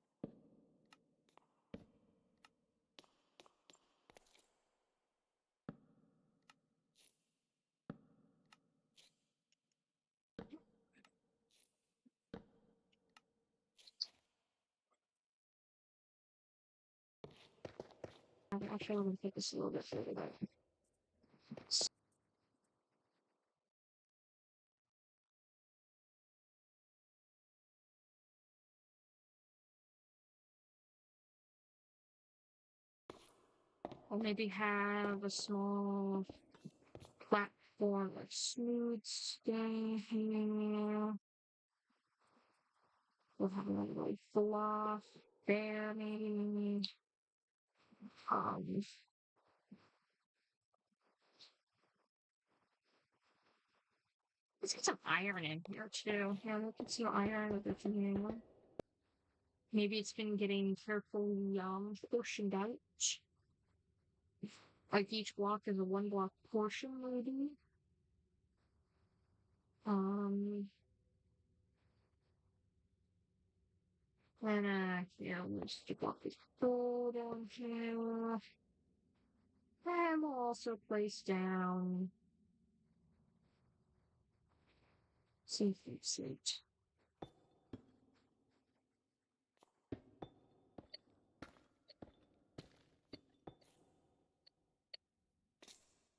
Actually, I'm going to take this a little bit further back. Or maybe have a small platform of smooth stone here. We'll have a little fluff there, maybe. Let's get some iron in here too. Yeah, we'll get some iron with it in here. Maybe it's been getting carefully portioned out. Like each block is a 1 block portion, maybe. And yeah, let's just block this hole down here. And we'll also place down safety seat.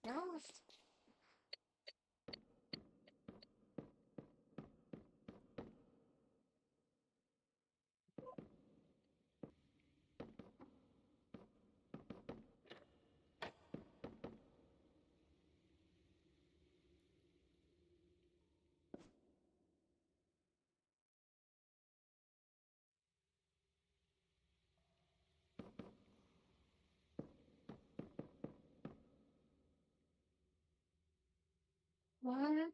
No. What?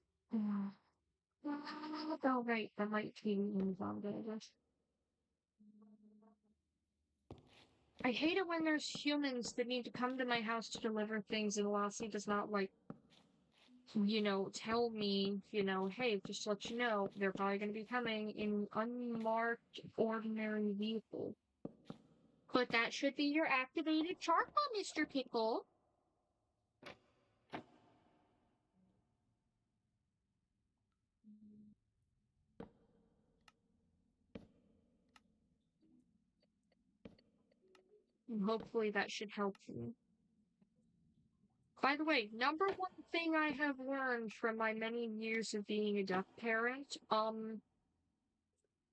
Oh, right, the light TV is on there. I hate it when there's humans that need to come to my house to deliver things and Lassie does not, like, tell me, hey, just to let you know, they're probably going to be coming in unmarked ordinary vehicle. But that should be your activated charcoal, Mr. Pickle. And hopefully that should help you. By the way, number one thing I have learned from my many years of being a deaf parent,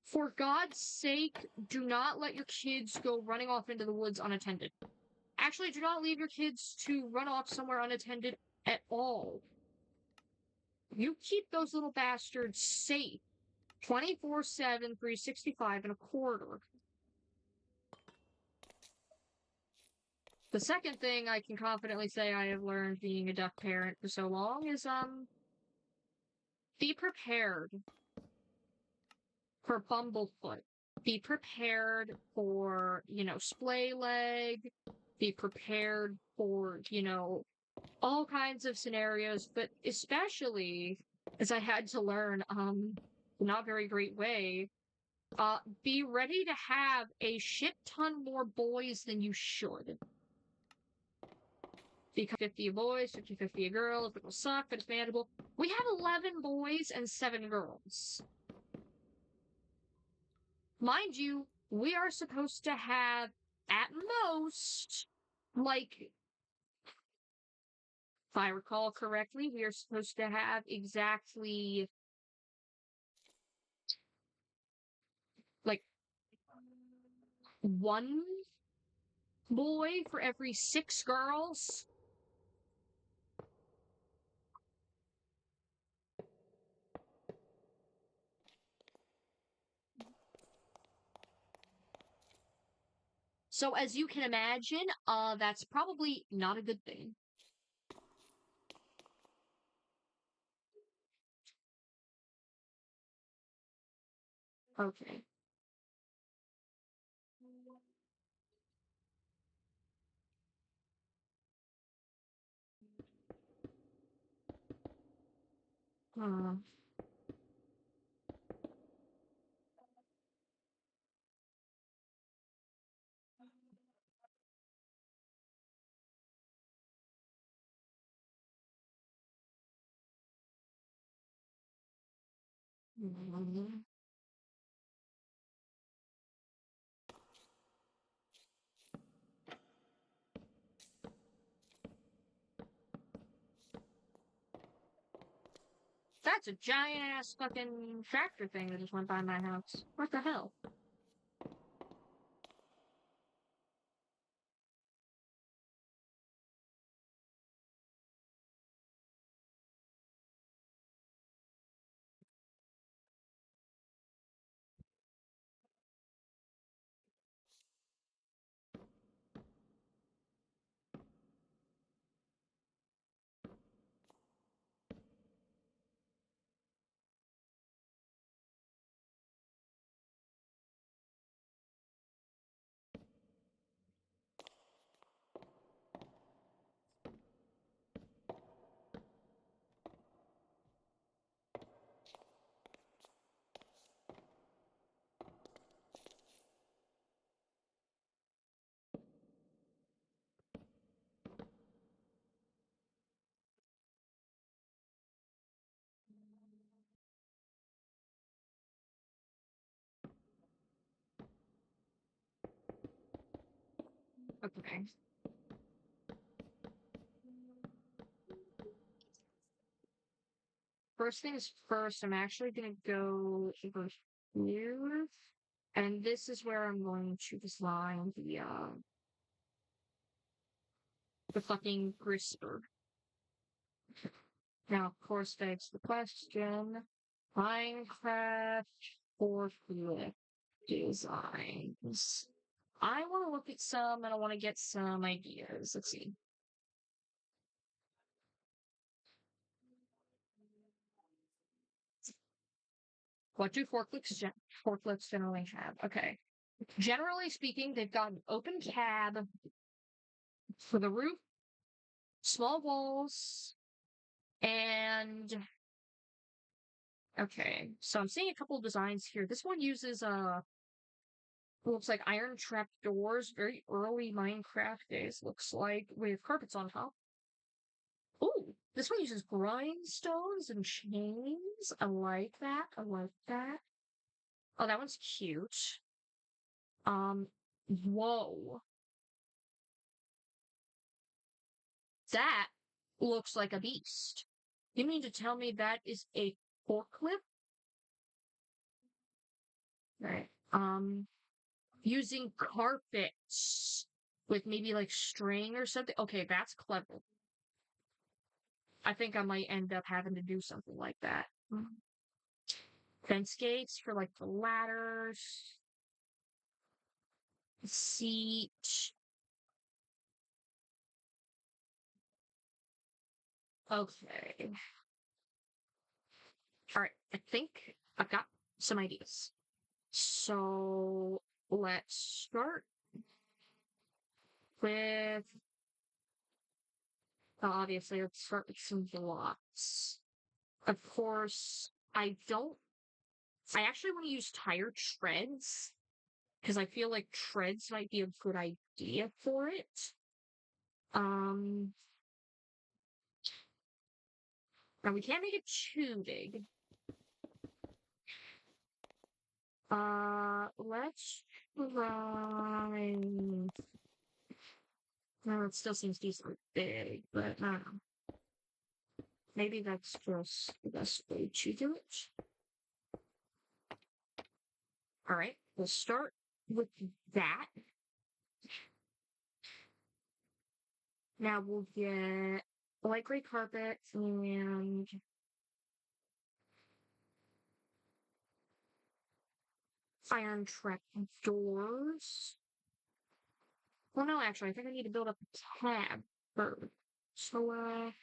for God's sake, do not let your kids go running off into the woods unattended. Actually, do not leave your kids to run off somewhere unattended at all. You keep those little bastards safe 24/7, 365 and a quarter. The second thing I can confidently say I have learned being a deaf parent for so long is, be prepared for Bumblefoot. Be prepared for, splay leg. Be prepared for, all kinds of scenarios, but especially as I had to learn, not very great way, be ready to have a shit ton more boys than you should. Because 50 boys, 50-50 girls, it will suck, but it's manageable. We have 11 boys and 7 girls. Mind you, we are supposed to have, at most, like, if I recall correctly, we are supposed to have exactly, like, 1 boy for every 6 girls. So as you can imagine, that's probably not a good thing. Okay. Uh, mm, that's a giant ass fucking tractor thing that just went by my house. What the hell? Okay. First things first, I'm actually gonna go over here. And this is where I'm going to design the fucking crisper. Now, of course, begs the question, Minecraft forklift designs. I want to look at some and I want to get some ideas. Let's see. What do forklifts generally have? Okay. Generally speaking, they've got an open cab for the roof, small walls, and okay. So I'm seeing a couple of designs here. This one uses looks like iron trap doors, very early Minecraft days, looks like, with carpets on top. Ooh, this one uses grindstones and chains. I like that. I like that. Oh, that one's cute. Whoa. That looks like a beast. You mean to tell me that is a forklift? Right. Using carpets with maybe like string or something. Okay, that's clever. I think I might end up having to do something like that. Fence gates for like the ladders. Seat. Okay. Alright, I think I've got some ideas. So let's start with Obviously, let's start with some blocks. Of course, I actually want to use tire treads because I feel like treads might be a good idea for it. Now we can't make it too big. Let's try. No, it still seems decently big, but I don't know. Maybe that's just the best way to do it. Alright, we'll start with that. Now we'll get light gray carpet and iron trap doors. Well, no, actually, I think I need to build up a tab first. So,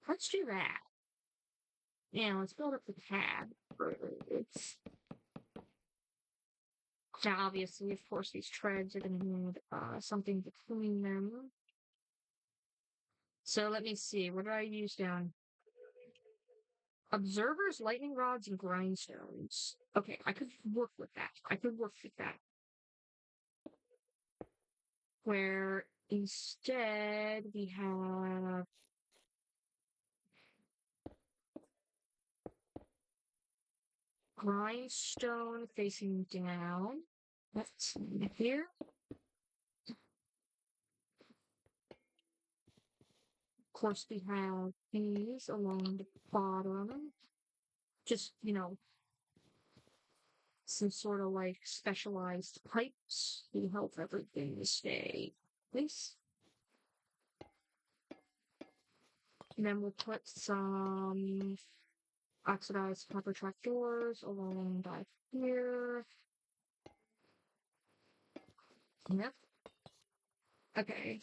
let's do that. Yeah, let's build up the tab first. Now, obviously, of course, these treads are going to need something between them. So let me see. What did I use down? Observers, lightning rods, and grindstones. Okay, I could work with that. Where instead we have grindstone facing down. That's here. Of course, we have these along the bottom. Just, some sort of like specialized pipes to help everything stay nice. And then we'll put some oxidized copper trapdoors along by here. Yep. Okay.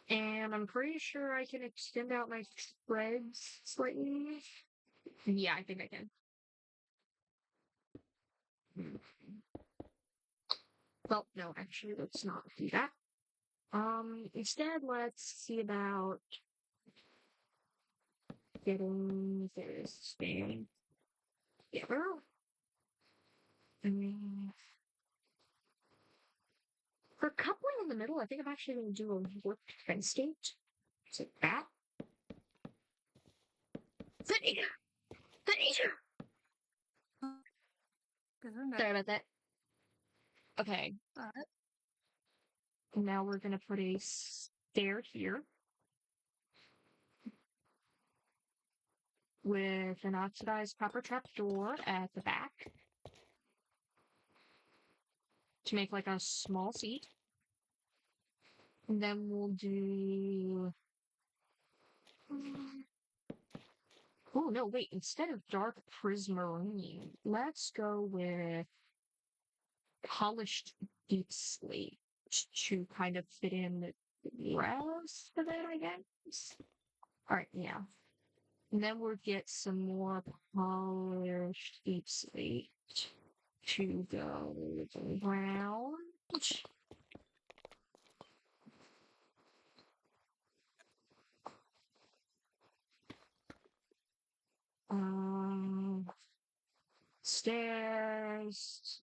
And I'm pretty sure I can extend out my threads slightly. Yeah, I think I can. Well, no, actually, let's not do that. Instead, let's see about getting this thing together. For coupling in the middle, I think I'm actually going to do a warp fence gate. So that. Sorry about that. Okay. Now we're going to put a stair here with an oxidized copper trap door at the back to make like a small seat. And then we'll do... Oh, no, wait. Instead of dark prismarine, let's go with polished deep slate to kind of fit in the rest of it, I guess. Alright, yeah. And then we'll get some more polished deep slate to go around. Stairs.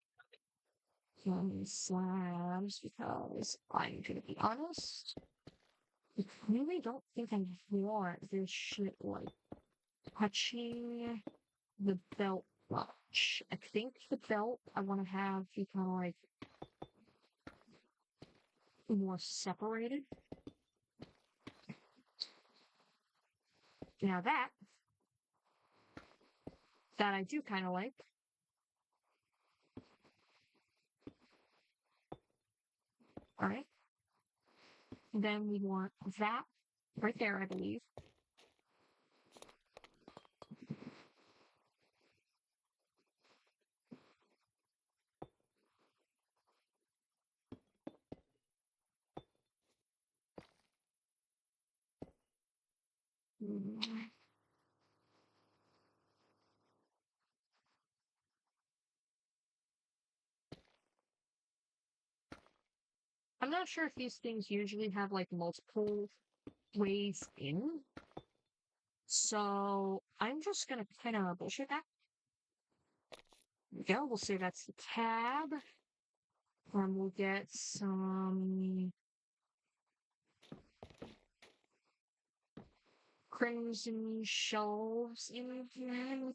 And slabs, because I'm gonna be honest, I really don't think I want this shit like touching the belt much. I think the belt I want to have be kind of like more separated. Now that I do kind of like. Alright. Then we want that right there, I believe. I'm not sure if these things usually have like multiple ways in. So I'm just gonna kind of bullshit that. There we go. We'll say that's the tab. We'll get some crimson shelves in here.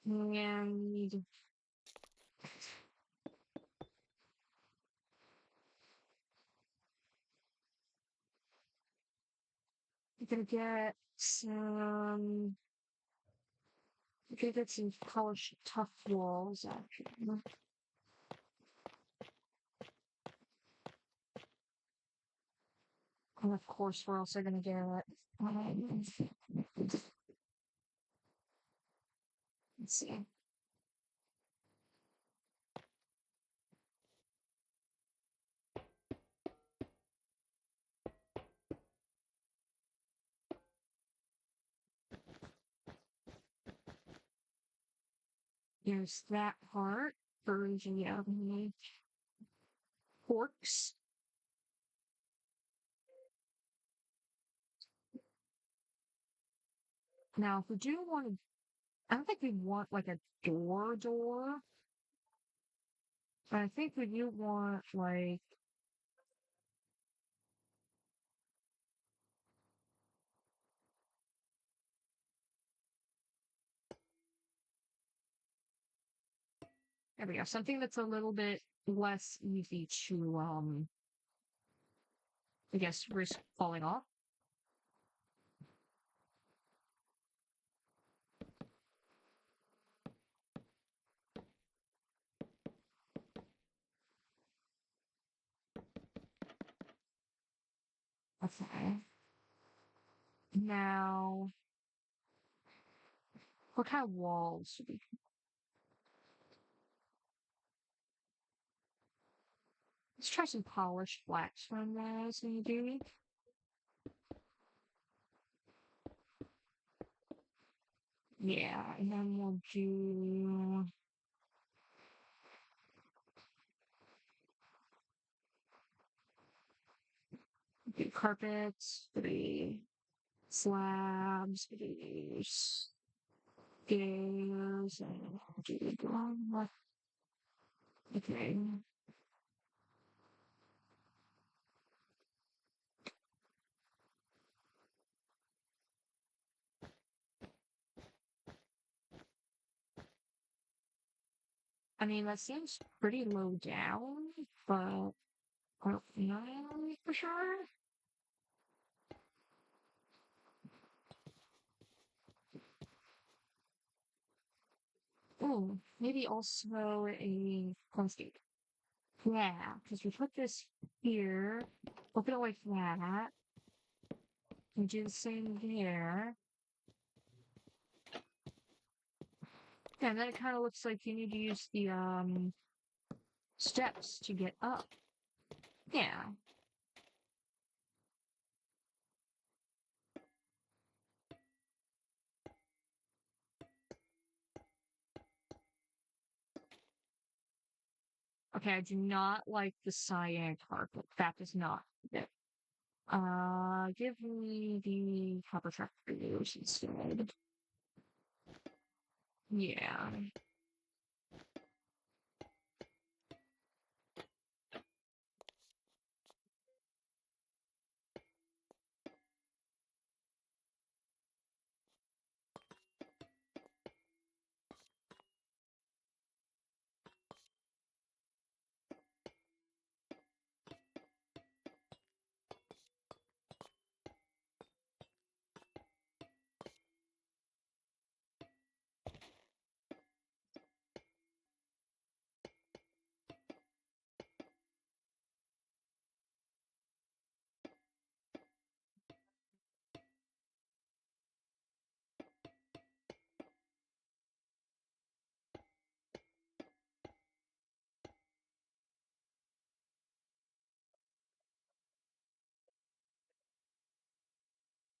And we're gonna get some. We're gonna get some polished tough walls actually. And of course, we're also gonna get. Let's see. There's that part for the forks. Now, if we do want to, I don't think we want like a door, but I think we do want like, there we go, something that's a little bit less easy to, I guess, risk falling off. Okay. Now, what kind of walls should we? Let's try some polished blacks from those, maybe. Yeah, and then we'll do carpets, three slabs, three stairs, and okay. I mean, that seems pretty low down, but I don't know for sure. Oh, maybe also a landscape. Yeah, because we put this here, open it like that, and do the same there. Yeah, and then it kind of looks like you need to use the steps to get up. Yeah. Okay, I do not like the cyan carpet. That does not fit. Give me the copper tractors instead. Yeah.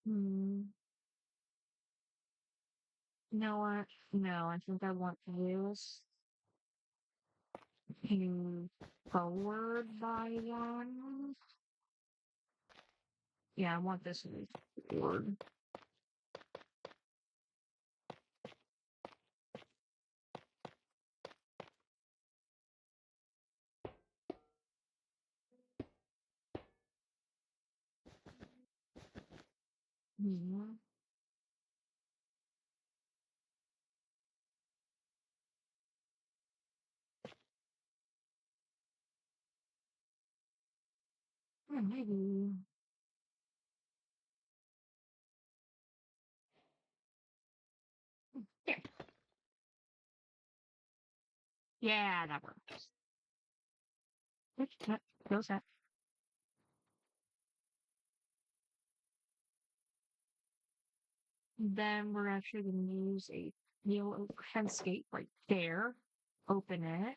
Hmm. You know what? No, I think I want this to forward by one. Yeah, I want this board. Hmm. Maybe. Yeah. Yeah, that works. That goes that. Then we're actually going to use a Neo Penscape right there. Open it.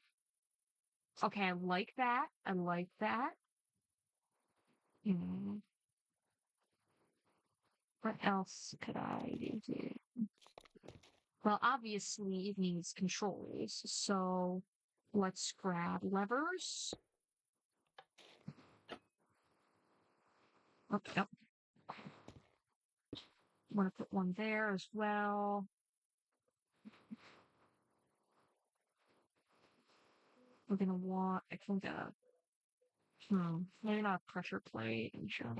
Okay, I like that. I like that. Hmm. What else could I do? Well, obviously it needs controls. So let's grab levers. Oh, yep. Want to put one there as well. We're gonna want, I think, maybe not a pressure plate. Sure.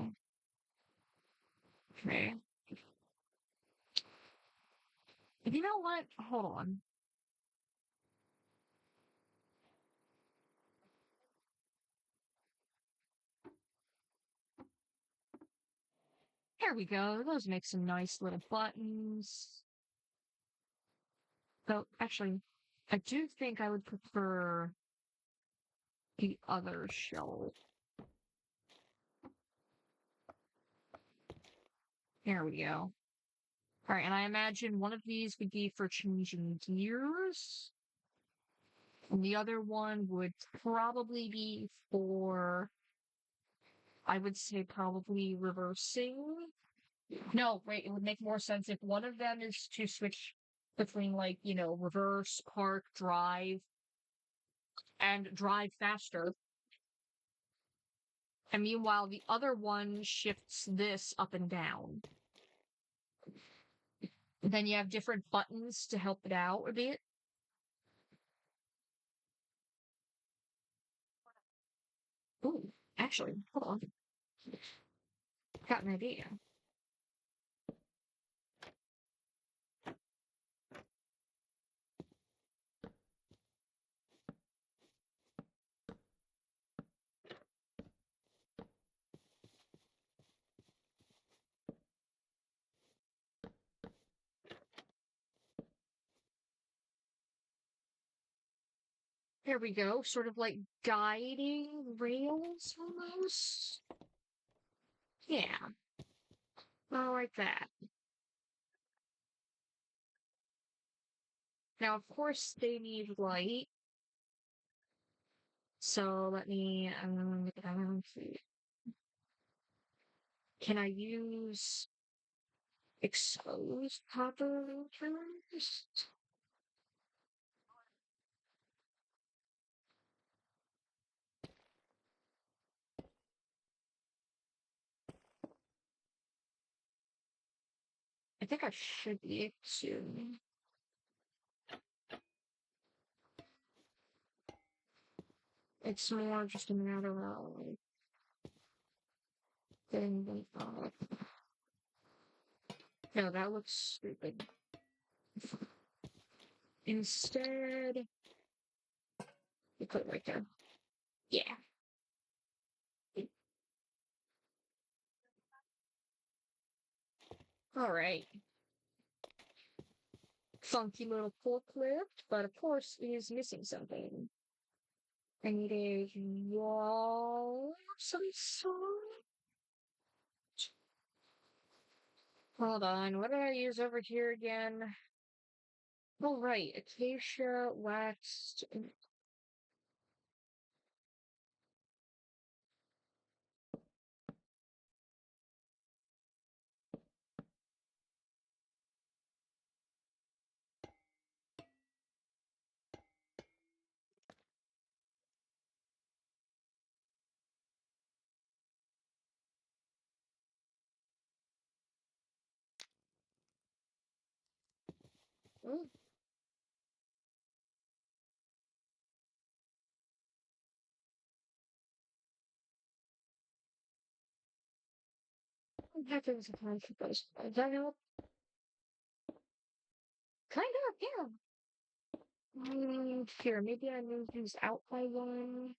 Okay. You know what? Hold on. Here we go. Those make some nice little buttons. So, actually, I do think I would prefer the other shelf. Here we go. All right, and I imagine one of these would be for changing gears, and the other one would probably be for, I would say, probably reversing. No, wait, it would make more sense if one of them is to switch between, like, reverse, park, drive, and drive faster. And meanwhile, the other one shifts this up and down. Then you have different buttons to help it out a bit. Ooh, actually, hold on. Got an idea. Here we go. Sort of like guiding rails almost. Yeah. I like that. Now, of course, they need light. So let me, see. Can I use exposed copper first? I think I should be able to. It's more just a matter of getting them up. No, that looks stupid. Instead, you put it right there. Yeah. All right. Funky little forklift, but of course it is missing something. I need a wall of some sort. Hold on, what did I use over here again? Oh, right, acacia waxed. Mm. I'm happy with the time for those. Does that help? Kind of, yeah. Here, maybe I move these out by one.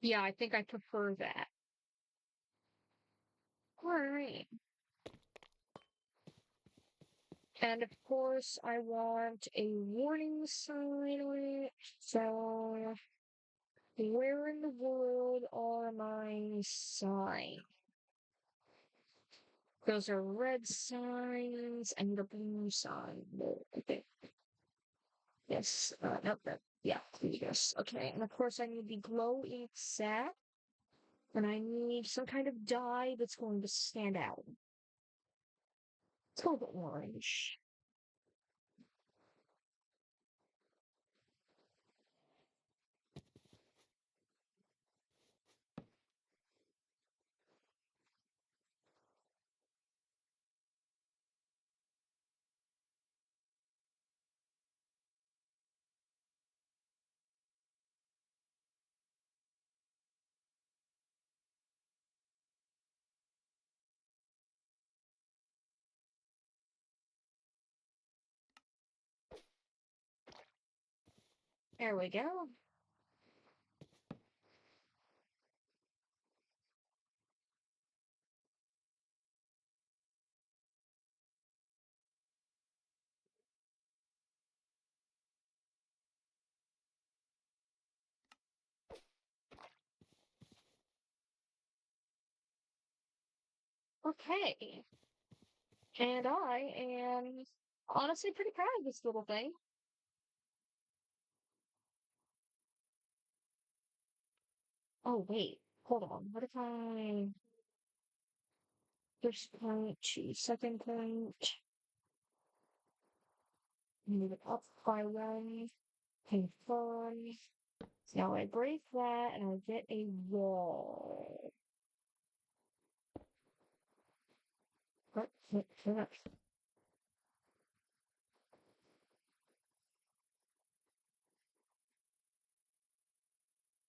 Yeah, I think I prefer that. Alright. And of course, I want a warning sign on it. So, where in the world are my signs? Those are red signs and the blue sign. Okay. Yes. Nope. Yeah. Yes. Okay. And of course, I need the glow ink set. And I need some kind of dye that's going to stand out. It's a little bit orange. There we go. Okay. And I am honestly pretty proud of this little thing. Oh, wait. Hold on. What if I... First point to second point. Move it up by one. Confirm. Now I break that and I get a wall. What?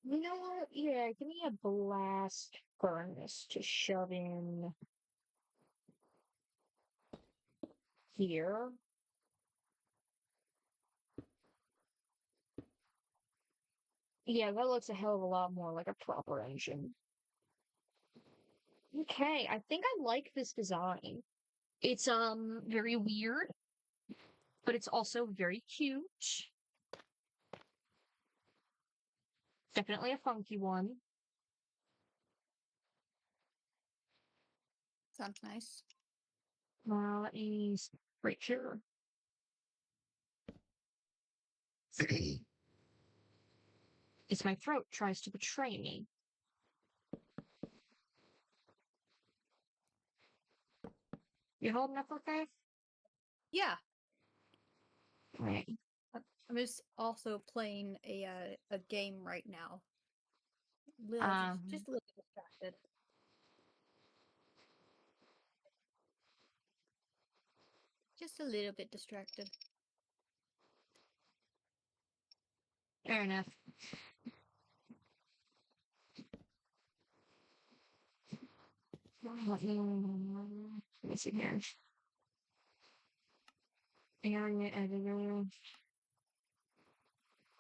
You know what? Yeah, give me a blast furnace to shove in here. Yeah, that looks a hell of a lot more like a proper engine. Okay, I think I like this design. It's very weird, but it's also very cute. Definitely a funky one. Sounds nice. Let me right here. It's my throat tries to betray me. You holding up okay? Yeah. Right. I'm just also playing a game right now. Just a little bit distracted. Just a little bit distracted. Fair enough. Let me see here. Area editor.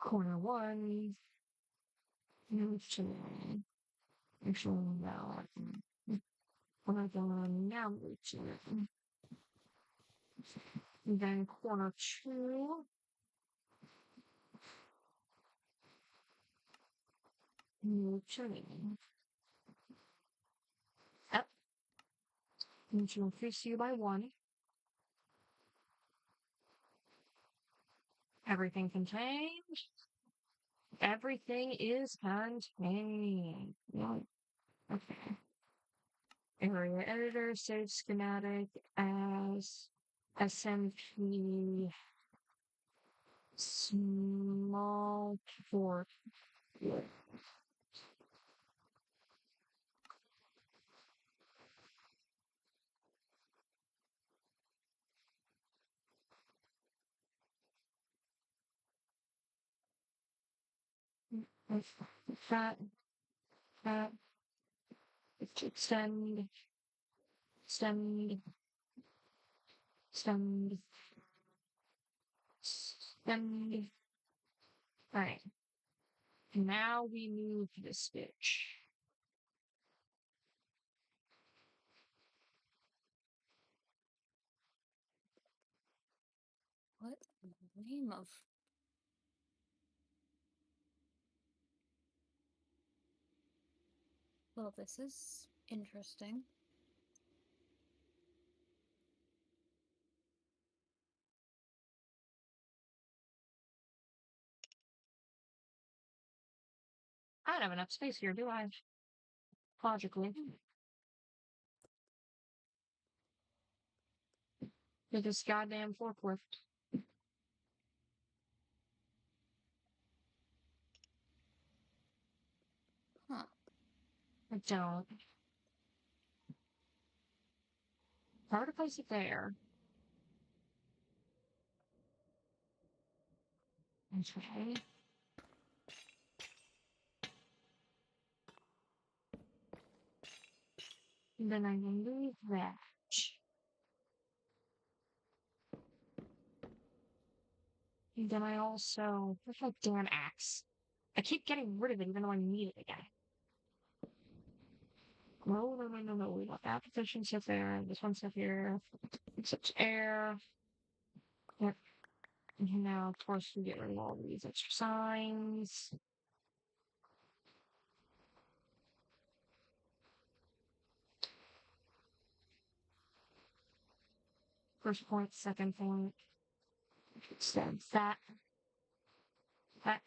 Corner one. Move to actually now. Corner one. Now move to then corner two. Move to up. Need to increase you by one. Everything contained. Everything is contained. Yeah. Okay. Area editor, save schematic as SMP Small fork. That, that, extend, extend, extend, extend. Alright. Now we move the stitch. What in the name of... Well, this is interesting. I don't have enough space here, do I? Logically. With this goddamn forklift. Huh. I don't. Hard to place it there. Okay. And then I remove that. And then I also... Where's my damn axe? I keep getting rid of it even though I need it again. No, no, no, no, no. We want that position sit there. This one sit here. Such air. Yep. And now, of course, we get rid of all these extra signs. First point, second point. Extend that. That.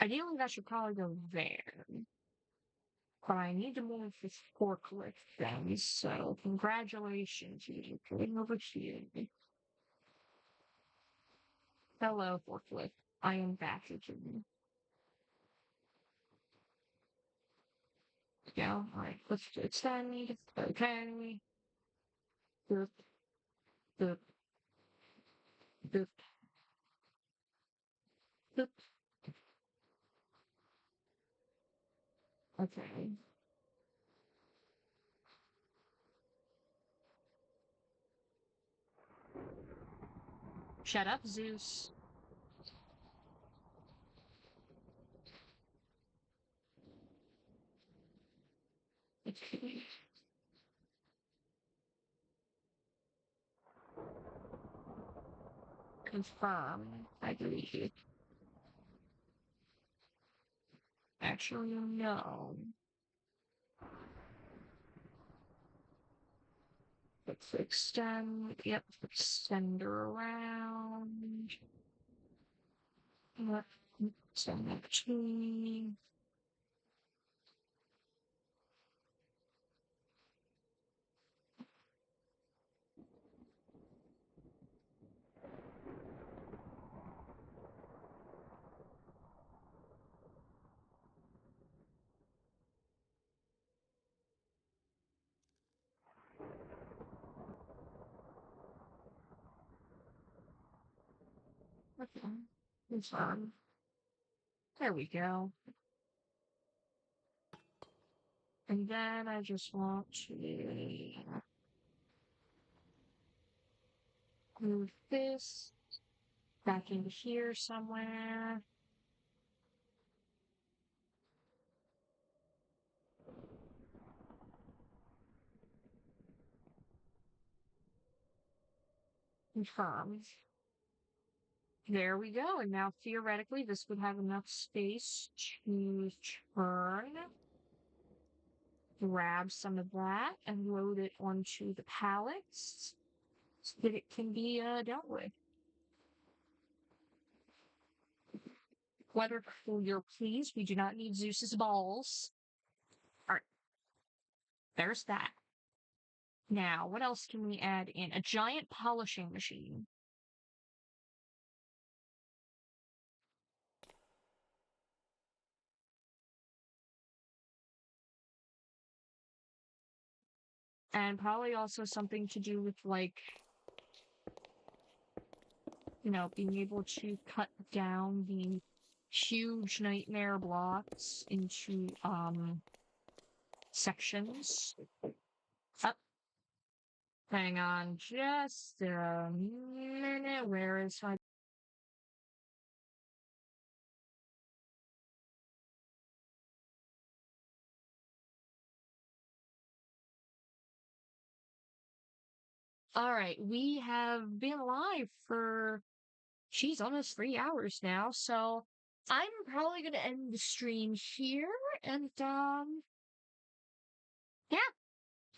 Ideally, that should probably go there. But I need to move this forklift then, so congratulations, you're getting over here. Hello, forklift. I am back again. Yeah, alright, let's extend. Okay. Boop. Boop. Boop. Boop. Okay. Shut up, Zeus. Okay. Confirm. I agree. Actually, no. Let's extend. Yep, extend her around. Let's extend that tree. Okay. Confirm. There we go. And then I just want to move this back into here somewhere. Confirm. There we go. And now theoretically, this would have enough space to turn, grab some of that, and load it onto the pallets so that it can be dealt with. Weather clear, please. We do not need Zeus's balls. Alright. There's that. Now, what else can we add in? A giant polishing machine. And probably also something to do with, like, you know, being able to cut down the huge nightmare blocks into, sections. Up. Hang on just a minute. Where is my... Alright, we have been live for, geez, almost 3 hours now, so I'm probably gonna end the stream here, and, yeah.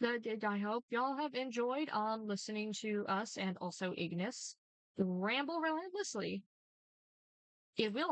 I hope y'all have enjoyed, listening to us and also Ignis ramble relentlessly. It will